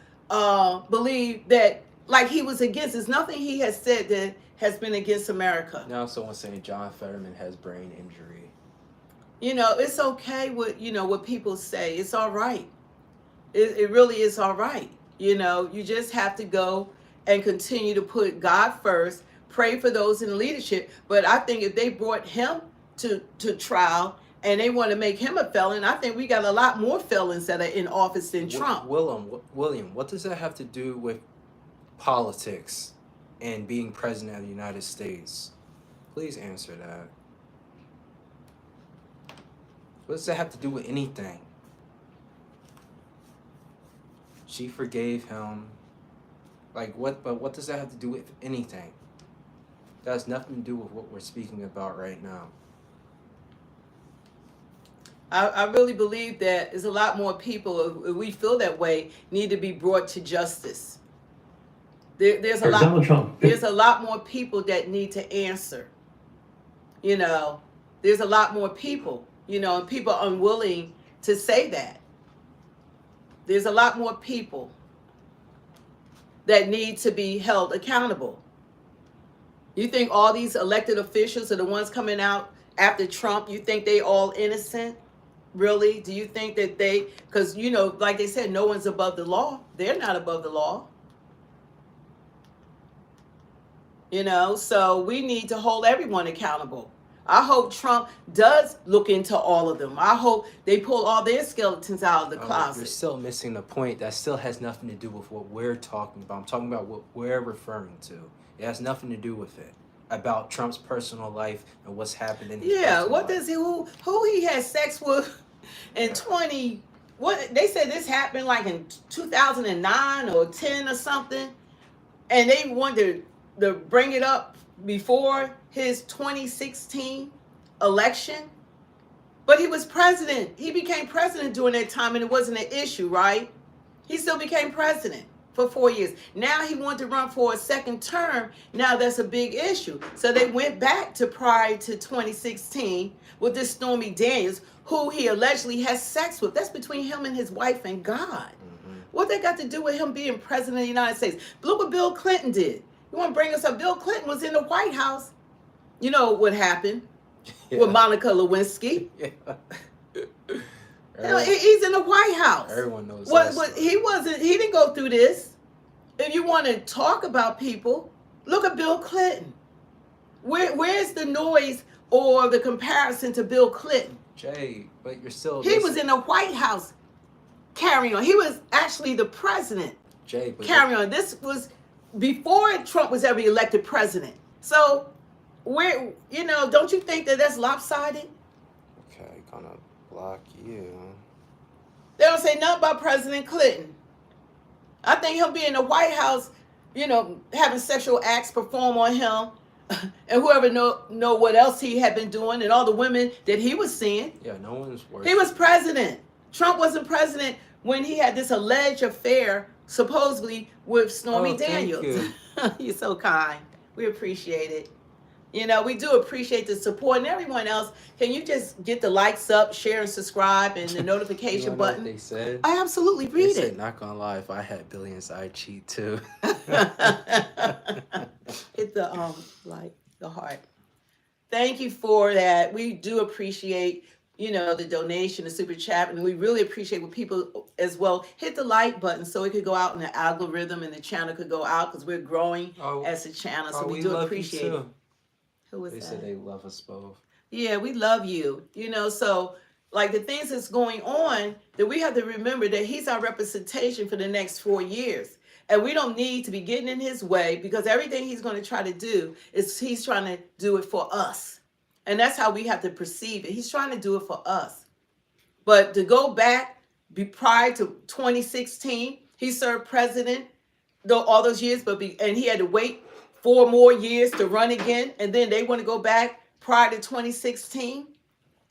believe that, like he was against. There's nothing he has said that has been against America. Now someone's saying John Fetterman has brain injury. You know, it's okay what people say. It's all right. It really is all right. You know, you just have to go and continue to put God first, pray for those in leadership. But I think if they brought him to trial and they want to make him a felon, I think we got a lot more felons that are in office than Trump. William, what does that have to do with politics and being president of the United States? Please answer that. What does that have to do with anything? She forgave him. Like what? But what does that have to do with anything? That has nothing to do with what we're speaking about right now. I really believe that there's a lot more people, if we feel that way, need to be brought to justice. There's a lot more people that need to answer. You know, there's a lot more people, you know, and people are unwilling to say that. There's a lot more people that need to be held accountable. You think all these elected officials are the ones coming out after Trump? You think they all innocent? Really? Do you think that they, because, you know, like they said, no one's above the law. They're not above the law. You know, so we need to hold everyone accountable. I hope Trump does look into all of them. I hope they pull all their skeletons out of the closet. You're still missing the point. That still has nothing to do with what we're talking about. I'm talking about what we're referring to. It has nothing to do with it. About Trump's personal life and what's happened in his personal what life. does he, who he had sex with in 20, what, they said this happened like in 2009 or 10 or something. And they wanted to bring it up before his 2016 election. But he was president. He became president during that time and it wasn't an issue, right? He still became president for 4 years. Now he wanted to run for a second term. Now that's a big issue. So they went back to prior to 2016 with this Stormy Daniels, who he allegedly has sex with. That's between him and his wife and God. What they got to do with him being president of the United States? Look what Bill Clinton did. You want to bring us up? Bill Clinton was in the White House. You know what happened with Monica Lewinsky. You know, he's in the White House. Everyone knows what he wasn't. He didn't go through this. If you want to talk about people, look at Bill Clinton. Where's the noise or the comparison to Bill Clinton? Jay, but you're still. He was in the White House carrying on. He was actually the president. Jay, but carrying on. This was before Trump was ever elected president. So, where, you know, don't you think that that's lopsided? Okay, gonna block you. They don't say nothing about President Clinton. I think he'll be in the White House, you know, having sexual acts perform on him, and whoever know what else he had been doing, and all the women that he was seeing. Yeah, no one's worried. He was president. Trump wasn't president when he had this alleged affair, supposedly with Stormy Daniels. Thank you. You're so kind. We appreciate it. You know, we do appreciate the support, and everyone else. Can you just get the likes up, share, and subscribe, and the notification button? What they said? I absolutely read They said, it. not gonna lie, if I had billions, I'd cheat too. Hit the like the heart. Thank you for that. We do appreciate, you know, the donation, the super chat, and we really appreciate what people as well. Hit the like button so it could go out in the algorithm and the channel could go out because we're growing as a channel. So we do appreciate it. Who was They that? said they love us both. Yeah, we love you. You know, so like the things that's going on, that we have to remember that he's our representation for the next 4 years. And we don't need to be getting in his way because everything he's going to try to do is he's trying to do it for us. And that's how we have to perceive it. He's trying to do it for us. But to go back prior to 2016, he served president all those years, and he had to wait 4 more years to run again, and then they want to go back prior to 2016,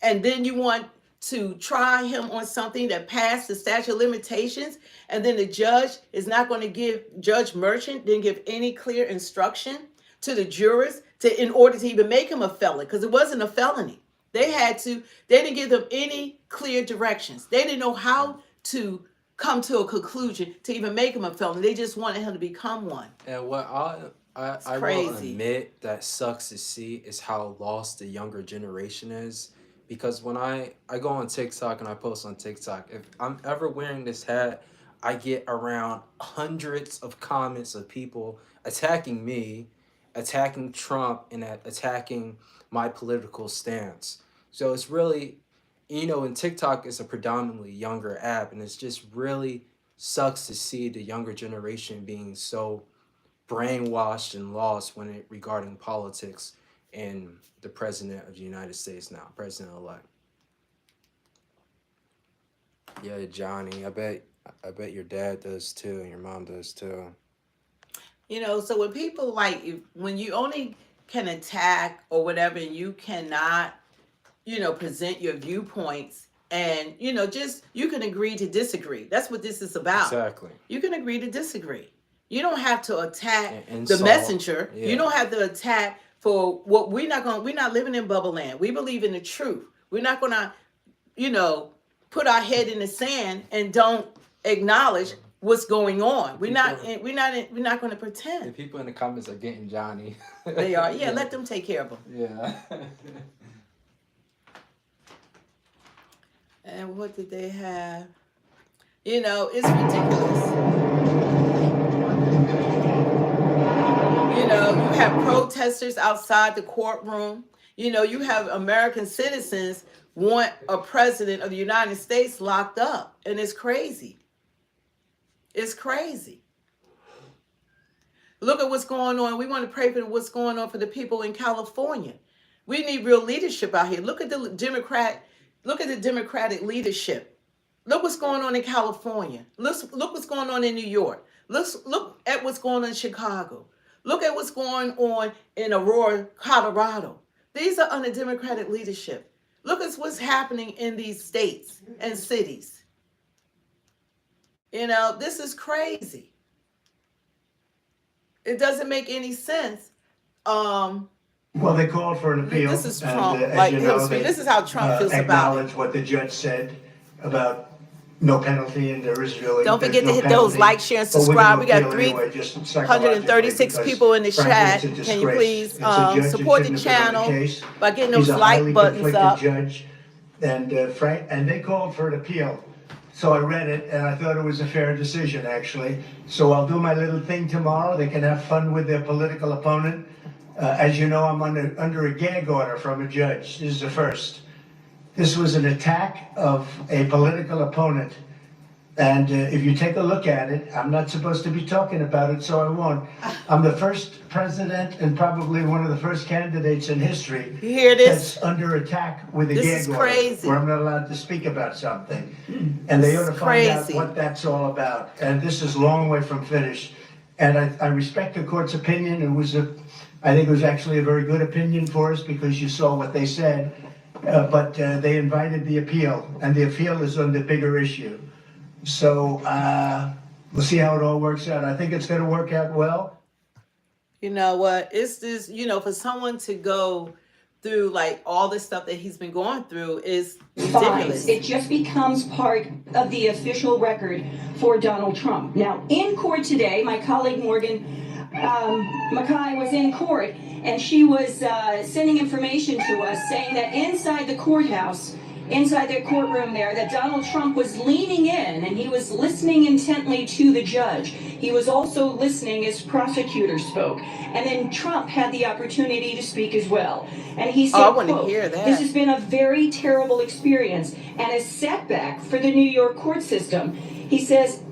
and then you want to try him on something that passed the statute of limitations, and then the judge is not going to give, Judge Merchant didn't give any clear instruction to the jurors in order to even make him a felon, because it wasn't a felony. They didn't give them any clear directions. They didn't know how to come to a conclusion to even make him a felon. They just wanted him to become one. And what I will admit that sucks to see is how lost the younger generation is. Because when I go on TikTok and I post on TikTok, if I'm ever wearing this hat, I get around hundreds of comments of people attacking me, attacking Trump, and attacking my political stance. So it's really, you know, and TikTok is a predominantly younger app, and it's just really sucks to see the younger generation being so brainwashed and lost regarding politics and the president of the United States now, president-elect. Yeah, Johnny, I bet your dad does too, and your mom does too. You know, so when people when you only can attack or whatever, and you cannot, you know, present your viewpoints, and, you know, just, you can agree to disagree. That's what this is about. Exactly. You can agree to disagree. You don't have to attack the insult. messenger. Yeah. You don't have to attack for what we're not living in bubble land. We believe in the truth. We're not gonna, put our head in the sand and don't acknowledge what's going on. We're not gonna pretend. The people in the comments are getting Johnny. They are. Yeah, let them take care of them. Yeah. And what did they have? It's ridiculous. You have protesters outside the courtroom. You have American citizens want a president of the United States locked up. And it's crazy. It's crazy. Look at what's going on. We want to pray for what's going on for the people in California. We need real leadership out here. Look at the Democratic leadership. Look what's going on in California. Look what's going on in New York. Look at what's going on in Chicago. Look at what's going on in Aurora, Colorado. These are under Democratic leadership. Look at what's happening in these states and cities. This is crazy. It doesn't make any sense. Well, they called for an appeal. This is Trump. This is how Trump feels about it. Acknowledge what the judge said about no penalty, and there is really. Don't forget to hit those like, share, and subscribe. We got 336 people in the chat. Can you please support the channel by getting those like buttons up? Judge, and they called for an appeal. So I read it, and I thought it was a fair decision, actually. So I'll do my little thing tomorrow. They can have fun with their political opponent. As you know, I'm under a gag order from a judge. This is the first. This was an attack of a political opponent. And if you take a look at it, I'm not supposed to be talking about it, so I won't. I'm the first president and probably one of the first candidates in history that's under attack with a gag order, where I'm not allowed to speak about something. And they ought to find out what that's all about. And this is a long way from finished. And I respect the court's opinion. I think it was actually a very good opinion for us, because you saw what they said. But they invited the appeal, and the appeal is on the bigger issue. So we'll see how it all works out. I think it's going to work out well. You know what? It's this, for someone to go through like all this stuff that he's been going through is ridiculous. It just becomes part of the official record for Donald Trump. Now, in court today, my colleague Morgan Mackay was in court, and she was sending information to us saying that inside the courthouse, inside their courtroom there, that Donald Trump was leaning in and he was listening intently to the judge. He was also listening as prosecutors spoke. And then Trump had the opportunity to speak as well. And he said, I want to hear that. "This has been a very terrible experience and a setback for the New York court system." He says,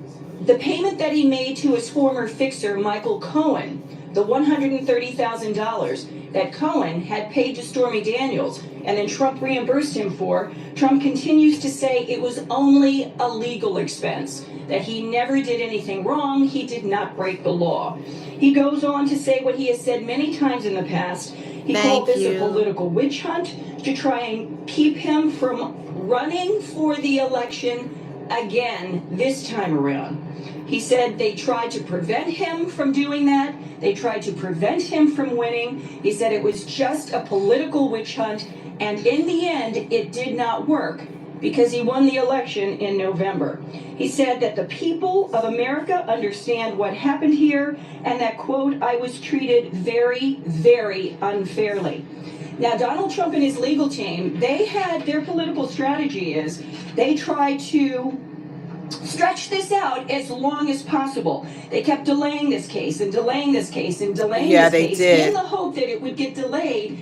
the payment that he made to his former fixer, Michael Cohen, the $130,000 that Cohen had paid to Stormy Daniels, and then Trump reimbursed him for, Trump continues to say it was only a legal expense, that he never did anything wrong, he did not break the law. He goes on to say what he has said many times in the past. He called this a political witch hunt to try and keep him from running for the election again this time around. He said they tried to prevent him from doing that. They tried to prevent him from winning. He said it was just a political witch hunt, and in the end, it did not work because he won the election in November. He said that the people of America understand what happened here, and that, quote, "I was treated very, very unfairly." Now, Donald Trump and his legal team, their political strategy is they try to stretch this out as long as possible. They kept delaying this case and delaying this case and delaying this case in the hope that it would get delayed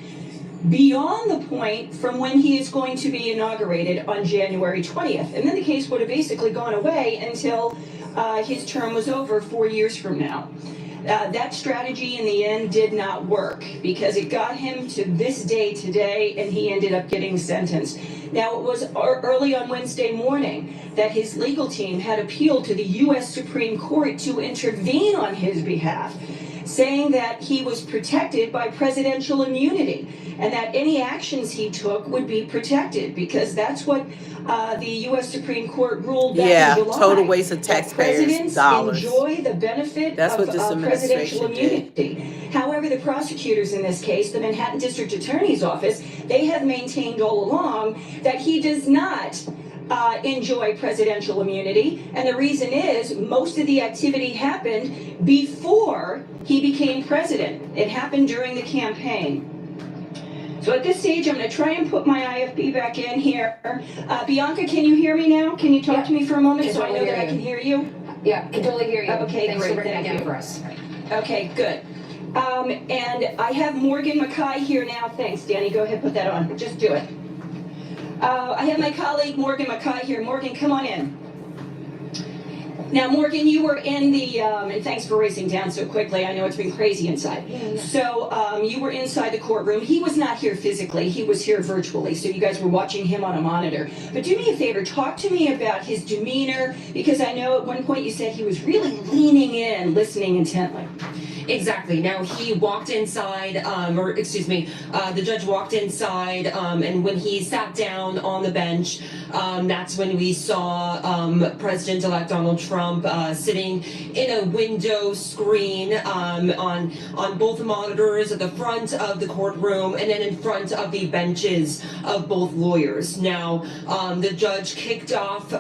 beyond the point from when he is going to be inaugurated on January 20th. And then the case would have basically gone away until his term was over 4 years from now. That strategy in the end did not work because it got him to this day today, and he ended up getting sentenced. Now, it was early on Wednesday morning that his legal team had appealed to the U.S. Supreme Court to intervene on his behalf, saying that he was protected by presidential immunity and that any actions he took would be protected because that's what the U.S. Supreme Court ruled back in July. Total waste of that taxpayers' presidents dollars. enjoy the benefit That's of what this presidential administration did. immunity. However, the prosecutors in this case, the Manhattan District Attorney's Office, they have maintained all along that he does not enjoy presidential immunity. And the reason is most of the activity happened before he became president. It happened during the campaign. So at this stage, I'm going to try and put my IFB back in here. Bianca, can you hear me now? Can you talk to me for a moment so I know that I can hear you? Yeah, can totally hear you. Okay, Thanks great. for bringing Thank that you. down for us. Okay, good. And I have Morgan Mackay here now. Thanks, Danny. Go ahead, put that on. Just do it. I have my colleague Morgan Mackay here. Morgan, come on in. Now, Morgan, you were in the, and thanks for racing down so quickly. I know it's been crazy inside. So you were inside the courtroom. He was not here physically. He was here virtually. So you guys were watching him on a monitor. But do me a favor. Talk to me about his demeanor, because I know at one point you said he was really leaning in, listening intently. Exactly. Now he walked inside, the judge walked inside, and when he sat down on the bench, that's when we saw President-elect Donald Trump sitting in a window screen on both monitors at the front of the courtroom and then in front of the benches of both lawyers. Now, the judge kicked off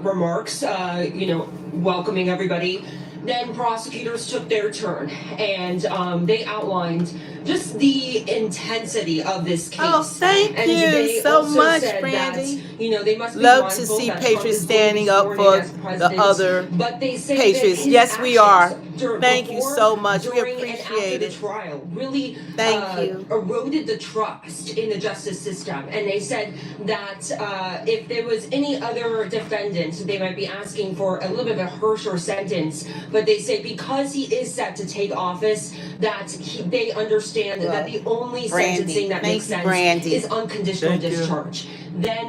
remarks, welcoming everybody. Then prosecutors took their turn and they outlined just the intensity of this case. Oh, thank and you so much, Brandy. They must be Love to mindful see that Trump patriots is going to be standing up sworn for in as the president, other but they say patriots. that his Yes, we are. actions Thank you so much. We during and appreciate after it. the trial really Thank you. eroded the trust in the justice system. And they said that if there was any other defendant, they might be asking for a little bit of a harsher sentence. But they say because he is set to take office, that they understand that the only sentencing that makes sense is unconditional discharge. Then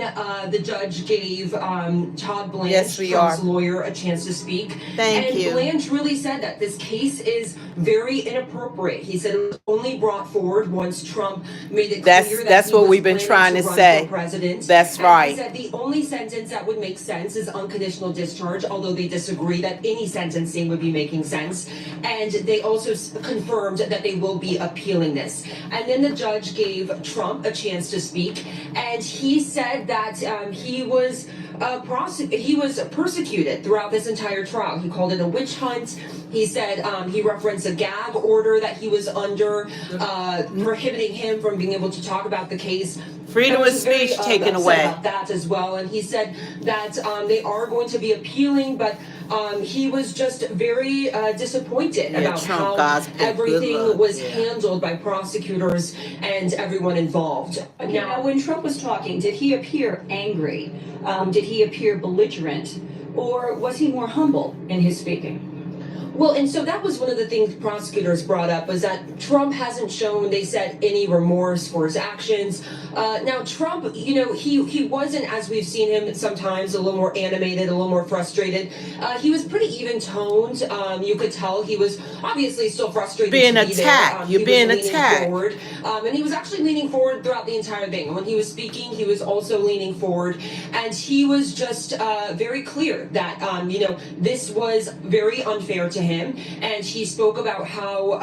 the judge gave Todd Blanche, Trump's lawyer, a chance to speak. And Blanche really said that this case is very inappropriate. He said it was only brought forward once Trump made it clear that that's he what was we've been trying planning to run say. for president. That's right. He said the only sentence that would make sense is unconditional discharge, although they disagree that any sentencing would be making sense. And they also confirmed that they will be appealing this. And then the judge gave Trump a chance to speak, and he said that he was persecuted throughout this entire trial. He called it a witch hunt. He said he referenced a gag order that he was under, prohibiting him from being able to talk about the case. Freedom of speech taken away. About that as well, and he said that they are going to be appealing, but he was just very disappointed about how everything was handled by prosecutors and everyone involved. Okay, now when Trump was talking, did he appear angry? Did he appear belligerent? Or was he more humble in his speaking? Well, and so that was one of the things prosecutors brought up, was that Trump hasn't shown, they said, any remorse for his actions. Now, Trump, he wasn't, as we've seen him sometimes, a little more animated, a little more frustrated. He was pretty even-toned. You could tell he was obviously still frustrated being to be attacked. there. You're being attacked. Forward, and he was actually leaning forward throughout the entire thing. When he was speaking, he was also leaning forward. And he was just very clear that, this was very unfair to him. And he spoke about how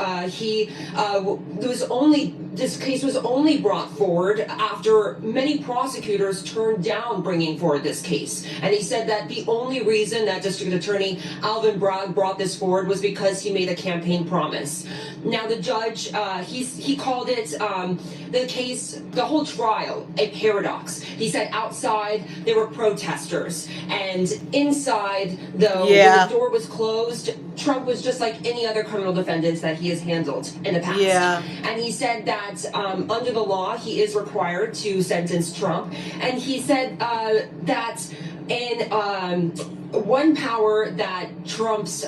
this case was only brought forward after many prosecutors turned down bringing forward this case. And he said that the only reason that District Attorney Alvin Bragg brought this forward was because he made a campaign promise. Now the judge, he called it the whole trial, a paradox. He said outside there were protesters, and inside, though, when the door was closed, Trump was just like any other criminal defendants that he has handled in the past. And he said that under the law, he is required to sentence Trump. And he said that in one power that Trump's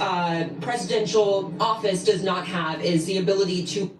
presidential office does not have is the ability to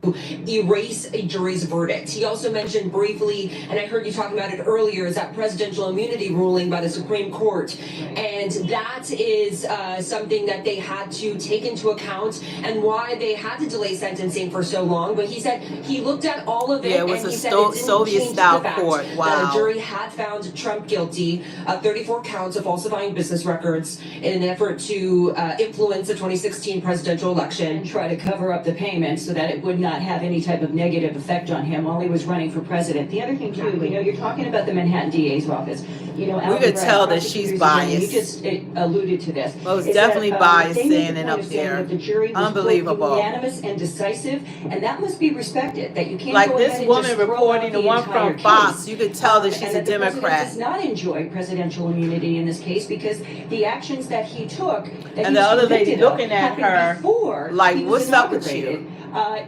erase a jury's verdict. He also mentioned briefly, and I heard you talking about it earlier, is that presidential immunity ruling by the Supreme Court. And that is something that they had to take into account and why they had to delay sentencing for so long. But he said he looked at all of it, Yeah, it was and a he said it didn't Soviet change style the fact court. that Wow. a jury had found Trump guilty of 34 counts of falsifying business records in an effort to influence the 2016 presidential election. And try to cover up the payment so that it would not have any type of negative effect on him while he was running for president. The other thing too, you're talking about the Manhattan DA's office. We could tell that she's biased. You just alluded to this. Most is definitely that, biased they made saying the it point up of saying there. that the jury was Unbelievable. unanimous and decisive, and that must be respected. That you can't Like go this ahead and woman just throw reporting, out the one entire from Fox, case. you could tell that she's And a the president Democrat. does not enjoy presidential immunity in this case because the actions that he took, that And he the was other lady convicted of, looking at happened her before like, he was what's up with you?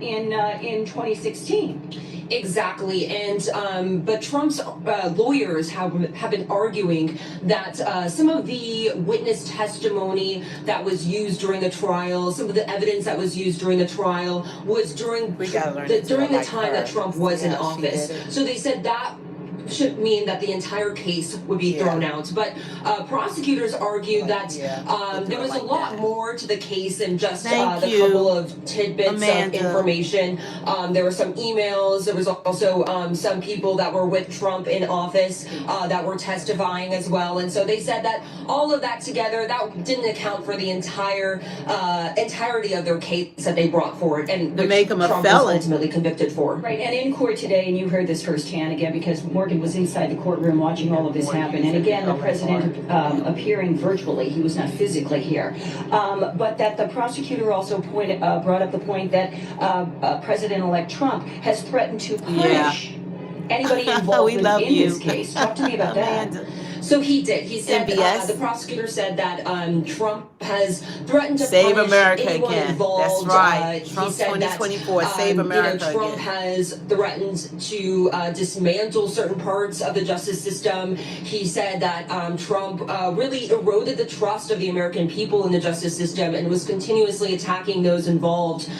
inaugurated, in 2016. Exactly, and but Trump's lawyers have been arguing that some of the witness testimony that was used during the trial, some of the evidence that was used during the trial, was during the time that Trump was in office. So they said that should mean that the entire case would be thrown out. But prosecutors argued that there was a lot more to the case than just the couple of tidbits of information. There were some emails. There was also some people that were with Trump in office that were testifying as well. And so they said that all of that together, that didn't account for the entirety of their case that they brought forward, and To make him a Trump felon. was ultimately convicted for. Right, and in court today, and you heard this firsthand again because Morgan was inside the courtroom watching all of this happen. And again, the president appearing virtually, he was not physically here. But that the prosecutor also brought up the point that President-elect Trump has threatened to punish anybody involved in this case. Talk to me about that. So he did. He said MBS. the prosecutor said that Trump has threatened to Save punish America anyone again. involved. That's right. He Trump said 2024. that, Save America Trump again. has threatened to dismantle certain parts of the justice system. He said that Trump really eroded the trust of the American people in the justice system and was continuously attacking those involved.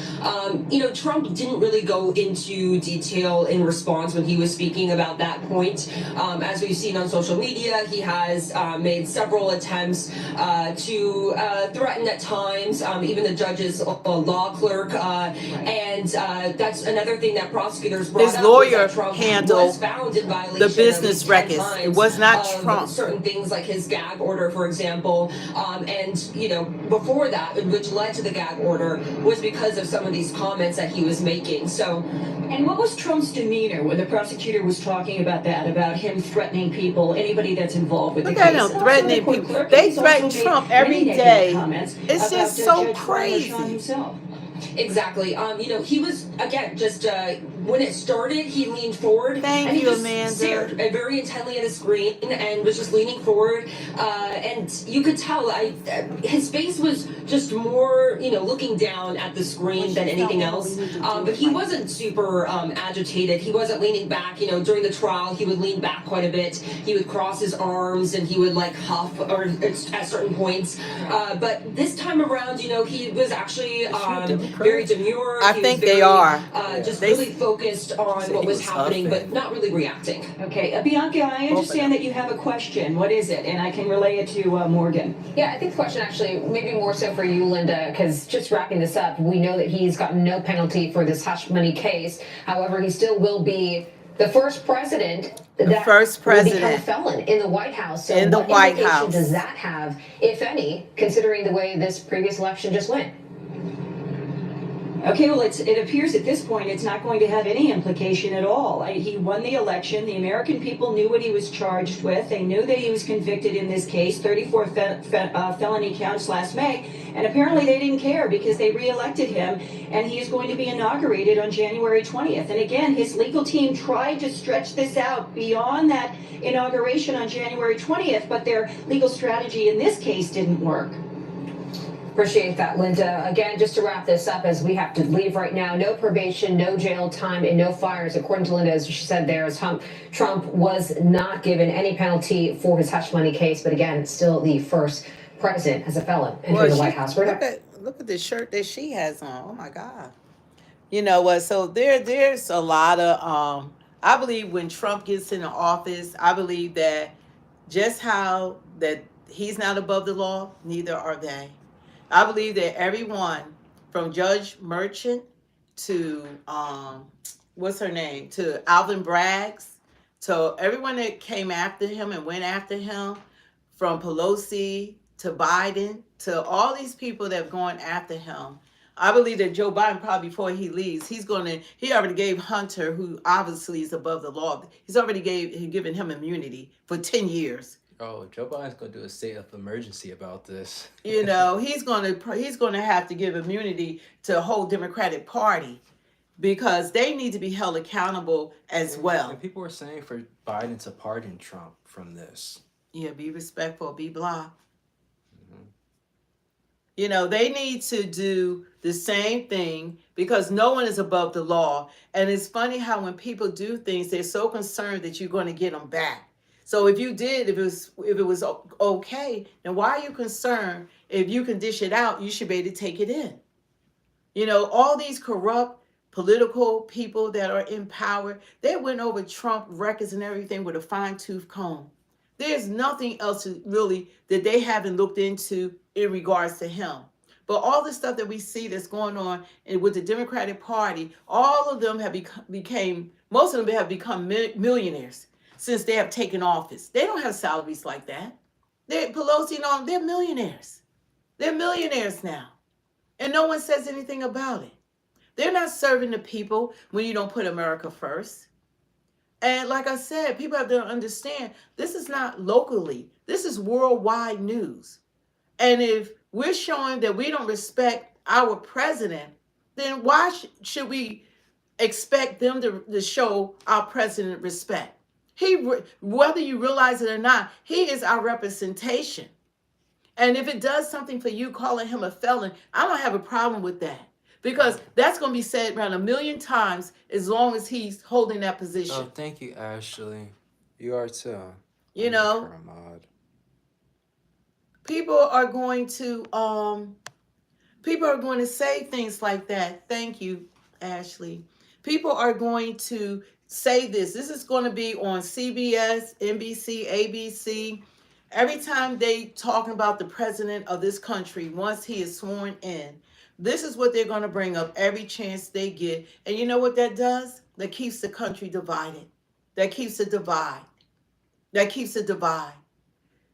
Trump didn't really go into detail in response when he was speaking about that point. As we've seen on social media, he has made several attempts to threaten at times, even the judge's law clerk, and that's another thing that prosecutors brought His up. lawyer Was that Trump handled was found in violation the business at least 10 records. It times was not of Trump. certain things like his gag order, for example, and before that, which led to the gag order, was because of some of these comments that he was making. So, and what was Trump's demeanor when the prosecutor was talking about that, about him threatening people, anybody that's involved with the Look at case? him threatening people. They threaten Trump every day. It's just so crazy. Exactly. He was, again, just when it started, he leaned forward. Thank and he you, just Amanda. stared very intently at the screen and was just leaning forward. And you could tell his face was just more, looking down at the screen than anything else. But he wasn't super agitated. He wasn't leaning back. During the trial, he would lean back quite a bit. He would cross his arms and he would huff or at certain points. But this time around, he was actually very demure. I think they are. Just really focused on what was happening, but not really reacting. Okay, Bianca, I understand that you have a question. What is it? And I can relay it to Morgan. Yeah, I think the question actually maybe more so for you, Linda, because just wrapping this up, we know that he's gotten no penalty for this hush money case. However, he still will be the first president will become a felon in the White House. So in the what White implication House. does that have, if any, considering the way this previous election just went? Okay, well, it appears at this point it's not going to have any implication at all. He won the election. The American people knew what he was charged with. They knew that he was convicted in this case, 34 felony counts last May, and apparently they didn't care because they reelected him, and he is going to be inaugurated on January 20th. And again, his legal team tried to stretch this out beyond that inauguration on January 20th, but their legal strategy in this case didn't work. Appreciate that, Linda. Again, just to wrap this up, as we have to leave right now, no probation, no jail time, and no fires. According to Linda, as she said there, Trump was not given any penalty for his hush money case, but again, still the first present as a felon entering the White House. Look at the shirt that she has on. Oh my God. You know what? So there's a lot of I believe when Trump gets into office, I believe that just how that he's not above the law, neither are they. I believe that everyone from Judge Merchant to what's her name, to Alvin Braggs, to everyone that came after him and went after him, from Pelosi to Biden to all these people that have gone after him. I believe that Joe Biden, probably before he leaves, he already gave Hunter, who obviously is above the law, he's already given him immunity for 10 years. Oh, Joe Biden's gonna do a state of emergency about this. You know, he's gonna have to give immunity to the whole Democratic Party because they need to be held accountable as well. And people are saying for Biden to pardon Trump from this. Yeah, be respectful, be blah. You know, they need to do the same thing because no one is above the law. And it's funny how when people do things, they're so concerned that you're going to get them back. So if it was okay, then why are you concerned if you can dish it out, you should be able to take it in? You know, all these corrupt political people that are in power, they went over Trump records and everything with a fine-tooth comb. There's nothing else really that they haven't looked into in regards to him. But all the stuff that we see that's going on with the Democratic Party, all of them have most of them have become millionaires since they have taken office. They don't have salaries like that. Pelosi and all, they're millionaires. They're millionaires now. And no one says anything about it. They're not serving the people when you don't put America first. And like I said, people have to understand, this is not locally. This is worldwide news. And if we're showing that we don't respect our president, then why should we expect them to show our president respect? Whether you realize it or not, he is our representation. And if it does something for you, calling him a felon, I don't have a problem with that. Because that's going to be said around 1 million times as long as he's holding that position. Oh, thank you, Ashley. You are too. You know, people are going to say things like that. Thank you, Ashley. People are going to say this. This is going to be on CBS, NBC, ABC. Every time they talking about the president of this country, once he is sworn in, this is what they're going to bring up every chance they get. And you know what that does? That keeps the country divided. That keeps it divide. That keeps it divide.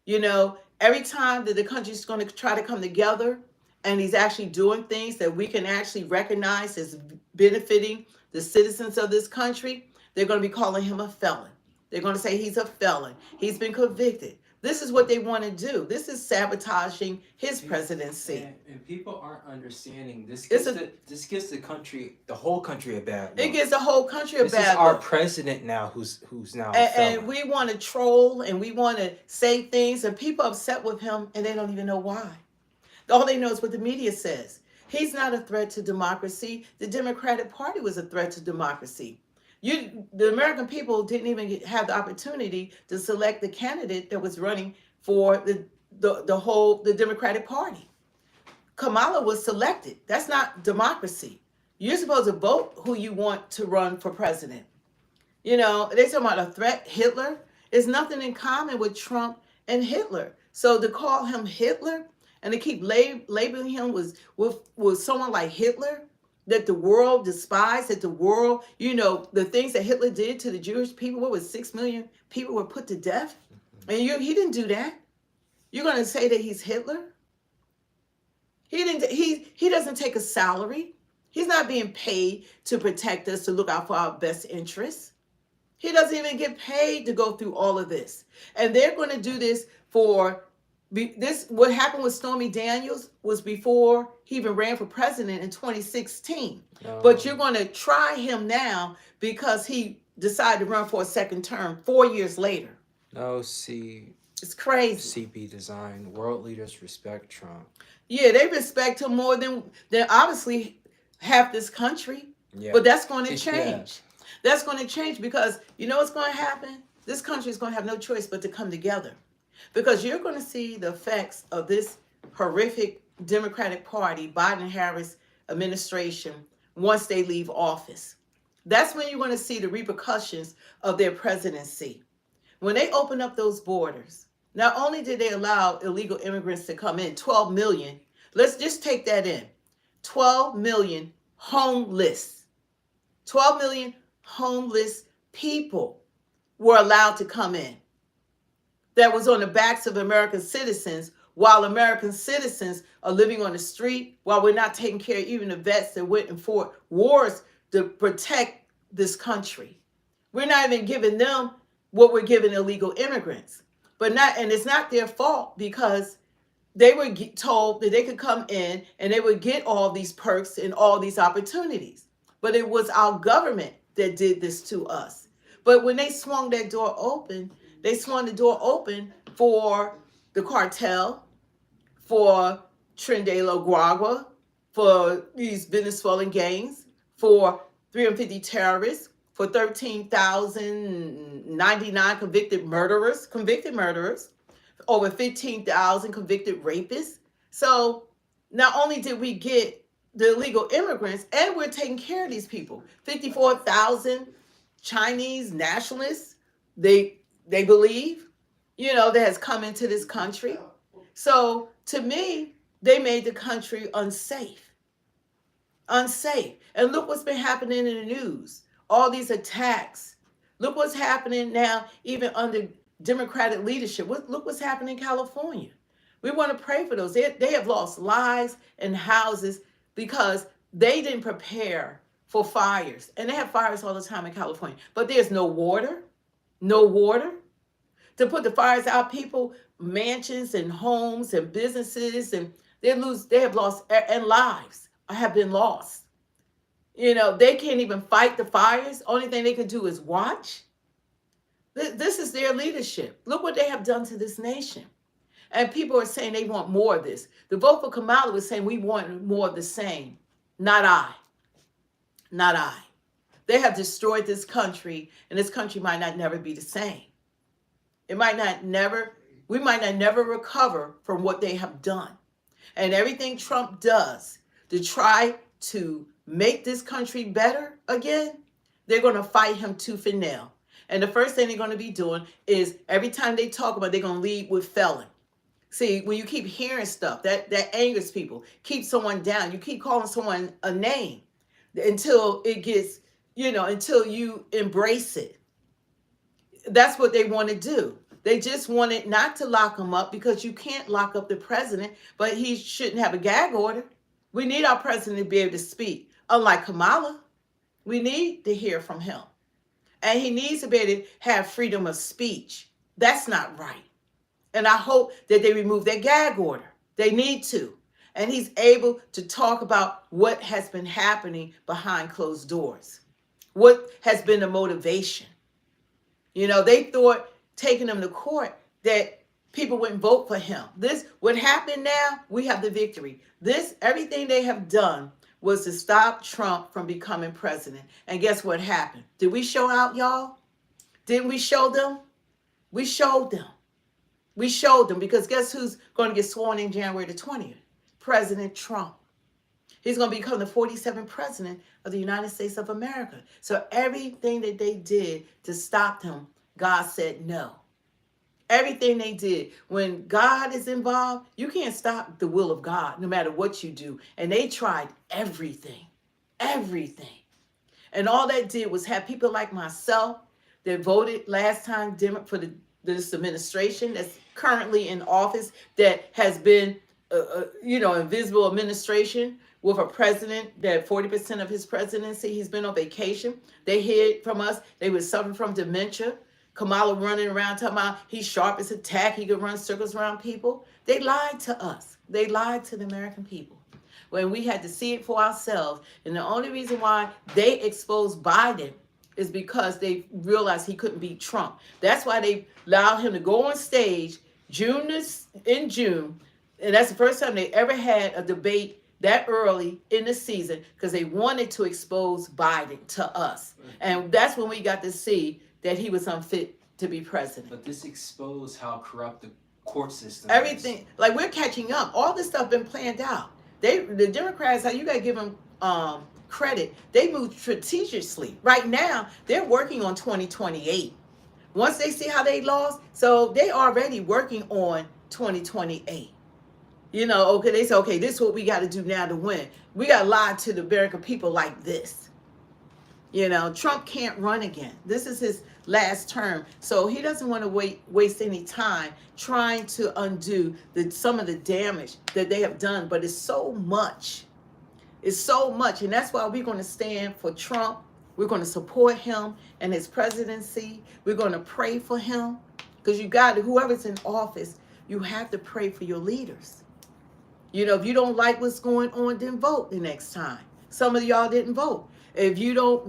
You know, every time that the country's going to try to come together and he's actually doing things that we can actually recognize as benefiting the citizens of this country, they're going to be calling him a felon. They're going to say he's a felon. He's been convicted. This is what they want to do. This is sabotaging his presidency. And people aren't understanding this. This gives the whole country a bad look. It gives the whole country a bad look. This is our president now who's now a felon. And we want to troll and we want to say things and people are upset with him and they don't even know why. All they know is what the media says. He's not a threat to democracy. The Democratic Party was a threat to democracy. The American people didn't even have the opportunity to select the candidate that was running for the Democratic Party. Kamala was selected. That's not democracy. You're supposed to vote who you want to run for president. You know, they talking about a threat, Hitler. There's nothing in common with Trump and Hitler. So to call him Hitler and to keep labeling him with someone like Hitler, that the world despised, that the world, you know, the things that Hitler did to the Jewish people, what was 6 million people were put to death? And he didn't do that. You're going to say that he's Hitler? He doesn't take a salary. He's not being paid to protect us, to look out for our best interests. He doesn't even get paid to go through all of this. And they're going to do this what happened with Stormy Daniels was before he even ran for president in 2016. But you're going to try him now because he decided to run for a second term 4 years later. No, see. It's crazy. CB design. World leaders respect Trump. Yeah, they respect him more than obviously half this country. Yeah. But that's going to change. Yeah. That's going to change because you know what's going to happen? This country is going to have no choice but to come together. because you're going to see the effects of this horrific Democratic Party, Biden-Harris administration, once they leave office. That's when you're going to see the repercussions of their presidency. When they open up those borders, not only did they allow illegal immigrants to come in, 12 million, let's just take that in, 12 million homeless, 12 million homeless people were allowed to come in. That was on the backs of American citizens, while American citizens are living on the street, while we're not taking care of even the vets that went and fought wars to protect this country. We're not even giving them what we're giving illegal immigrants. And it's not their fault, because they were told that they could come in and they would get all these perks and all these opportunities. But it was our government that did this to us. But when they swung that door open, they swung the door open for the cartel, for Trindale Guagua, for these Venezuelan gangs, for 350 terrorists, for 13,099 convicted murderers, over 15,000 convicted rapists. So not only did we get the illegal immigrants, and we're taking care of these people. 54,000 Chinese nationalists, they believe, that has come into this country. So to me, they made the country unsafe. And look what's been happening in the news. All these attacks. Look what's happening now, even under Democratic leadership. Look what's happening in California. We want to pray for those. They have lost lives and houses because they didn't prepare for fires. And they have fires all the time in California. But there's no water. To put the fires out, people, mansions and homes and businesses, and they have lost, and lives have been lost. They can't even fight the fires. Only thing they can do is watch. This is their leadership. Look what they have done to this nation. And people are saying they want more of this. The vote for Kamala was saying we want more of the same. Not I. They have destroyed this country, and this country might not never be the same. We might not never recover from what they have done. And everything Trump does to try to make this country better again, they're going to fight him tooth and nail. And the first thing they're going to be doing is every time they talk about, they're going to lead with felon. See, when you keep hearing stuff, that angers people. Keep someone down. You keep calling someone a name until it gets, until you embrace it. That's what they want to do. They just wanted not to lock him up, because you can't lock up the president, but he shouldn't have a gag order. We need our president to be able to speak. Unlike Kamala, we need to hear from him. And he needs to be able to have freedom of speech. That's not right. And I hope that they remove that gag order. They need to. And he's able to talk about what has been happening behind closed doors. What has been the motivation? They thought taking him to court that people wouldn't vote for him. What happened now, we have the victory. Everything they have done was to stop Trump from becoming president. And guess what happened? Did we show out, y'all? Didn't we show them? We showed them. Because guess who's going to get sworn in January the 20th? President Trump. He's going to become the 47th president of the United States of America. So everything that they did to stop him, God said no. Everything they did. When God is involved, you can't stop the will of God, no matter what you do. And they tried everything. And all that did was have people like myself that voted last time for this administration that's currently in office, that has been, invisible administration with a president that 40% of his presidency, he's been on vacation. They hid from us. They were suffering from dementia. Kamala running around talking about he's sharp as a tack. He could run circles around people. They lied to us. They lied to the American people when we had to see it for ourselves. And the only reason why they exposed Biden is because they realized he couldn't beat Trump. That's why they allowed him to go on stage in June. And that's the first time they ever had a debate that early in the season, because they wanted to expose Biden to us. And that's when we got to see that he was unfit to be president. But this exposed how corrupt court system. Everything, like we're catching up. All this stuff been planned out. The Democrats, you gotta give them credit. They moved strategically. Right now, they're working on 2028. Once they see how they lost, so they already working on 2028. You know, okay, they say, okay, this is what we got to do now to win. We got to lie to the American people like this. You know, Trump can't run again. This is his last term. So he doesn't want to waste any time trying to undo some of the damage that they have done. But it's so much. It's so much. And that's why we're going to stand for Trump. We're going to support him and his presidency. We're going to pray for him. Because you got to, whoever's in office, you have to pray for your leaders. You know, if you don't like what's going on, then vote the next time. Some of y'all didn't vote. If you don't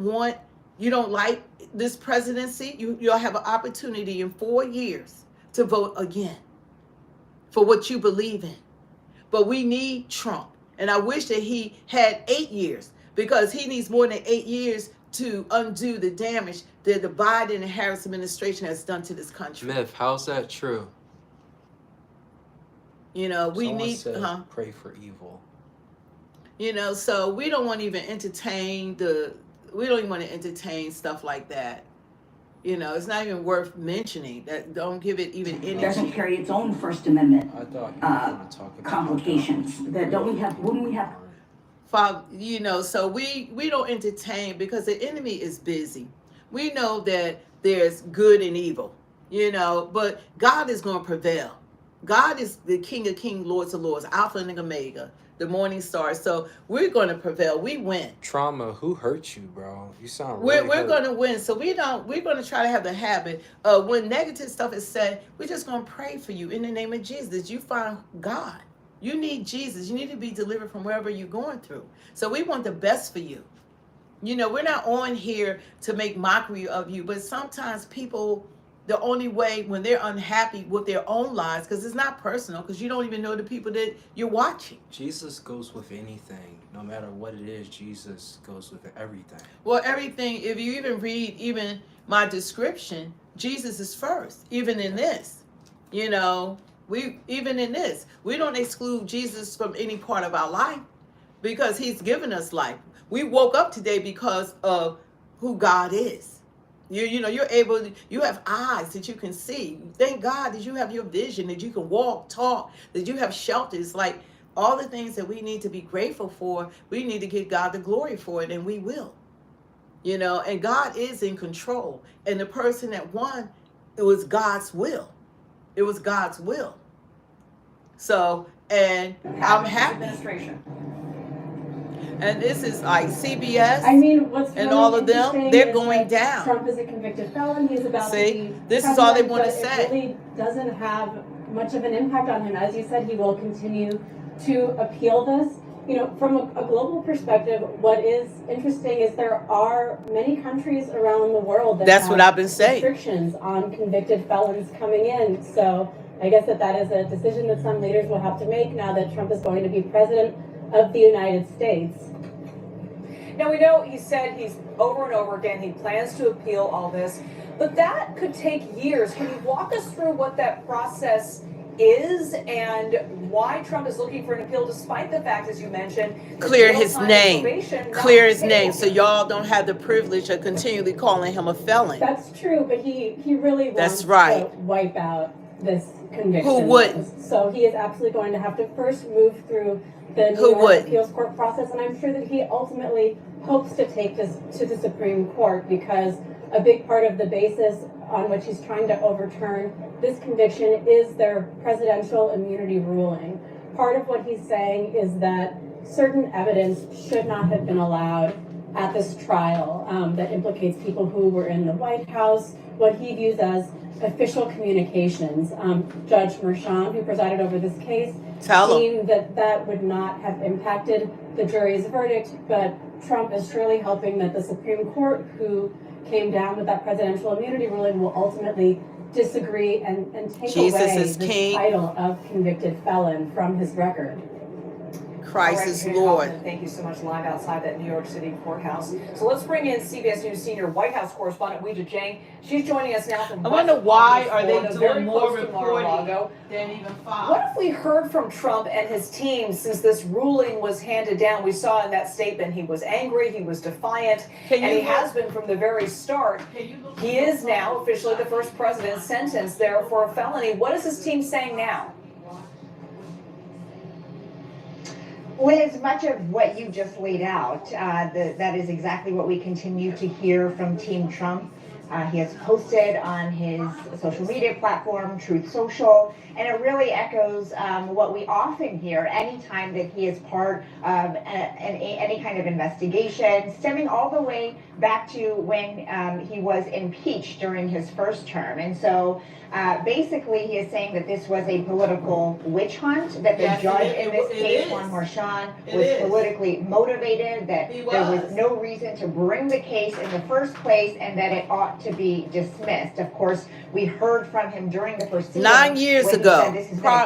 like this presidency, you'll have an opportunity in 4 years to vote again for what you believe in. But we need Trump. And I wish that he had 8 years, because he needs more than 8 years to undo the damage that the Biden and Harris administration has done to this country. Myth, how's that true? You know, we Someone need said, pray for evil. You know, so we don't want to even entertain stuff like that. You know, it's not even worth mentioning. That don't give it even energy. It doesn't carry its own First Amendment I thought you were going to talk about complications. That don't we have? Wouldn't we have? You know, so we don't entertain, because the enemy is busy. We know that there's good and evil, you know, but God is going to prevail. God is the King of Kings, Lords of Lords, Alpha and Omega, the morning star. So we're going to prevail. We win. Trauma, who hurt you, bro? You sound We're going to win. So we're going to try to have the habit of, when negative stuff is said, we're just going to pray for you in the name of Jesus. You find God. You need Jesus. You need to be delivered from wherever you're going through. So we want the best for you. You know, we're not on here to make mockery of you, but sometimes people, the only way when they're unhappy with their own lives, because it's not personal, because you don't even know the people that you're watching. Jesus goes with anything. No matter what it is, Jesus goes with everything. Well, everything, if you even read even my description, Jesus is first, even in this. You know, even in this, we don't exclude Jesus from any part of our life, because he's given us life. We woke up today because of who God is. You know, you have eyes that you can see. Thank God that you have your vision, that you can walk, talk, that you have shelter. It's like all the things that we need to be grateful for, we need to give God the glory for it, and we will. You know, and God is in control. And the person that won, it was God's will. It was God's will. So, and I'm happy. Administration. And this is like CBS, I mean, what's and really all of them, interesting they're is going that down. Trump is a convicted felon. He's about See, to be this is all they president, want to but say. It really doesn't have much of an impact on him. As you said, he will continue to appeal this. You know, from a global perspective, what is interesting is there are many countries around the world that That's have what I've been saying. restrictions on convicted felons coming in. So I guess that is a decision that some leaders will have to make now that Trump is going to be president of the United States. Now, we know he said he's over and over again, he plans to appeal all this, but that could take years. Can you walk us through what that process is and why Trump is looking for an appeal, despite the fact, as you mentioned, Clear his name. Clear his name, so y'all don't have the privilege of continually calling him a felon. That's true, but he really wants That's right. to wipe out this conviction. Who wouldn't? So he is absolutely going to have to first move through the New Who York would? appeals court process, and I'm sure that he ultimately hopes to take this to the Supreme Court, because a big part of the basis on which he's trying to overturn this conviction is their presidential immunity ruling. Part of what he's saying is that certain evidence should not have been allowed at this trial that implicates people who were in the White House, what he views as official communications. Judge Merchan, who presided over this case, deemed that would not have impacted the jury's verdict, but Trump is surely hoping that the Supreme Court, who came down with that presidential immunity ruling, will ultimately disagree and take away this title of convicted felon from his record. Christ is Kate Lord. Hoffman, thank you so much, live outside that New York City courthouse. So let's bring in CBS News senior White House correspondent Weijia Jiang. She's joining us now from I wonder West why Palm are Beach, they Florida, very doing more close to reporting Mar-a-Lago. than even Fox? What have we heard from Trump and his team since this ruling was handed down? We saw in that statement he was angry, he was defiant, and he has been from the very start. He is now officially the first president sentenced there for a felony. What is his team saying now? Liz, much of what you just laid out, that is exactly what we continue to hear from Team Trump. He has posted on his social media platform, Truth Social, and it really echoes what we often hear anytime that he is part of any kind of investigation, stemming all the way back to when he was impeached during his first term. And so basically he is saying that this was a political witch hunt, that the judge in this case, Juan Marchand, was politically motivated, that there was no reason to bring the case in the first place, and that it ought to be dismissed. Of course, we heard from him during the proceedings 9 years ago,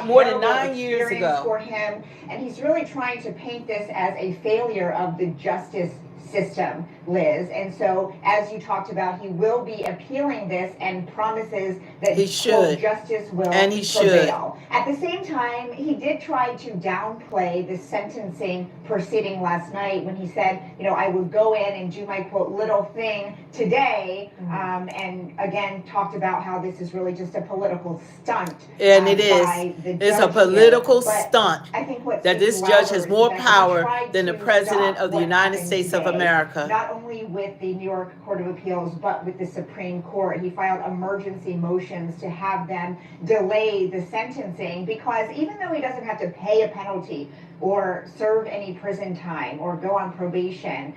more than 9 years experience ago. for him, and he's really trying to paint this as a failure of the justice system, Liz. And so, as you talked about, he will be appealing this and promises that He should. justice will And he should. prevail. At the same time, he did try to downplay the sentencing proceeding last night when he said, you know, I would go in and do my quote little thing today, and again talked about how this is really just a political stunt. And it is. by the It's a judge political here. But stunt I think what that this speaks judge has louder more is that he power tried than the to President stop of the what United happened States of today, America. not only with the New York Court of Appeals, but with the Supreme Court. He filed emergency motions to have them delay the sentencing, because even though he doesn't have to pay a penalty or serve any prison time or go on probation,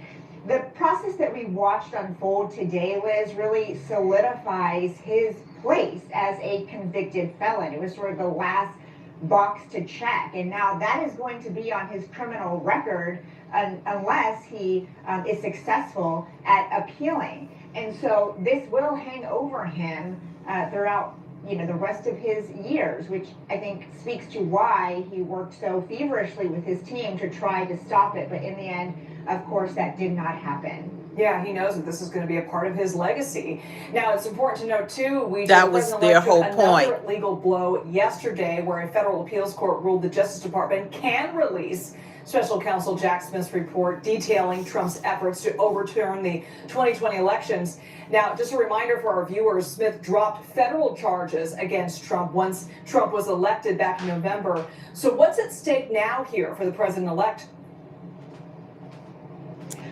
the process that we watched unfold today, Liz, really solidifies his place as a convicted felon. It was sort of the last box to check, and now that is going to be on his criminal record unless he is successful at appealing. And so this will hang over him throughout, you know, the rest of his years, which I think speaks to why he worked so feverishly with his team to try to stop it. But in the end, of course, that did not happen. Yeah, he knows that this is going to be a part of his legacy. Now, it's important to note, too, That was their whole point. Another legal blow yesterday where a federal appeals court ruled the Justice Department can release Special Counsel Jack Smith's report detailing Trump's efforts to overturn the 2020 elections. Now, just a reminder for our viewers, Smith dropped federal charges against Trump once Trump was elected back in November. So what's at stake now here for the president-elect?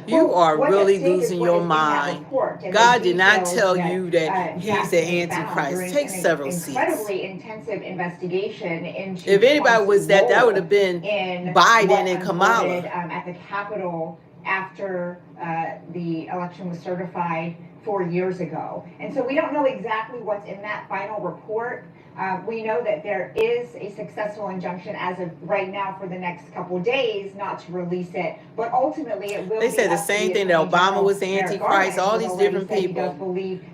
You are really losing your mind. God did not tell you that he's the Antichrist. Take several seats. Incredibly intensive investigation into If anybody was that, that would have been in Biden and Kamala. at the Capitol after the election was certified 4 years ago. And so we don't know exactly what's in that final report. We know that there is a successful injunction as of right now for the next couple of days not to release it, but ultimately it will. They said the same thing that Obama was the Antichrist, all these different people.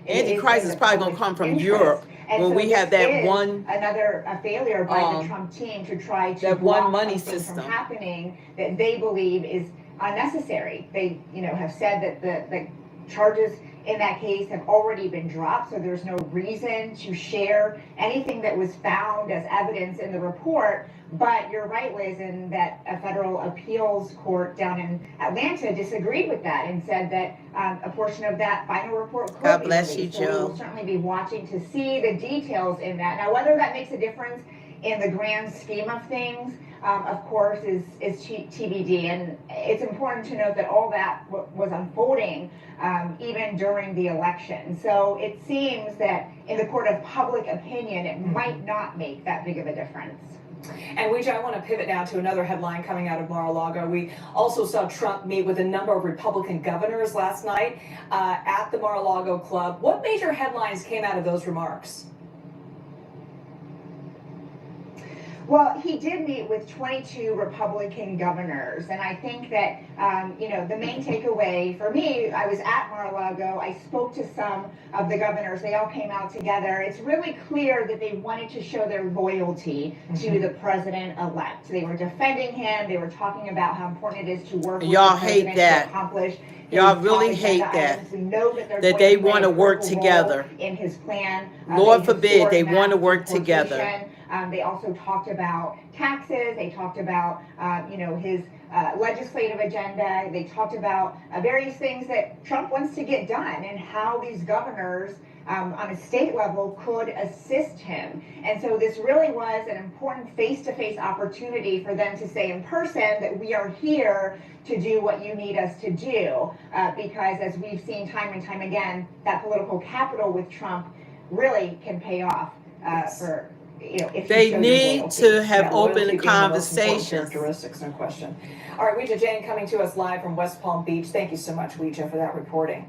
Antichrist is probably going to come from Europe when we have that one. Another failure by the Trump team to try to that block one money something system from happening that they believe is unnecessary. They, you know, have said that the charges in that case have already been dropped, so there's no reason to share anything that was found as evidence in the report. But you're right, Liz, in that a federal appeals court down in Atlanta disagreed with that and said that a portion of that final report could God be bless you, released. So Joe. we'll certainly be watching to see the details in that. Now, whether that makes a difference in the grand scheme of things, of course, is TBD. And it's important to note that all that was unfolding even during the election. So it seems that in the court of public opinion, it might not make that big of a difference. And Weijia, I want to pivot now to another headline coming out of Mar-a-Lago. We also saw Trump meet with a number of Republican governors last night at the Mar-a-Lago Club. What major headlines came out of those remarks? Well, he did meet with 22 Republican governors, and I think that, the main takeaway for me, I was at Mar-a-Lago, I spoke to some of the governors, they all came out together. It's really clear that they wanted to show their loyalty to the president-elect. They were defending him, they were talking about how important it is to work with Y'all the hate president that. to accomplish Y'all his really top hate agenda that. items. We know that they're That going they to play want to a work critical together. role in his plan. Lord They forbid historic they want to mass work together. deportation. They also talked about taxes. They talked about, his legislative agenda. They talked about various things that Trump wants to get done and how these governors on a state level could assist him. And so this really was an important face-to-face opportunity for them to say in person that we are here to do what you need us to do. Because as we've seen time and time again, that political capital with Trump really can pay off for, if They you show need your loyalty. to have Yeah, loyalty open being the most important conversations. characteristics, no question. All right, Ouija Jane coming to us live from West Palm Beach. Thank you so much, Ouija, for that reporting.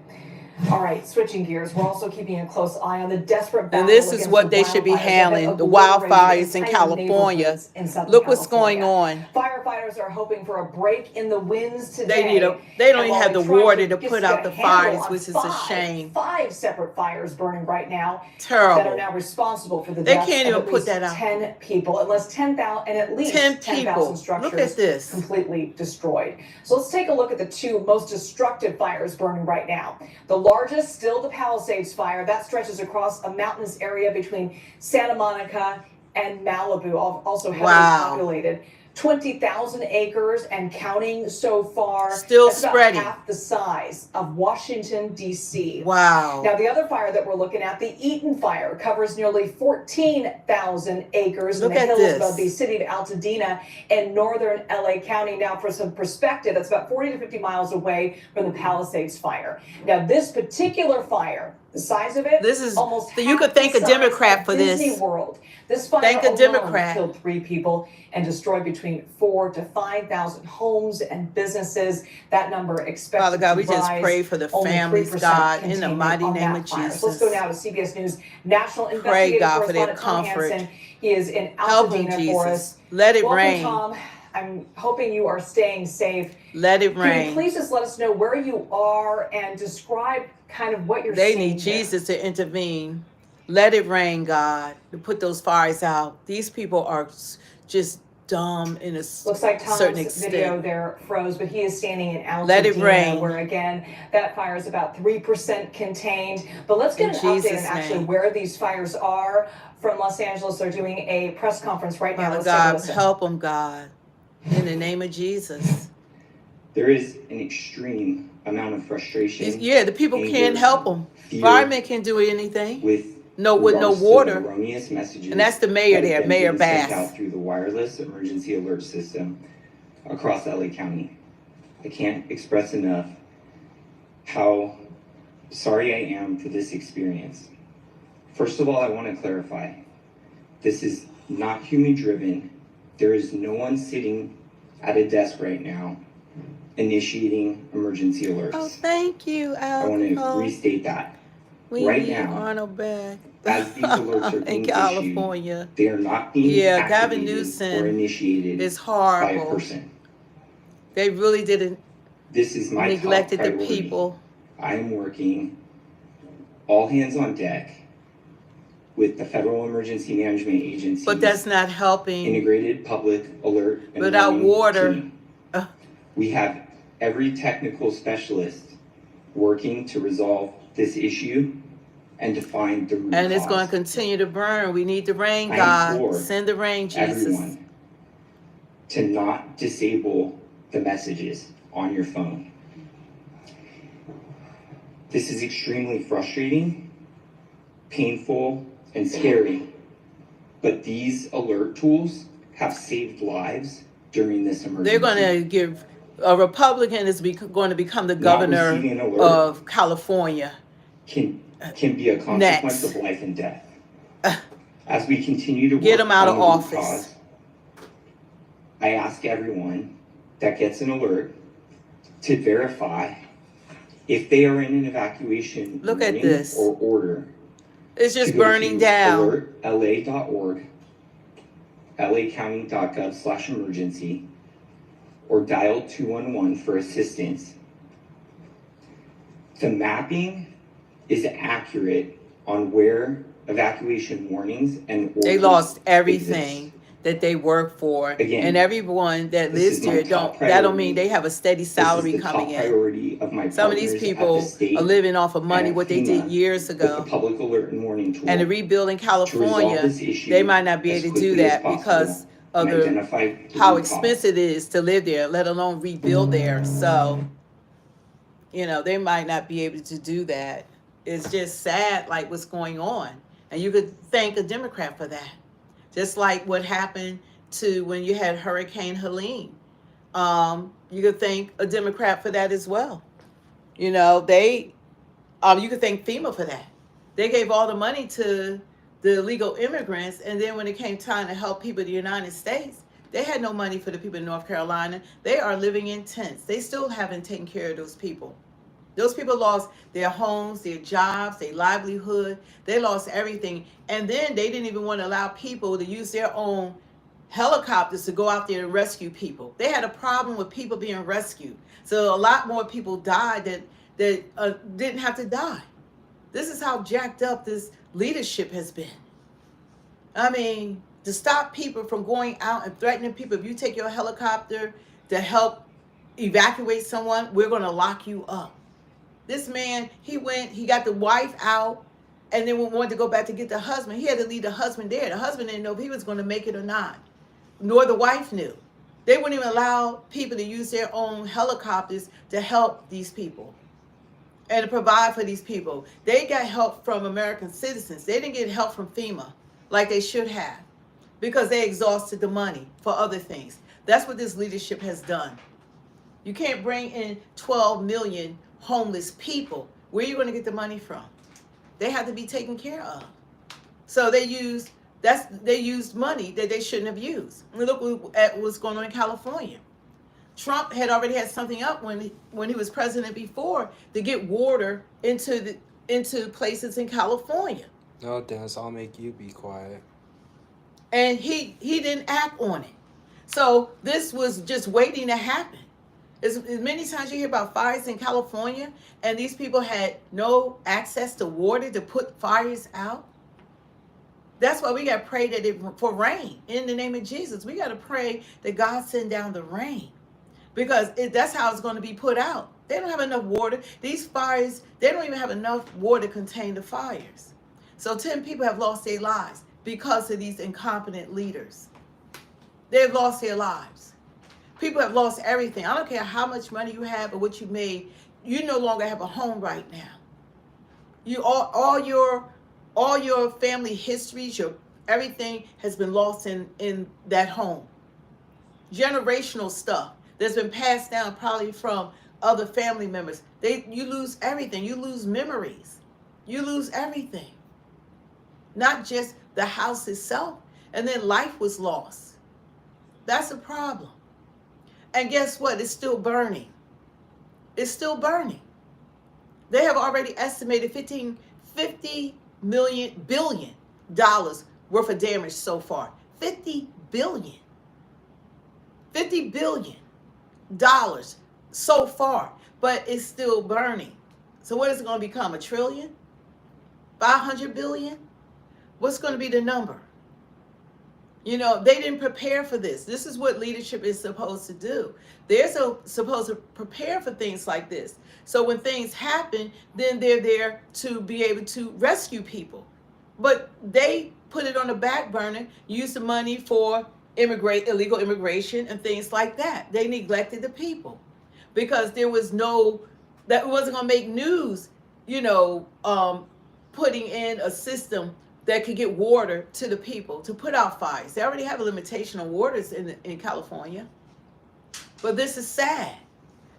All right, switching gears, we're also keeping a close eye on the desperate battle And this is against what the they should be wildfires that have handling, the obliterated wildfires in entire California. neighborhoods in Southern Look what's going California. on. Firefighters are hoping for a break in the winds today. They don't And even while have they the try water to just put get out a the handle fires, on which is a shame. 5 separate fires burning right now that Terrible. are now responsible for the They deaths can't of even at put least that out. 10 people, unless 10,000 and at least 10 10,000 people. structures Look at this. completely destroyed. So let's take a look at the 2 most destructive fires burning right now. The largest, still the Palisades fire, that stretches across a mountainous area between Santa Monica and Malibu, also heavily populated. 20,000 acres and counting so far. Still That's spreading. about half the size of Washington, D.C. Wow. Now, the other fire that we're looking at, the Eaton fire, covers nearly 14,000 acres Look in the at hills this. above the city of Altadena in northern LA County. Now, for some perspective, that's about 40 to 50 miles away from the Palisades fire. Now, this particular fire, the size of it, This is almost you half could thank the a Democrat size for of Disney this. World. This fire Thank a alone Democrat. killed 3 people and destroyed between 4,000 to 5,000 homes and businesses. That number expected Father God, to we just rise. pray for the Only families, 3% God, in the containment mighty on name that of fire. Jesus. So let's go now to CBS News national Pray, investigative God, for their correspondent Tom comfort. Hansen. He is in Help them, Altadena for us. Jesus. Let it Welcome, rain. Tom. I'm hoping you are staying safe. Let it Can you rain. please just let us know where you are and describe kind of what you're They seeing need there? Jesus to intervene. Let it rain, God, to put those fires out. These people are just dumb in a Looks like certain Tom's video extent. there froze, but he is standing in Altadena, Let it rain. where again that fire is about 3% contained. But let's get In an update on Jesus' actually name. where these fires are from Los Angeles. They're doing a press conference right now. Father Let's take a God, listen. help them, God, in the name of Jesus. There is an extreme amount of frustration. Yeah, the people anger, can't help them. fear Firemen can't do anything. with No regards to water. the erroneous messages And that's the mayor that have there, been Mayor being sent Bass. out through the wireless emergency alert system across LA County. I can't express enough how sorry I am for this experience. First of all, I want to clarify, this is not human driven. There is no one sitting at a desk right now initiating emergency alerts. Oh, thank you, I want to Alcohol. restate that. We right need now, Arnold back. as these alerts are in being California. issued, they are not being Yeah, Gavin activated Newsom or initiated is by a horrible. person. They really didn't This is my neglected top the priority. people. I am working all hands on deck with the Federal Emergency Management Agency. But that's not helping. Integrated Public Alert and Without Warning water. Team. We have every technical specialist working to resolve this issue and to find the root And it's cause. going to continue to burn. We need the rain, I God. implore Send the rain, Jesus. everyone to not disable the messages on your phone. This is extremely frustrating, painful, and scary, but these alert tools have saved lives during this emergency. They're going to give a Republican is going to become the governor receiving an alert of California. can be a consequence Next. of life and death. As we continue to Get work him out on of the root office. cause, I ask everyone that gets an alert to verify if they are in an evacuation Look at warning this. or order. It's just to go burning to down. alertla.org lacounty.gov/emergency or dial 211 for assistance. The mapping is accurate on where evacuation warnings and orders They lost exist. everything that they work for, Again, and everyone that this lives is my here top that don't priority. mean they have a steady This is salary the coming top in. priority of my Some of these partners at the people state are living off of money and what they did FEMA years with the ago. public alert and warning tool And to rebuild in to resolve California, this issue they might not be as able to do quickly as that possible because of and identify the how root cause. expensive it is to live there, let alone rebuild there. So, they might not be able to do that. It's just sad, like what's going on. And you could thank a Democrat for that. Just like what happened to when you had Hurricane Helene. You could thank a Democrat for that as well. You could thank FEMA for that. They gave all the money to the illegal immigrants, and then when it came time to help people in the United States, they had no money for the people in North Carolina. They are living in tents. They still haven't taken care of those people. Those people lost their homes, their jobs, their livelihood. They lost everything. And then they didn't even want to allow people to use their own helicopters to go out there and rescue people. They had a problem with people being rescued. So a lot more people died that didn't have to die. This is how jacked up this leadership has been. I mean, to stop people from going out and threatening people, if you take your helicopter to help evacuate someone, we're going to lock you up. This man, he got the wife out, and then wanted to go back to get the husband. He had to leave the husband there. The husband didn't know if he was going to make it or not, nor the wife knew. They wouldn't even allow people to use their own helicopters to help these people and to provide for these people. They got help from American citizens. They didn't get help from FEMA like they should have because they exhausted the money for other things. That's what this leadership has done. You can't bring in 12 million homeless people. Where are you going to get the money from? They have to be taken care of. So they used money that they shouldn't have used. Look at what's going on in California. Trump had already had something up when he was president before to get water into places in California. No, Dennis, I'll make you be quiet. And he didn't act on it. So this was just waiting to happen. As many times you hear about fires in California, and these people had no access to water to put fires out. That's why we got to pray for rain in the name of Jesus. We got to pray that God send down the rain, because that's how it's going to be put out. They don't have enough water. These fires, they don't even have enough water to contain the fires. So 10 people have lost their lives because of these incompetent leaders. They've lost their lives. People have lost everything. I don't care how much money you have or what you made. You no longer have a home right now. You all your family histories, everything has been lost in that home. Generational stuff that's been passed down probably from other family members. You lose everything. You lose memories. You lose everything. Not just the house itself. And then life was lost. That's a problem. And guess what? It's still burning. It's still burning. They have already estimated $50 billion worth of damage so far. $50 billion so far, but it's still burning. So what is it going to become? $1 trillion? 500 billion? What's going to be the number? They didn't prepare for this. This is what leadership is supposed to do. They're supposed to prepare for things like this. So when things happen, then they're there to be able to rescue people. But they put it on the back burner, use the money for illegal immigration and things like that. They neglected the people because that wasn't going to make news, putting in a system that could get water to the people to put out fires. They already have a limitation on waters in California. But this is sad.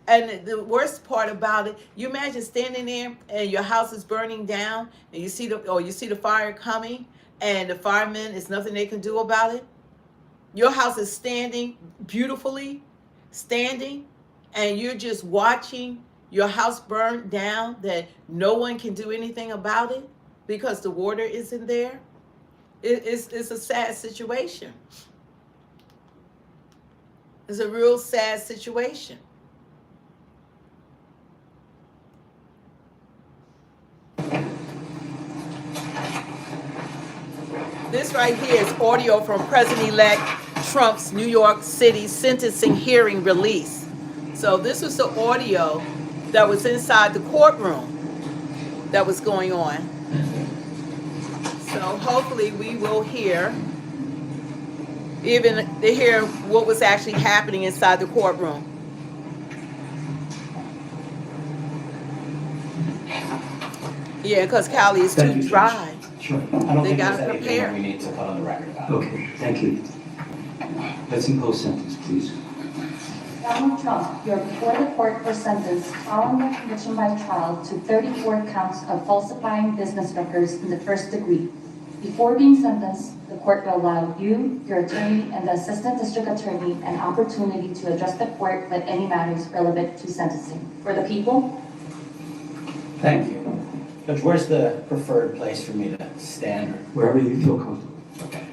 And the worst part about it, you imagine standing there and your house is burning down and you see the fire coming and the firemen, there's nothing they can do about it. Your house is standing beautifully, and you're just watching your house burn down that no one can do anything about it because the water isn't there. It's a sad situation. It's a real sad situation. This right here is audio from President-elect Trump's New York City sentencing hearing release. So this was the audio that was inside the courtroom that was going on. So hopefully we will hear, even to hear what was actually happening inside the courtroom. Yeah, because Cali is too dry. Sure. I don't They think gotta there's anything prepare. that we need to put on the record about. Okay, thank you. Let's impose sentence, please. Donald Trump, you're before the court for sentence following your conviction by trial to 34 counts of falsifying business records in the first degree. Before being sentenced, the court will allow you, your attorney, and the assistant district attorney an opportunity to address the court with any matters relevant to sentencing. For the people, Thank you. Judge, where's the preferred place for me to stand? Wherever you feel comfortable. Okay.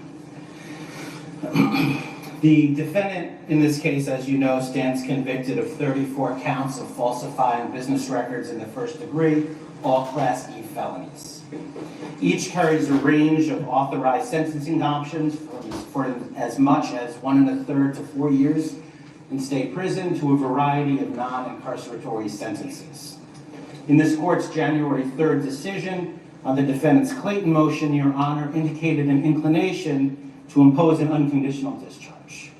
The defendant in this case, as you know, stands convicted of 34 counts of falsifying business records in the first degree, all Class E felonies. Each carries a range of authorized sentencing options for as much as 1 1/3 to 4 years in state prison to a variety of non-incarceratory sentences. In this court's January 3rd decision on the defendant's Clayton motion, Your Honor indicated an inclination to impose an unconditional discharge.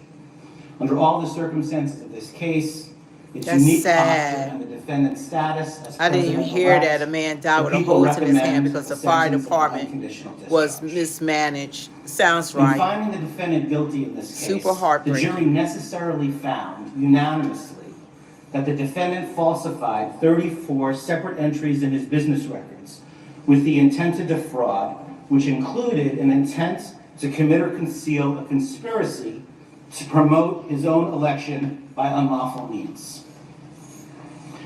Under all the circumstances of this case, its That's unique sad. posture and the defendant's status as I didn't even hear that a man died with a hose in his hand because the fire department was mismanaged. Sounds In right. finding the defendant guilty in this case, Super the heartbreaking. jury necessarily found unanimously that the defendant falsified 34 separate entries in his business records with the intent to defraud, which included an intent to commit or conceal a conspiracy to promote his own election by unlawful means.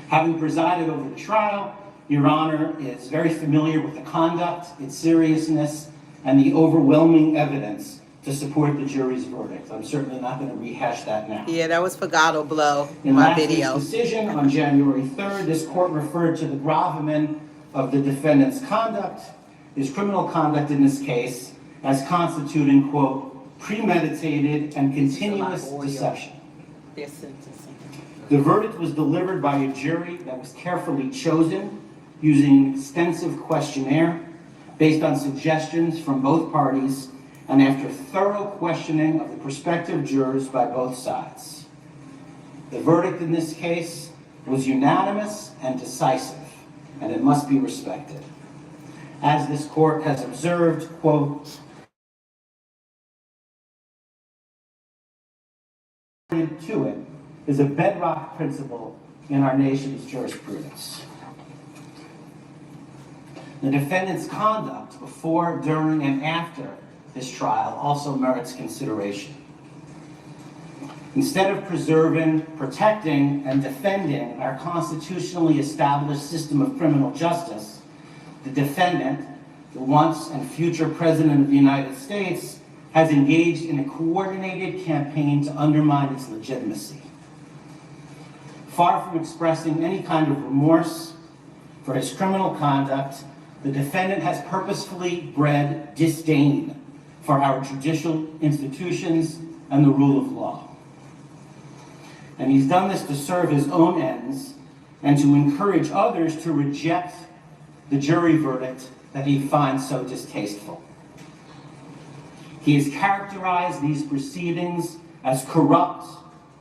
Having presided over the trial, Your Honor is very familiar with the conduct, its seriousness, and the overwhelming evidence to support the jury's verdict. I'm certainly not going to rehash that now. Yeah, that was Pagano Blow, In my last week's video. decision on January 3rd, this court referred to the gravamen of the defendant's conduct, his criminal conduct in this case, as constituting, quote, premeditated and continuous deception. Their sentencing. The verdict was delivered by a jury that was carefully chosen using an extensive questionnaire based on suggestions from both parties and after thorough questioning of the prospective jurors by both sides. The verdict in this case was unanimous and decisive, and it must be respected. As this court has observed, quote, to it is a bedrock principle in our nation's jurisprudence. The defendant's conduct before, during, and after this trial also merits consideration. Instead of preserving, protecting, and defending our constitutionally established system of criminal justice, the defendant, the once and future President of the United States, has engaged in a coordinated campaign to undermine its legitimacy. Far from expressing any kind of remorse for his criminal conduct, the defendant has purposefully bred disdain for our judicial institutions and the rule of law. And he's done this to serve his own ends and to encourage others to reject the jury verdict that he finds so distasteful. He has characterized these proceedings as corrupt,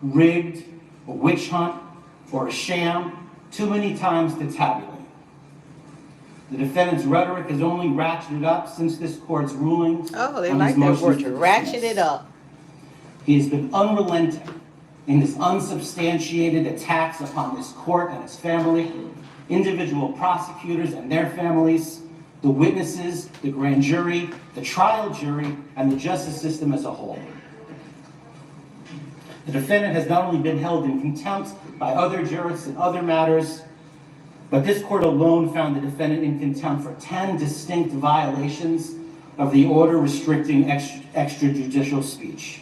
rigged, a witch hunt, or a sham too many times to tabulate. The defendant's rhetoric has only ratcheted up since this court's ruling. Oh, they on like his that motion word, to to dismiss. ratchet it up. He has been unrelenting in his unsubstantiated attacks upon this court and its family, individual prosecutors and their families, the witnesses, the grand jury, the trial jury, and the justice system as a whole. The defendant has not only been held in contempt by other jurists in other matters, but this court alone found the defendant in contempt for 10 distinct violations of the order restricting extrajudicial speech.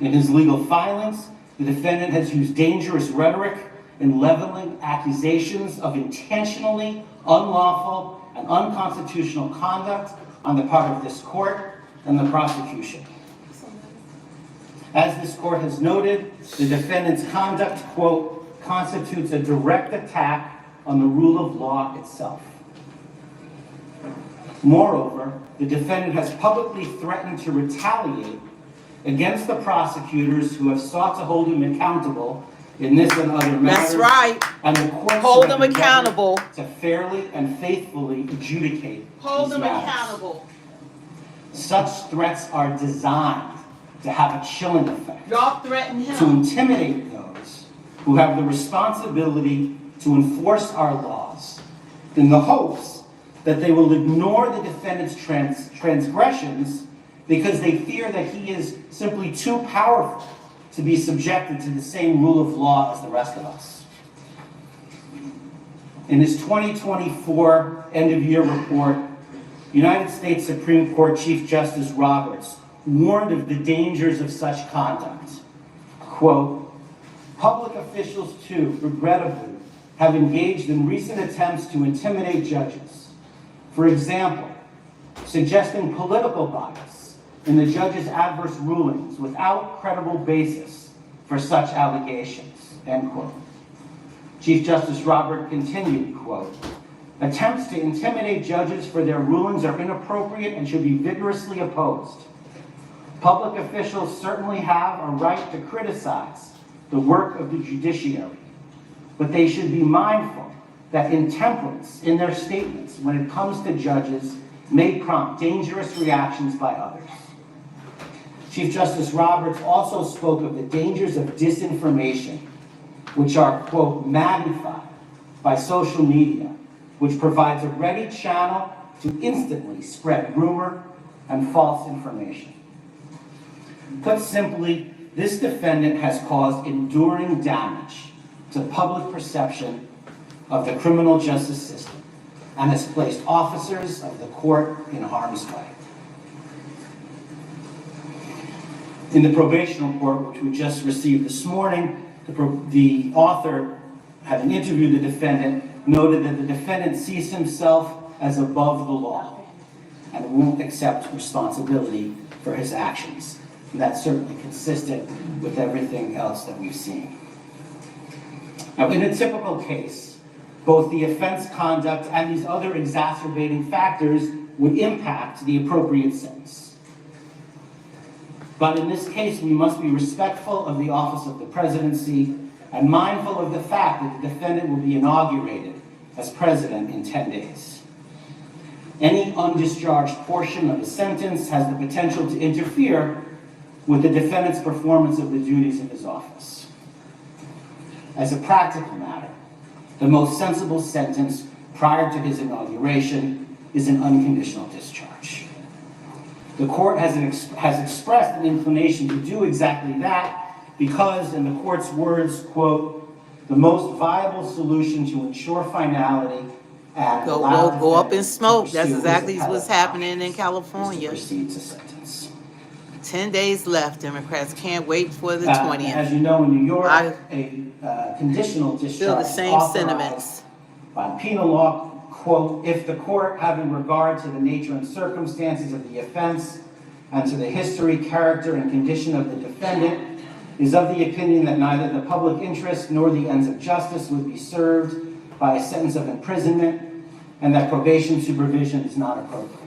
In his legal filings, the defendant has used dangerous rhetoric in leveling accusations of intentionally unlawful and unconstitutional conduct on the part of this court and the prosecution. As this court has noted, the defendant's conduct, quote, constitutes a direct attack on the rule of law itself. Moreover, the defendant has publicly threatened to retaliate against the prosecutors who have sought to hold him accountable in this and other matters. That's right. And the courts Hold have them accountable. to fairly and faithfully adjudicate Hold these them matters. accountable. Such threats are designed to have a chilling effect, Y'all threaten to him. intimidate those who have the responsibility to enforce our laws, in the hopes that they will ignore the defendant's transgressions because they fear that he is simply too powerful to be subjected to the same rule of law as the rest of us. In his 2024 end-of-year report, United States Supreme Court Chief Justice Roberts warned of the dangers of such conduct. Quote, public officials too, regrettably, have engaged in recent attempts to intimidate judges. For example, suggesting political bias in the judge's adverse rulings without credible basis for such allegations, end quote. Chief Justice Roberts continued, quote, attempts to intimidate judges for their rulings are inappropriate and should be vigorously opposed. Public officials certainly have a right to criticize the work of the judiciary, but they should be mindful that intemperance in their statements when it comes to judges may prompt dangerous reactions by others. Chief Justice Roberts also spoke of the dangers of disinformation, which are, quote, magnified by social media, which provides a ready channel to instantly spread rumor and false information. Put simply, this defendant has caused enduring damage to public perception of the criminal justice system and has placed officers of the court in harm's way. In the probation report, which we just received this morning, the author, having interviewed the defendant, noted that the defendant sees himself as above the law and won't accept responsibility for his actions. And that's certainly consistent with everything else that we've seen. Now, in a typical case, both the offense conduct and these other exacerbating factors would impact the appropriate sentence. But in this case, we must be respectful of the office of the presidency and mindful of the fact that the defendant will be inaugurated as president in 10 days. Any undischarged portion of the sentence has the potential to interfere with the defendant's performance of the duties of his office. As a practical matter, the most sensible sentence prior to his inauguration is an unconditional discharge. The court has expressed an inclination to do exactly that because, in the court's words, quote, the most viable solution to ensure finality and go up in smoke. That's exactly what's happening in California. Proceed to sentence. 10 days left. Democrats can't wait for the 20th. As you know, in New York, a conditional discharge feel the same sentiments. By penal law, quote, if the court, having regard to the nature and circumstances of the offense and to the history, character, and condition of the defendant, is of the opinion that neither the public interest nor the ends of justice would be served by a sentence of imprisonment, and that probation supervision is not appropriate.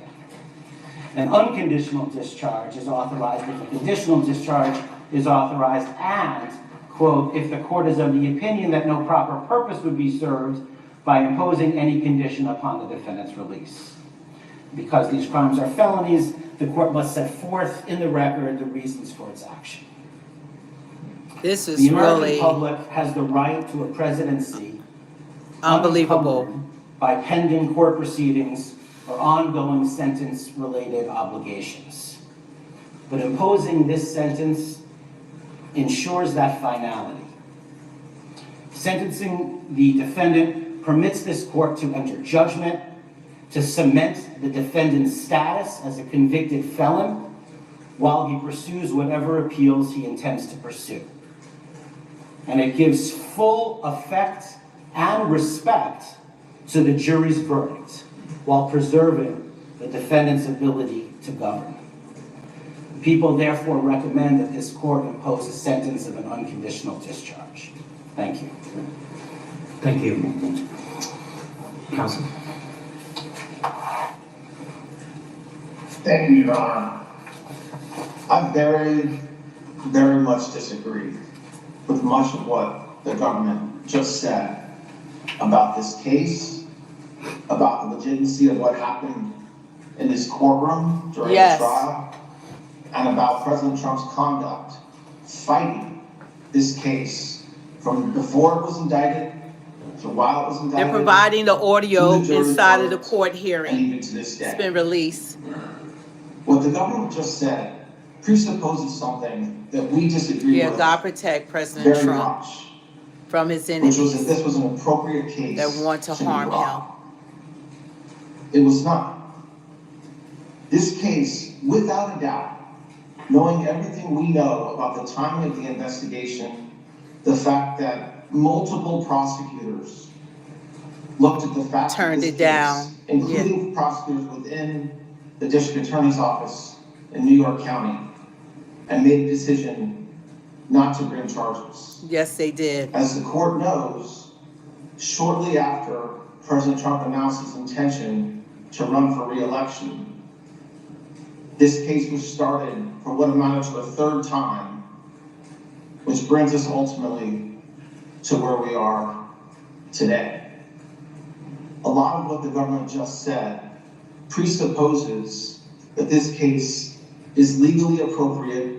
An unconditional discharge is authorized if a conditional discharge is authorized and, quote, if the court is of the opinion that no proper purpose would be served by imposing any condition upon the defendant's release. Because these crimes are felonies, the court must set forth in the record the reasons for its action. This is the American really public has the right to a presidency unbelievable by pending court proceedings or ongoing sentence-related obligations. But imposing this sentence ensures that finality. Sentencing the defendant permits this court to enter judgment, to cement the defendant's status as a convicted felon, while he pursues whatever appeals he intends to pursue. And it gives full effect and respect to the jury's verdict while preserving the defendant's ability to govern. People therefore recommend that this court impose a sentence of an unconditional discharge. Thank you. Thank you. Counsel. Thank you, Your Honor. I very much disagree with much of what the government just said about this case, about the legitimacy of what happened in this courtroom during the trial, and about President Trump's conduct fighting this case from before it was indicted to while it was indicted. They're providing the audio inside of the court and hearing. even to this day. It's been released. What the government just said presupposes something that we disagree Yeah, with God protect President very Trump much, from his which was that enemies this was an appropriate case that want to be harm him. brought. It was not. This case, without a doubt, knowing everything we know about the timing of the investigation, the fact that multiple prosecutors looked at the facts Turned of this it down. case, including prosecutors within the district attorney's office in New York County, and made a decision not to bring charges. Yes, they did. As the court knows, shortly after President Trump announced his intention to run for re-election, this case was started for what amounted to a third time, which brings us ultimately to where we are today. A lot of what the government just said presupposes that this case is legally appropriate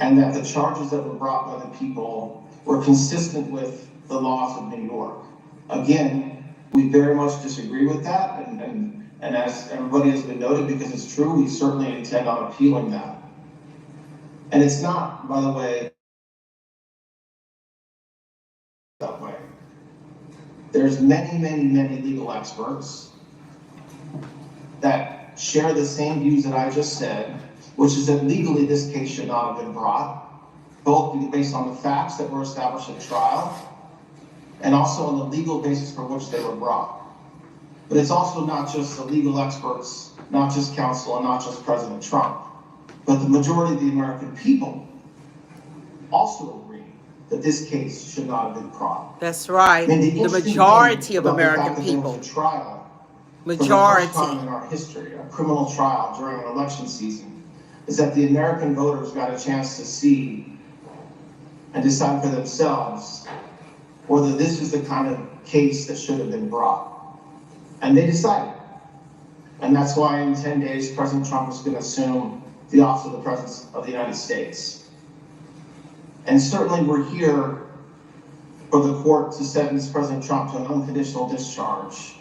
and that the charges that were brought by the people were consistent with the laws of New York. Again, we very much disagree with that, and as everybody has been noted, because it's true, we certainly intend on appealing that. And it's not, by the way, that way. There's many legal experts that share the same views that I just said, which is that legally this case should not have been brought, both based on the facts that were established at trial and also on the legal basis for which they were brought. But it's also not just the legal experts, not just counsel, and not just President Trump, but the majority of the American people also agree that this case should not have been brought. That's right. And The majority of American people. Trial Majority. for the first time in our history, a criminal trial during an election season, is that the American voters got a chance to see and decide for themselves whether this is the kind of case that should have been brought. And they decided. And that's why in 10 days, President Trump is going to assume the office of the President of the United States. And certainly we're here for the court to sentence President Trump to an unconditional discharge.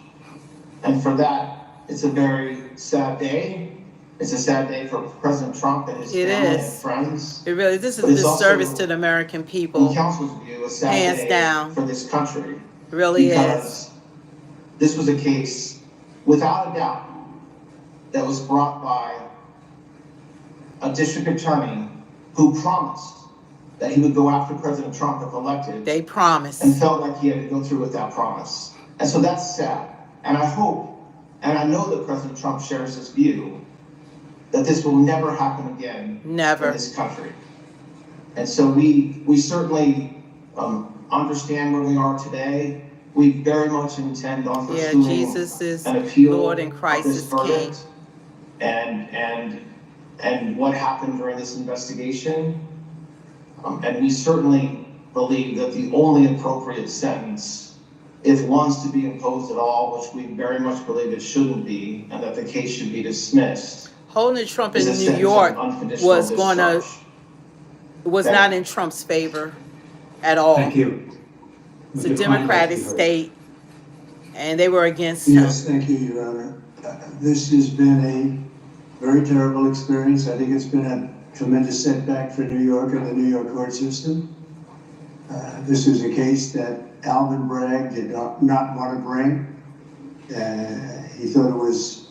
And for that, it's a very sad day. It's a sad day for President Trump and his family and friends. It really, this is But a it's disservice also, to the American people. in counsel's view, a sad Hands day down. for this country. It really because is. This was a case, without a doubt, that was brought by a district attorney who promised that he would go after President Trump if elected. They promised. And felt like he had to go through with that promise. And so that's sad. And I hope, and I know that President Trump shares this view, that this will never happen again in this country. And so we certainly understand where we are today. We very much intend on pursuing Jesus is an appeal Lord and Christ of this is King. verdict and what happened during this investigation. And we certainly believe that the only appropriate sentence, if one's to be imposed at all, which we very much believe it shouldn't be, and that the case should be dismissed. Holding Trump in is a New sentence of York unconditional was discharge. not in Trump's favor at all. Thank you. It's a Democratic state, and they were against him. Yes, thank you, Your Honor. This has been a very terrible experience. I think it's been a tremendous setback for New York and the New York court system. This is a case that Alvin Bragg did not want to bring. He thought it was,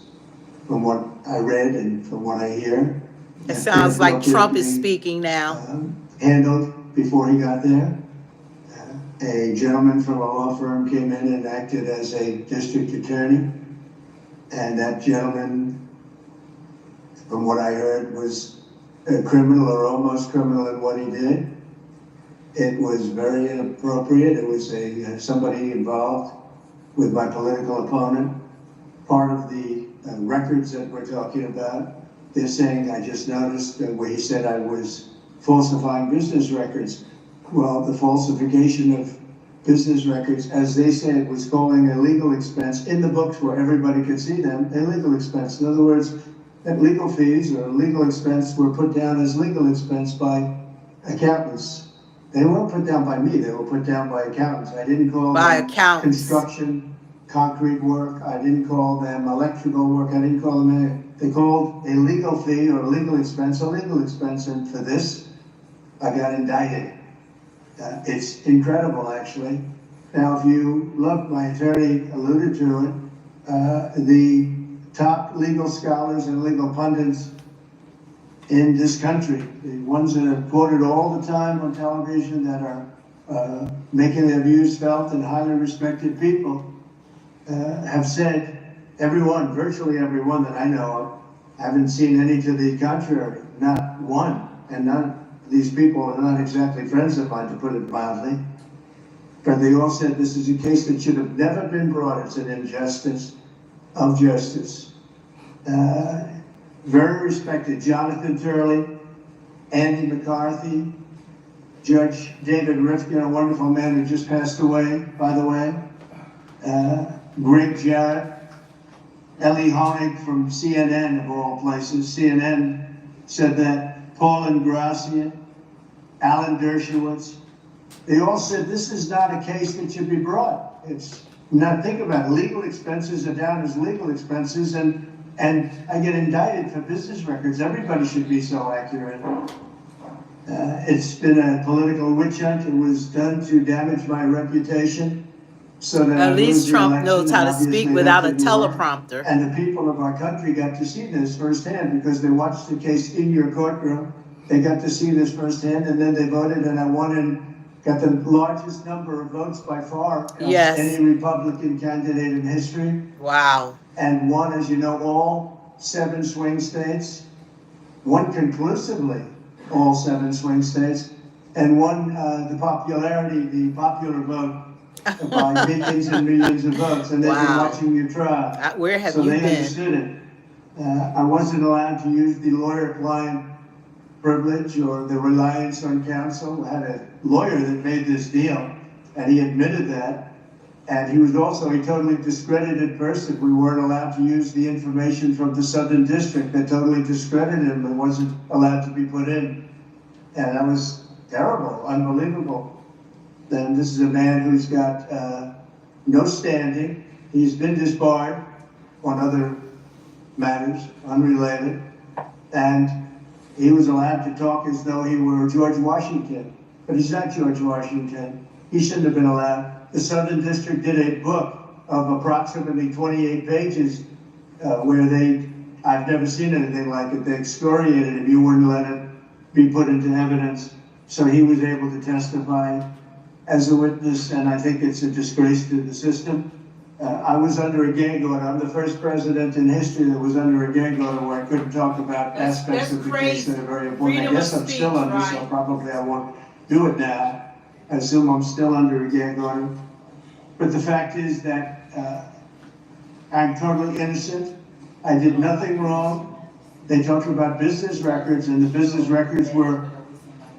from what I read and from what I hear, It sounds like Trump is being, speaking now. handled before he got there. A gentleman from a law firm came in and acted as a district attorney. And that gentleman, from what I heard, was a criminal or almost criminal in what he did. It was very inappropriate. It was somebody involved with my political opponent. Part of the records that we're talking about, they're saying, I just noticed where he said I was falsifying business records. Well, the falsification of business records, as they said, was calling a legal expense in the books where everybody could see them, a legal expense. In other words, that legal fees or legal expense were put down as legal expense by accountants. They weren't put down by me, they were put down by accountants. I didn't call them construction, concrete work, I didn't call them electrical work, I didn't call them anything. They called a legal fee or a legal expense, and for this, I got indicted. It's incredible, actually. Now, if you look, my attorney alluded to it, the top legal scholars and legal pundits in this country, the ones that are quoted all the time on television, that are making their views felt and highly respected people, have said, everyone, virtually everyone that I know of, haven't seen any to the contrary, not one, and none. These people are not exactly friends of mine, to put it mildly, but they all said this is a case that should have never been brought. It's an injustice of justice. Very respected Jonathan Turley, Andy McCarthy, Judge David Rifkin, a wonderful man who just passed away, by the way, Greg Jarrett, Ellie Honig from CNN, of all places. CNN said that, Paul Ingrassia, Alan Dershowitz, they all said this is not a case that should be brought. It's not, think about it, legal expenses are down as legal expenses, and I get indicted for business records. Everybody should be so accurate. It's been a political witch hunt. It was done to damage my reputation, so that at least Trump knows how to speak without a teleprompter. And the people of our country got to see this firsthand because they watched the case in your courtroom. They got to see this firsthand, and then they voted, and I won and got the largest number of votes by far of any Republican candidate in history. Wow. And won, as you know, all 7 swing states, won conclusively all 7 swing states, and won the popular vote by millions and millions of votes, and they've been watching your trial. Where have so you they been? Understood it. I wasn't allowed to use the lawyer-client privilege or the reliance on counsel. I had a lawyer that made this deal, and he admitted that. And he was also a totally discredited person. We weren't allowed to use the information from the Southern District that totally discredited him and wasn't allowed to be put in. And that was terrible, unbelievable. Then this is a man who's got no standing. He's been disbarred on other matters, unrelated. And he was allowed to talk as though he were George Washington. But he's not George Washington. He shouldn't have been allowed. The Southern District did a book of approximately 28 pages where I've never seen anything like it. They excoriated him. You wouldn't let it be put into evidence. So he was able to testify as a witness, and I think it's a disgrace to the system. I was under a gag order. I'm the first president in history that was under a gag order where I couldn't talk about aspects of the case that are very important. I guess I'm still under, so probably I won't do it now. I assume I'm still under a gag order. But the fact is that I'm totally innocent. I did nothing wrong. They talked about business records, and the business records were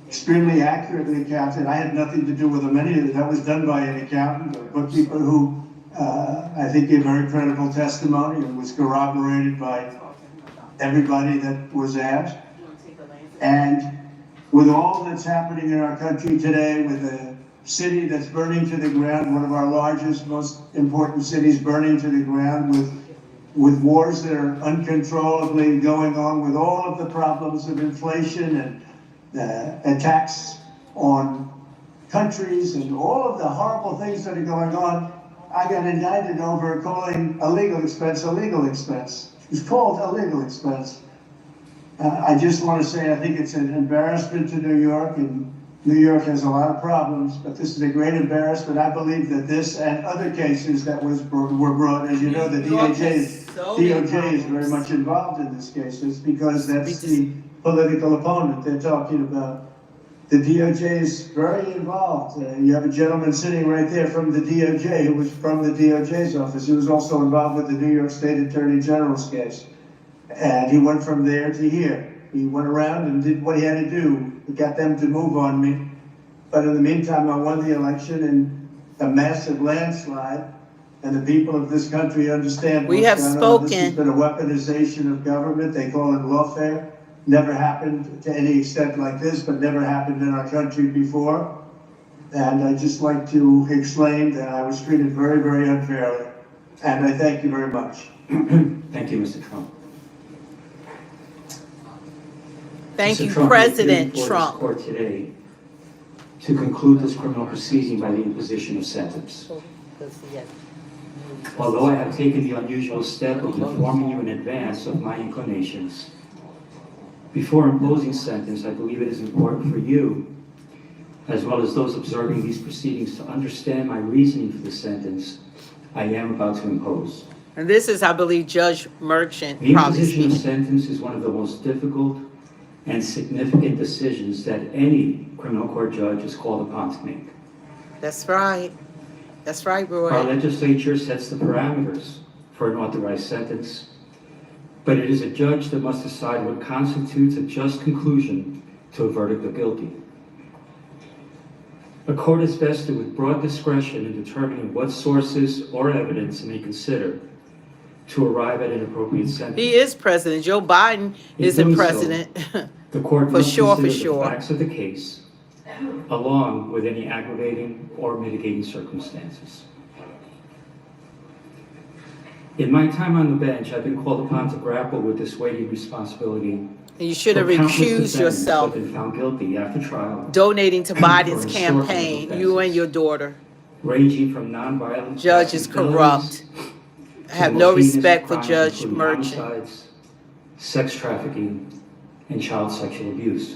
extremely accurately counted. I had nothing to do with them. Any of it. That was done by an accountant or bookkeeper who I think gave very credible testimony and was corroborated by everybody that was asked. And with all that's happening in our country today, with a city that's burning to the ground, one of our largest, most important cities burning to the ground, with wars that are uncontrollably going on, with all of the problems of inflation and attacks on countries and all of the horrible things that are going on, I got indicted over calling a legal expense a legal expense. It's called a legal expense. I just want to say I think it's an embarrassment to New York, and New York has a lot of problems, but this is a great embarrassment. I believe that this and other cases that were brought, as you know, the DOJ is very much involved in this case. It's because that's the political opponent they're talking about. The DOJ is very involved. You have a gentleman sitting right there from the DOJ who was from the DOJ's office. He was also involved with the New York State Attorney General's case. And he went from there to here. He went around and did what he had to do. He got them to move on me. But in the meantime, I won the election in a massive landslide. And the people of this country understand we have spoken. This has been a weaponization of government. They call it lawfare. Never happened to any extent like this, but never happened in our country before. And I'd just like to exclaim that I was treated very, very unfairly. And I thank you very much. Thank you, Mr. Trump. Thank Mr. you, Trump, President you appeared Trump. before this court today to conclude this criminal proceeding by the imposition of sentence. Although I have taken the unusual step of informing you in advance of my inclinations, before imposing sentence, I believe it is important for you, as well as those observing these proceedings, to understand my reasoning for the sentence I am about to impose. And this is, I believe, Judge Merchant The probably imposition of speaking. sentence is one of the most difficult and significant decisions that any criminal court judge is called upon to make. That's right. That's right, Our Roy. legislature sets the parameters for an authorized sentence, but it is a judge that must decide what constitutes a just conclusion to a verdict of guilty. A court is vested with broad discretion in determining what sources or evidence it may consider to arrive at an appropriate sentence. He is president. Joe Biden isn't doing so, president. The court For must sure, for consider sure. the facts of the case, along with any aggravating or mitigating circumstances. In my time on the bench, I've been called upon to grapple with this weighty responsibility. And you should have For countless recused defendants yourself, who have been found guilty after trial, donating to Biden's for campaign, historical you and your daughter. ranging from nonviolent Judge is corrupt. I have no respect for Judge Merchant. homicides, sex trafficking, and child sexual abuse.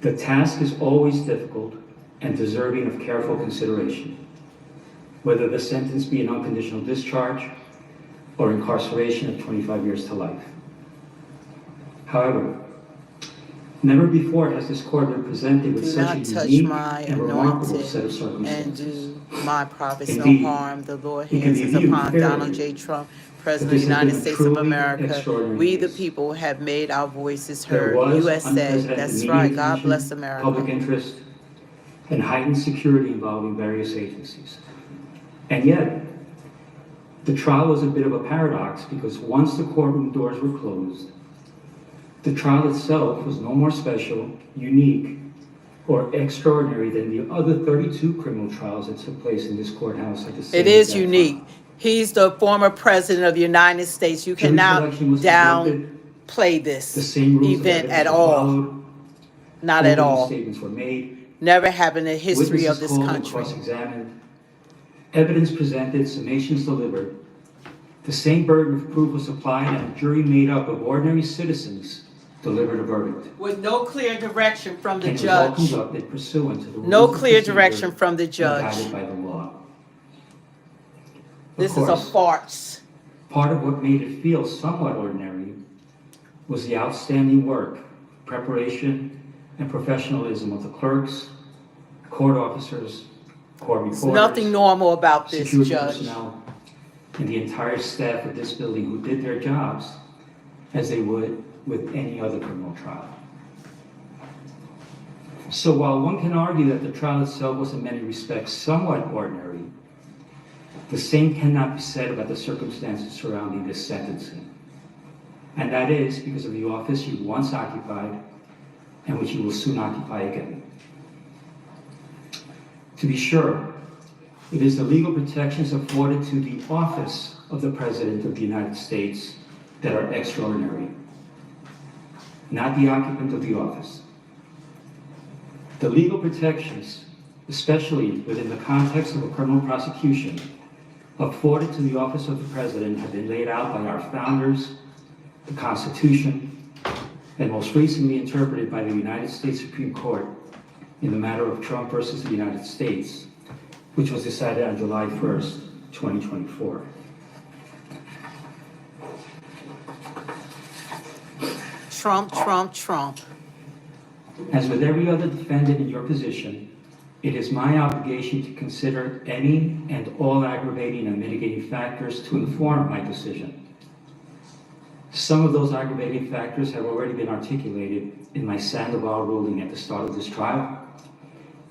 The task is always difficult and deserving of careful consideration, whether the sentence be an unconditional discharge or incarceration of 25 years to life. However, never before has this court been presented with Do such not a touch unique my and remarkable set of anointed circumstances. and do my prophets no Indeed, harm. The Lord it can hands be is viewed upon fairly Donald J. Trump, President of this the has United been a States of truly America. extraordinary We, the case. people, have made our voices There heard. was USA. unprecedented That's media right. God attention, bless public America. interest, and heightened security involving various agencies. And yet, the trial was a bit of a paradox because once the courtroom doors were closed, the trial itself was no more special, unique, or extraordinary than the other 32 criminal trials that took place in this courthouse at the same It is exact unique. He's the former president of the United States. You Jury cannot selection was conducted, downplay the this same rules of event evidence at were all. followed, Not at opening all. statements were made, Never happened in the history of witnesses this called and country. cross-examined, evidence presented, summations delivered. The same burden of proof was applied, and a jury made up of ordinary citizens delivered a verdict. With no clear direction from the And it was all judge. conducted pursuant to the rules No of clear procedure direction from the and judge. guided by the law. Of This is a course, farce. part of what made it feel somewhat ordinary was the outstanding work, preparation, and professionalism of the clerks, court officers, court There's reporters, nothing normal about this, security Judge. personnel, and the entire staff of this building who did their jobs as they would with any other criminal trial. So while one can argue that the trial itself was in many respects somewhat ordinary, the same cannot be said about the circumstances surrounding this sentencing. And that is because of the office you once occupied and which you will soon occupy again. To be sure, it is the legal protections afforded to the office of the President of the United States that are extraordinary, not the occupant of the office. The legal protections, especially within the context of a criminal prosecution, afforded to the office of the President have been laid out by our founders, the Constitution, and most recently interpreted by the United States Supreme Court in the matter of Trump versus the United States, which was decided on July 1st, 2024. Trump, Trump, Trump. As with every other defendant in your position, it is my obligation to consider any and all aggravating and mitigating factors to inform my decision. Some of those aggravating factors have already been articulated in my Sandoval ruling at the start of this trial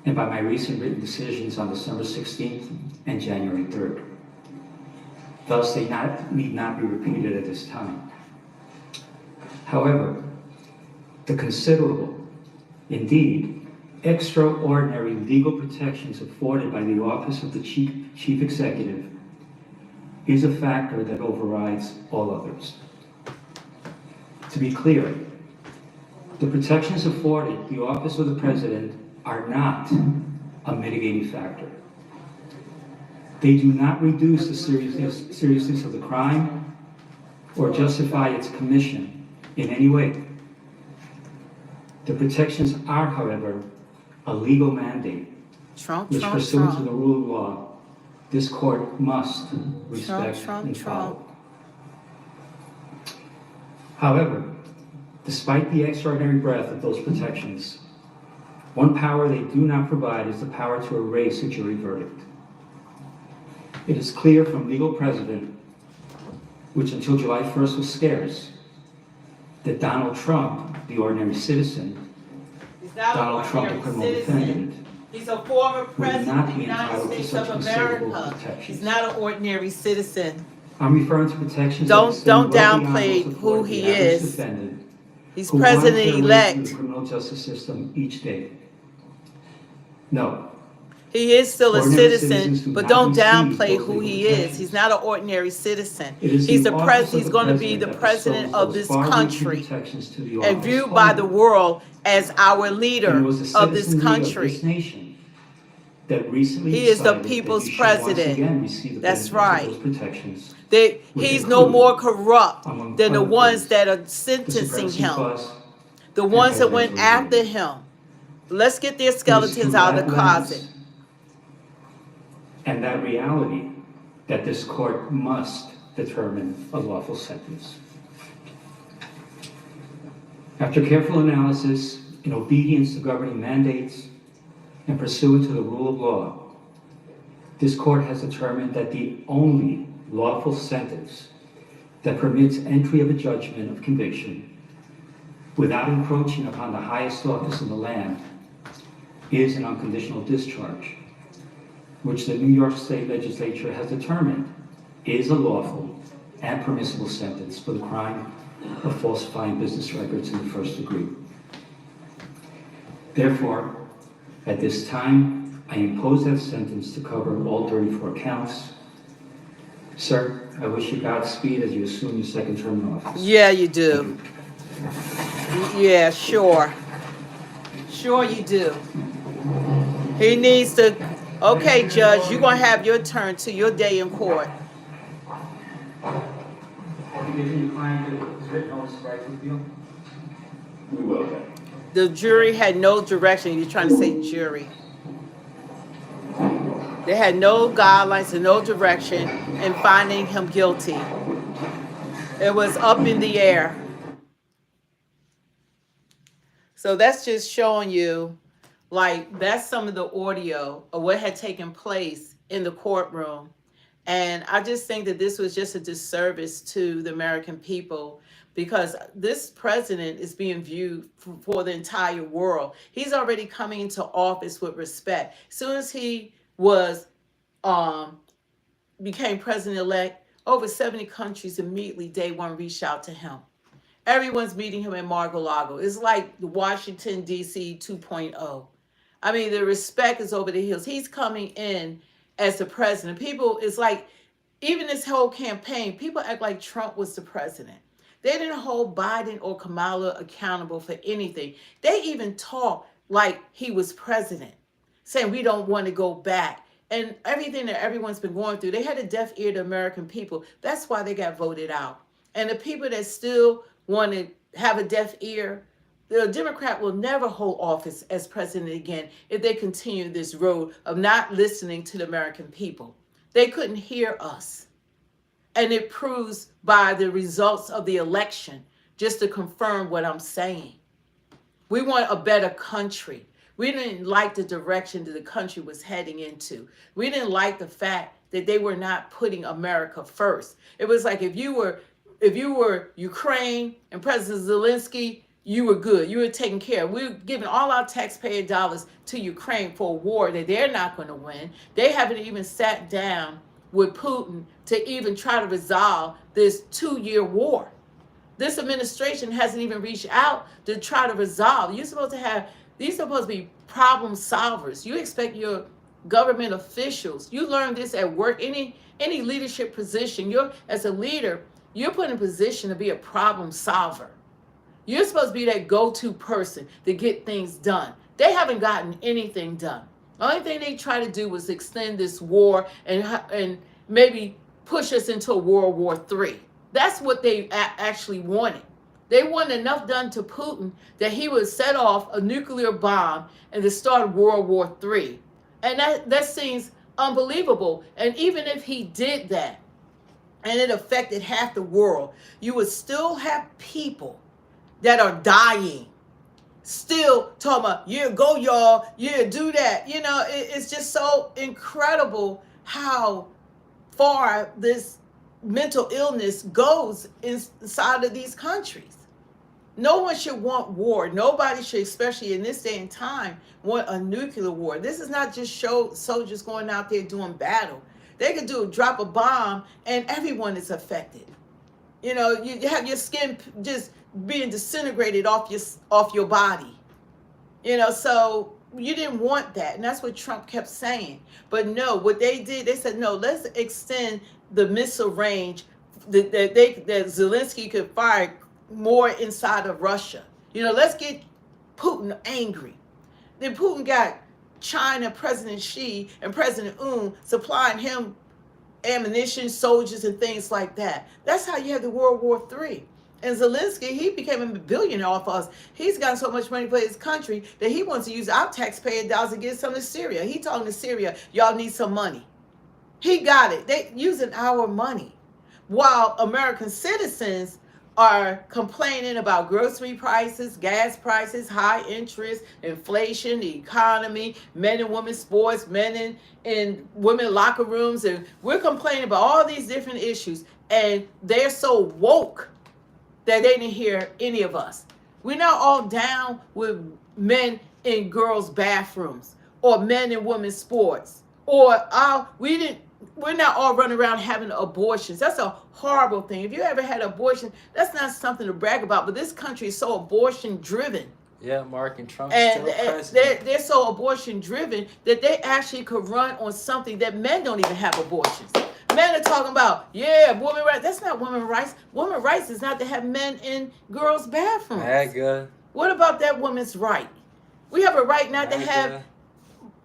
and by my recent written decisions on December 16th and January 3rd. Thus, they need not be repeated at this time. However, the considerable, indeed, extraordinary legal protections afforded by the Office of the Chief Executive is a factor that overrides all others. To be clear, the protections afforded the Office of the President are not a mitigating factor. They do not reduce the seriousness of the crime or justify its commission in any way. The protections are, however, a legal mandate, which pursuant to the rule of law, this court must respect and follow. However, despite the extraordinary breadth of those protections, one power they do not provide is the power to erase a jury verdict. It is clear from legal precedent, which until July 1st was scarce, that Donald Trump, the ordinary citizen, Donald Trump, the criminal defendant, He's a former president of the United entitled to States such of considerable America. protections. He's not an ordinary citizen. I'm referring to protections Don't that extend well beyond downplay those who afforded he the average is. defendant He's who winds their way president-elect. through the criminal justice system each day. No. He is still a Ordinary citizen, citizens do but not don't receive downplay those who legal he protections. is. He's not an ordinary citizen. It is He's the the office of he's the going to be president the that president bestows of those this far-reaching country protections to the and office. viewed by the world as our And leader it was the of this citizenry of country. this nation that recently He is the decided that people's you should once president. again receive the That's benefits right. of those protections. which He's no include, more corrupt among than the other ones things, that are the sentencing Supremacy him, Clause the and ones that went presidential after immunity. him. Let's get their It is skeletons through out of that the lens closet. and that reality that this court must determine a lawful sentence. After careful analysis, in obedience to governing mandates, and pursuant to the rule of law, this court has determined that the only lawful sentence that permits entry of a judgment of conviction without encroaching upon the highest office in the land is an unconditional discharge, which the New York State Legislature has determined is a lawful and permissible sentence for the crime of falsifying business records in the first degree. Therefore, at this time, I impose that sentence to cover all 34 counts. Sir, I wish you Godspeed as you assume your second term in office. Yeah, you do. Yeah, sure. Sure you do. He needs to. Okay, Judge, you're going to have your turn to your day in court. We will, okay. The jury had no direction. You're trying to say jury. They had no guidelines and no direction in finding him guilty. It was up in the air. So that's just showing you, like, that's some of the audio of what had taken place in the courtroom. And I just think that this was just a disservice to the American people, because this president is being viewed for the entire world. He's already coming into office with respect. As soon as he was became president-elect, over 70 countries immediately day one reached out to him. Everyone's meeting him in Mar-a-Lago. It's like the Washington, D.C. 2.0. I mean, the respect is over the hills. He's coming in as the president. People, it's like, even this whole campaign, people act like Trump was the president. They didn't hold Biden or Kamala accountable for anything. They even talked like he was president, saying we don't want to go back. And everything that everyone's been going through, they had a deaf ear to American people. That's why they got voted out. And the people that still want to have a deaf ear. The Democrat will never hold office as president again if they continue this road of not listening to the American people. They couldn't hear us. And it proves by the results of the election, just to confirm what I'm saying. We want a better country. We didn't like the direction that the country was heading into. We didn't like the fact that they were not putting America first. It was like if you were Ukraine and President Zelensky, you were good. You were taken care of. We're giving all our taxpayer dollars to Ukraine for a war that they're not going to win. They haven't even sat down with Putin to even try to resolve this 2-year war. This administration hasn't even reached out to try to resolve. These are supposed to be problem solvers. You expect your government officials, you learn this at work, any leadership position, as a leader, you're put in a position to be a problem solver. You're supposed to be that go-to person to get things done. They haven't gotten anything done. The only thing they try to do was extend this war and maybe push us into a World War III. That's what they actually wanted. They wanted enough done to Putin that he would set off a nuclear bomb and to start World War III. And that seems unbelievable. And even if he did that and it affected half the world, you would still have people that are dying, still talking about, yeah, go y'all, yeah, do that. You know, it's just so incredible how far this mental illness goes inside of these countries. No one should want war. Nobody should, especially in this day and time, want a nuclear war. This is not just soldiers going out there doing battle. They could drop a bomb and everyone is affected. You know, you have your skin just being disintegrated off your body. You know, so you didn't want that. And that's what Trump kept saying. But no, what they did, they said, no, let's extend the missile range that Zelensky could fire more inside of Russia. You know, let's get Putin angry. Then Putin got China, President Xi and President Un supplying him ammunition, soldiers, and things like that. That's how you have the World War III. And Zelensky, he became a billionaire off us. He's got so much money for his country that he wants to use our taxpayer dollars to get some to Syria. He talking to Syria, y'all need some money. He got it. They using our money. While American citizens are complaining about grocery prices, gas prices, high interest, inflation, the economy, men and women sports, men in women locker rooms, and we're complaining about all these different issues, and they're so woke that they didn't hear any of us. We're not all down with men in girls' bathrooms or men in women's sports, or we're not all running around having abortions. That's a horrible thing. If you ever had an abortion, that's not something to brag about. But this country is so abortion driven. Yeah, Mark and Trump. And they're so abortion driven that they actually could run on something that men don't even have abortions. Men are talking about, yeah, women's rights. That's not women's rights. Women's rights is not to have men in girls' bathrooms. Good. What about that woman's right? We have a right not to have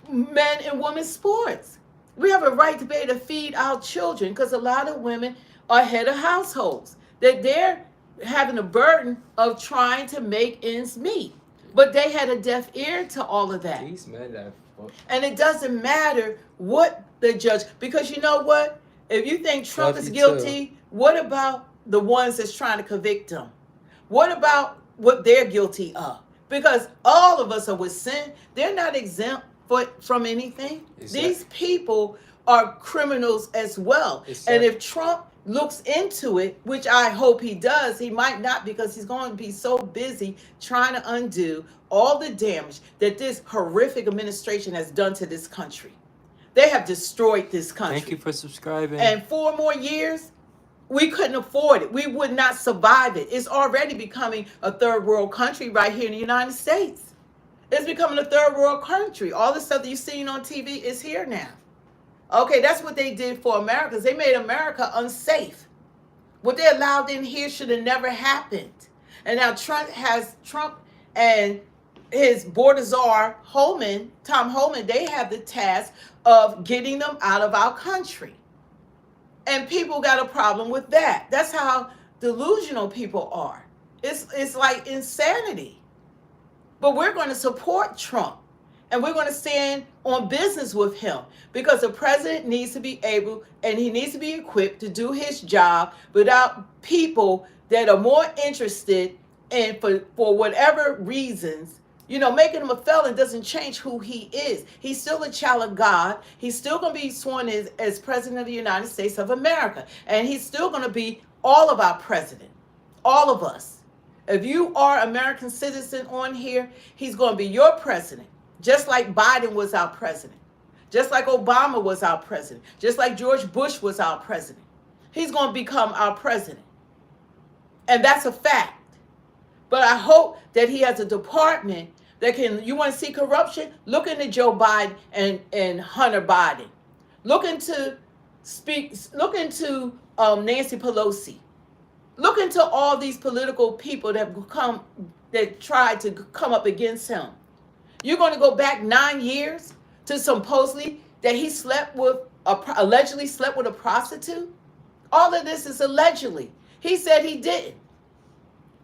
men in women's sports. We have a right to be able to feed our children, because a lot of women are head of households, that they're having a burden of trying to make ends meet. But they had a deaf ear to all of that. These men have... And it doesn't matter what the judge, because you know what? If you think Trump is guilty, what about the ones that's trying to convict him? What about what they're guilty of? Because all of us are with sin. They're not exempt from anything. These people are criminals as well. And if Trump looks into it, which I hope he does, he might not, because he's going to be so busy trying to undo all the damage that this horrific administration has done to this country. They have destroyed this country. Thank you for subscribing. And 4 more years, we couldn't afford it. We would not survive it. It's already becoming a third world country right here in the United States. It's becoming a third world country. All the stuff that you've seen on TV is here now. Okay, that's what they did for America. They made America unsafe. What they allowed in here should have never happened. And now Trump and his border czar, Tom Homan, they have the task of getting them out of our country. And people got a problem with that. That's how delusional people are. It's like insanity. But we're going to support Trump. And we're going to stand on business with him, because the president needs to be able and he needs to be equipped to do his job without people that are more interested in, for whatever reasons, making him a felon doesn't change who he is. He's still a child of God. He's still going to be sworn as president of the United States of America. And he's still going to be all of our president, all of us. If you are American citizen on here, he's going to be your president. Just like Biden was our president. Just like Obama was our president. Just like George Bush was our president. He's going to become our president. And that's a fact. But I hope that he has a department that can, you want to see corruption? Look into Joe Biden and Hunter Biden. Look into Nancy Pelosi. Look into all these political people that tried to come up against him. You're going to go back 9 years to supposedly that he allegedly slept with a prostitute? All of this is allegedly. He said he didn't.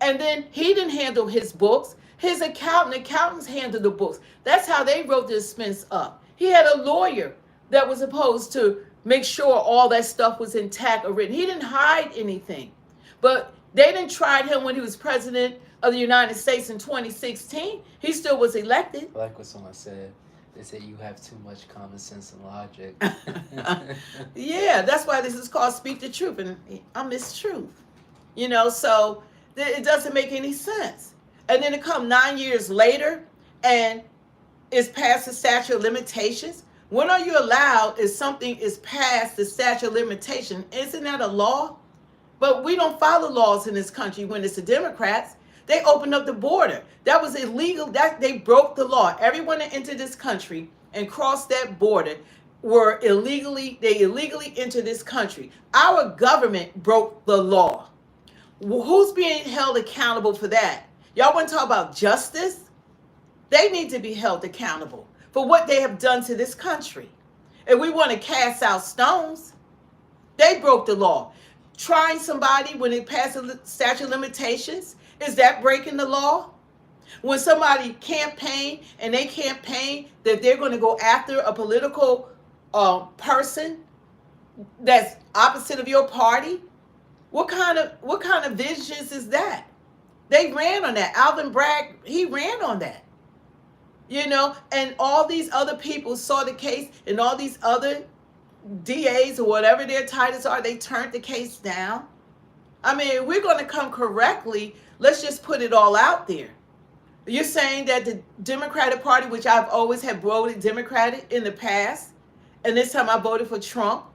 And then he didn't handle his books. His accountants handled the books. That's how they wrote the expense up. He had a lawyer that was supposed to make sure all that stuff was intact or written. He didn't hide anything. But they didn't try him when he was president of the United States in 2016. He still was elected. I like what someone said. They said you have too much common sense and logic. Yeah, that's why this is called Speak the Truth. And I'm his truth. So it doesn't make any sense. And then it come 9 years later and it's past the statute of limitations. When are you allowed if something is past the statute of limitation? Isn't that a law? But we don't follow laws in this country when it's the Democrats. They opened up the border. That was illegal. They broke the law. Everyone that entered this country and crossed that border they illegally entered this country. Our government broke the law. Who's being held accountable for that? Y'all want to talk about justice? They need to be held accountable for what they have done to this country. If we want to cast out stones, they broke the law. Trying somebody when they pass a statute of limitations, is that breaking the law? When somebody campaign and they campaign that they're going to go after a political person that's opposite of your party, what kind of visions is that? They ran on that. Alvin Bragg, he ran on that. And all these other people saw the case, and all these other DAs or whatever their titles are, they turned the case down. I mean, if we're going to come correctly, let's just put it all out there. You're saying that the Democratic Party, which I've always had voted Democratic in the past, and this time I voted for Trump,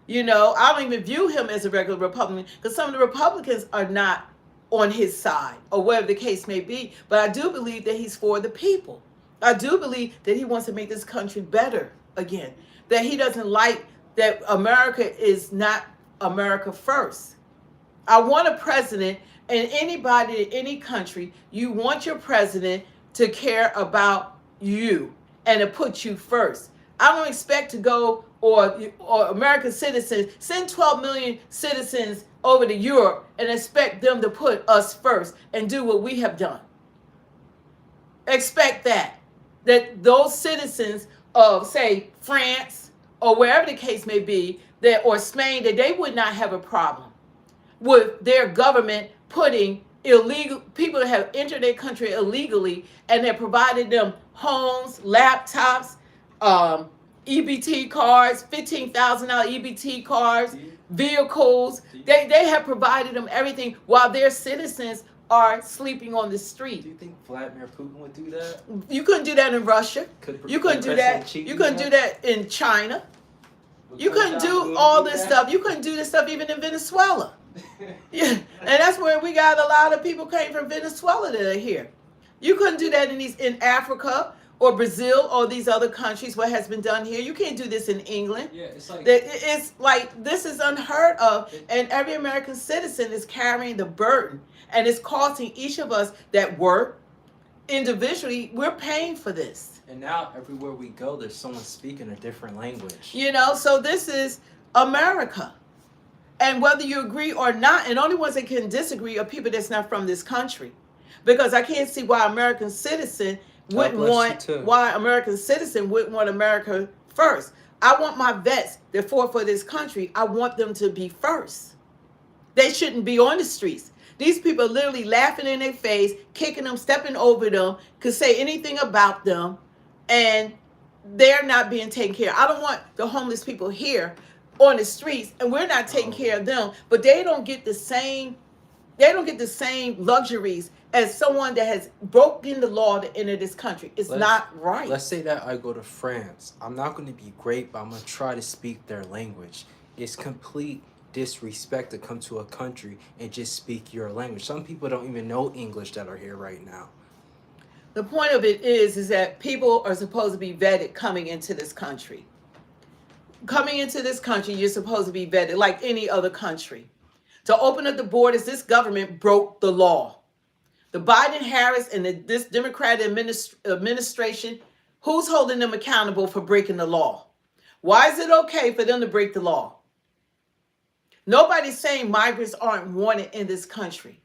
I don't even view him as a regular Republican, because some of the Republicans are not on his side, or whatever the case may be. But I do believe that he's for the people. I do believe that he wants to make this country better again. That he doesn't like that America is not America first. I want a president, and anybody in any country, you want your president to care about you and to put you first. I don't expect to go or American citizens, send 12 million citizens over to Europe and expect them to put us first and do what we have done. Expect that those citizens of, say, France or wherever the case may be, or Spain, that they would not have a problem with their government putting illegal people that have entered their country illegally, and they're providing them homes, laptops, EBT cards, $15,000 EBT cards, vehicles. They have provided them everything while their citizens are sleeping on the street. Do you think Vladimir Putin would do that? You couldn't do that in Russia. You couldn't do that. You couldn't do that in China. You couldn't do all this stuff. You couldn't do this stuff even in Venezuela. Yeah, and that's where we got a lot of people came from Venezuela that are here. You couldn't do that in Africa or Brazil or these other countries. What has been done here, you can't do this in England. Yeah, it's like this is unheard of, and every American citizen is carrying the burden, and it's costing each of us that work individually. We're paying for this. And now everywhere we go, there's someone speaking a different language. So this is America. And whether you agree or not, and only ones that can disagree are people that's not from this country. Because I can't see why American citizen wouldn't want America first. I want my vets that fought for this country. I want them to be first. They shouldn't be on the streets. These people are literally laughing in their face, kicking them, stepping over them, could say anything about them, and they're not being taken care of. I don't want the homeless people here on the streets, and we're not taking care of them, but they don't get the same luxuries as someone that has broken the law to enter this country. It's not right. Let's say that I go to France. I'm not going to be great, but I'm going to try to speak their language. It's complete disrespect to come to a country and just speak your language. Some people don't even know English that are here right now. The point of it is that people are supposed to be vetted coming into this country. Coming into this country, you're supposed to be vetted like any other country. To open up the borders, this government broke the law. The Biden-Harris and this Democratic administration, who's holding them accountable for breaking the law? Why is it okay for them to break the law? Nobody's saying migrants aren't wanted in this country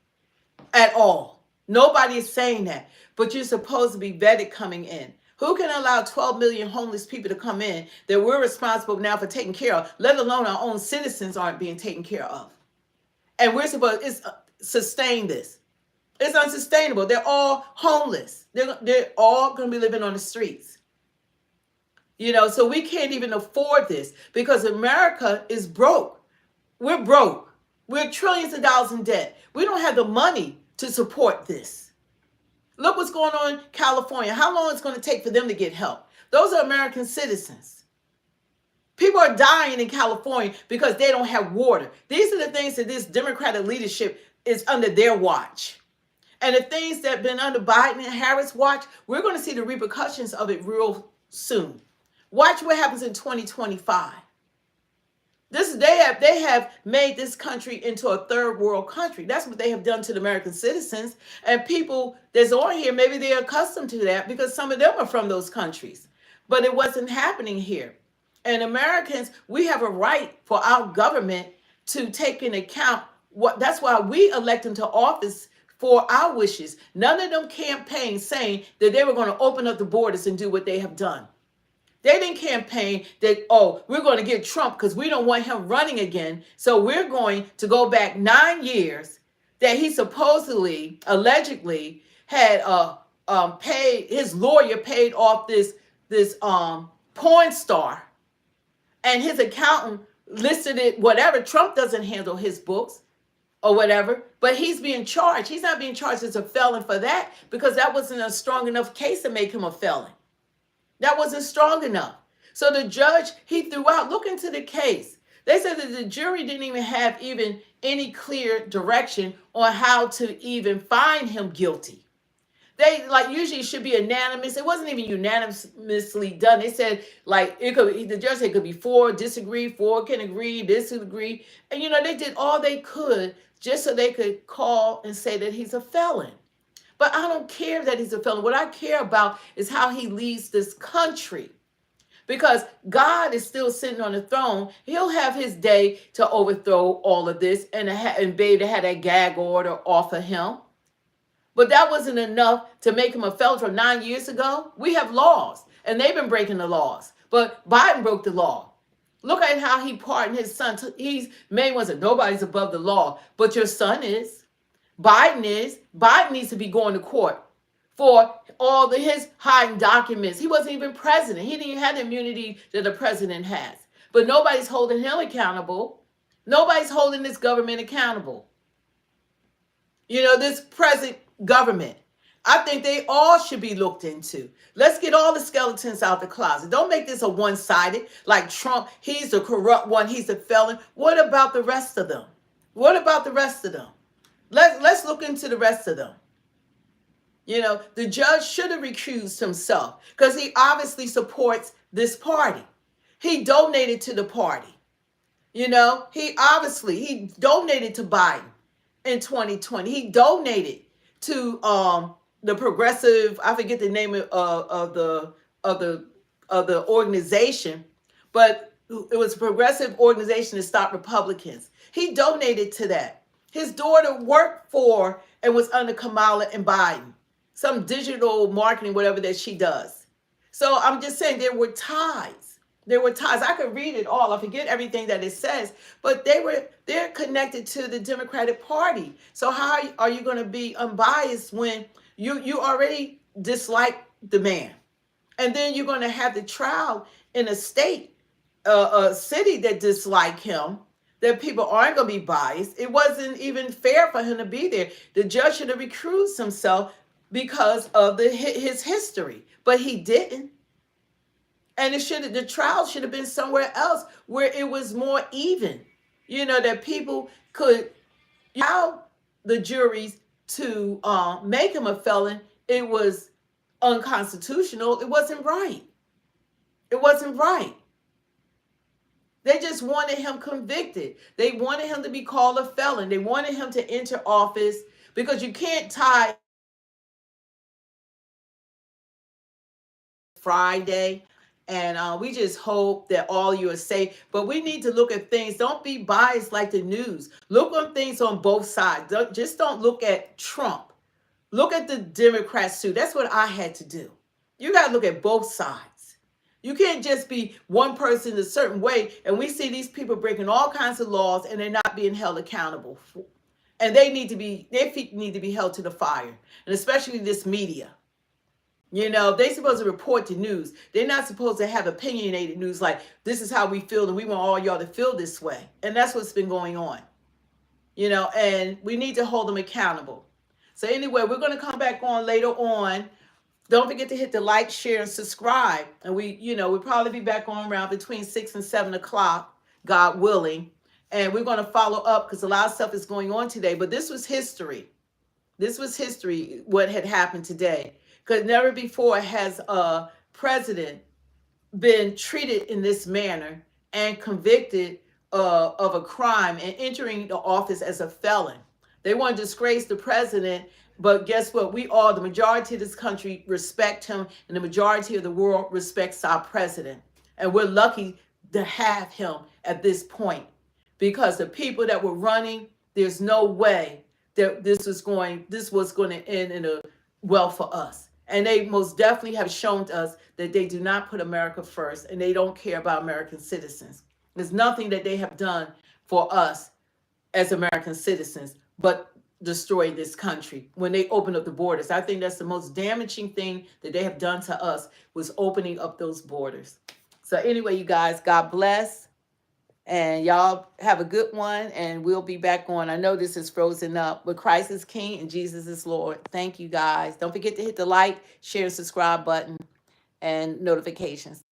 at all. Nobody is saying that. But you're supposed to be vetted coming in. Who can allow 12 million homeless people to come in that we're responsible now for taking care of, let alone our own citizens aren't being taken care of? And we're supposed to sustain this. It's unsustainable. They're all homeless. They're all going to be living on the streets. So we can't even afford this because America is broke. We're broke. We're trillions of dollars in debt. We don't have the money to support this. Look what's going on in California. How long it's going to take for them to get help? Those are American citizens. People are dying in California because they don't have water. These are the things that this Democratic leadership is under their watch. And the things that have been under Biden and Harris watch, we're going to see the repercussions of it real soon. Watch what happens in 2025. They have made this country into a third world country. That's what they have done to the American citizens. And people that's on here, maybe they're accustomed to that because some of them are from those countries. But it wasn't happening here. And Americans, we have a right for our government to take into account that's why we elect them to office for our wishes. None of them campaigned saying that they were going to open up the borders and do what they have done. They didn't campaign that, we're going to get Trump because we don't want him running again. So we're going to go back 9 years that he supposedly, allegedly had paid, his lawyer paid off this porn star. And his accountant listed it, whatever. Trump doesn't handle his books or whatever, but he's being charged. He's not being charged as a felon for that because that wasn't a strong enough case to make him a felon. That wasn't strong enough. So the judge, he threw out, look into the case. They said that the jury didn't even have any clear direction on how to even find him guilty. They usually it should be unanimous. It wasn't even unanimously done. They said the judge said it could be 4 disagree, 4 can agree, disagree. And they did all they could just so they could call and say that he's a felon. But I don't care that he's a felon. What I care about is how he leads this country. Because God is still sitting on the throne. He'll have his day to overthrow all of this and be able to have that gag order off of him. But that wasn't enough to make him a felon from 9 years ago. We have laws, and they've been breaking the laws. But Biden broke the law. Look at how he pardoned his son. He's made one that nobody's above the law, but your son is. Biden is. Biden needs to be going to court for all his hiding documents. He wasn't even president. He didn't even have the immunity that the president has. But nobody's holding him accountable. Nobody's holding this government accountable. This present government. I think they all should be looked into. Let's get all the skeletons out the closet. Don't make this a one-sided, like Trump, he's the corrupt one, he's the felon. What about the rest of them? What about the rest of them? Let's look into the rest of them. The judge should have recused himself because he obviously supports this party. He donated to the party. He donated to Biden in 2020. He donated to the progressive, I forget the name of the organization, but it was a progressive organization to stop Republicans. He donated to that. His daughter worked for and was under Kamala and Biden, some digital marketing, whatever that she does. So I'm just saying there were ties. There were ties. I could read it all. I forget everything that it says, but they're connected to the Democratic Party. So how are you going to be unbiased when you already dislike the man? And then you're going to have the trial in a state, a city that dislike him, that people aren't going to be biased. It wasn't even fair for him to be there. The judge should have recused himself because of his history, but he didn't. And the trial should have been somewhere else where it was more even, that people could allow the juries to make him a felon. It was unconstitutional. It wasn't right. It wasn't right. They just wanted him convicted. They wanted him to be called a felon. They wanted him to enter office because you can't tie Friday. And we just hope that all you are safe. But we need to look at things. Don't be biased like the news. Look on things on both sides. Don't look at Trump. Look at the Democrats too. That's what I had to do. You got to look at both sides. You can't just be one person a certain way. And we see these people breaking all kinds of laws and they're not being held accountable. And their feet need to be held to the fire. And especially this media. They're supposed to report the news. They're not supposed to have opinionated news like, this is how we feel and we want all y'all to feel this way. And that's what's been going on. And we need to hold them accountable. So anyway, we're going to come back on later on. Don't forget to hit the like, share, and subscribe. And we'll probably be back on around between 6 and 7 o'clock, God willing. And we're going to follow up because a lot of stuff is going on today. But this was history. This was history, what had happened today. Because never before has a president been treated in this manner and convicted of a crime and entering the office as a felon. They want to disgrace the president, but guess what? The majority of this country respect him, and the majority of the world respects our president. And we're lucky to have him at this point because the people that were running, there's no way that this was going to end in a well for us. And they most definitely have shown to us that they do not put America first and they don't care about American citizens. There's nothing that they have done for us as American citizens but destroy this country when they open up the borders. I think that's the most damaging thing that they have done to us was opening up those borders. So anyway, you guys, God bless. And y'all have a good one, and we'll be back on. I know this is frozen up, but Christ is King and Jesus is Lord. Thank you, guys. Don't forget to hit the like, share, and subscribe button and notifications.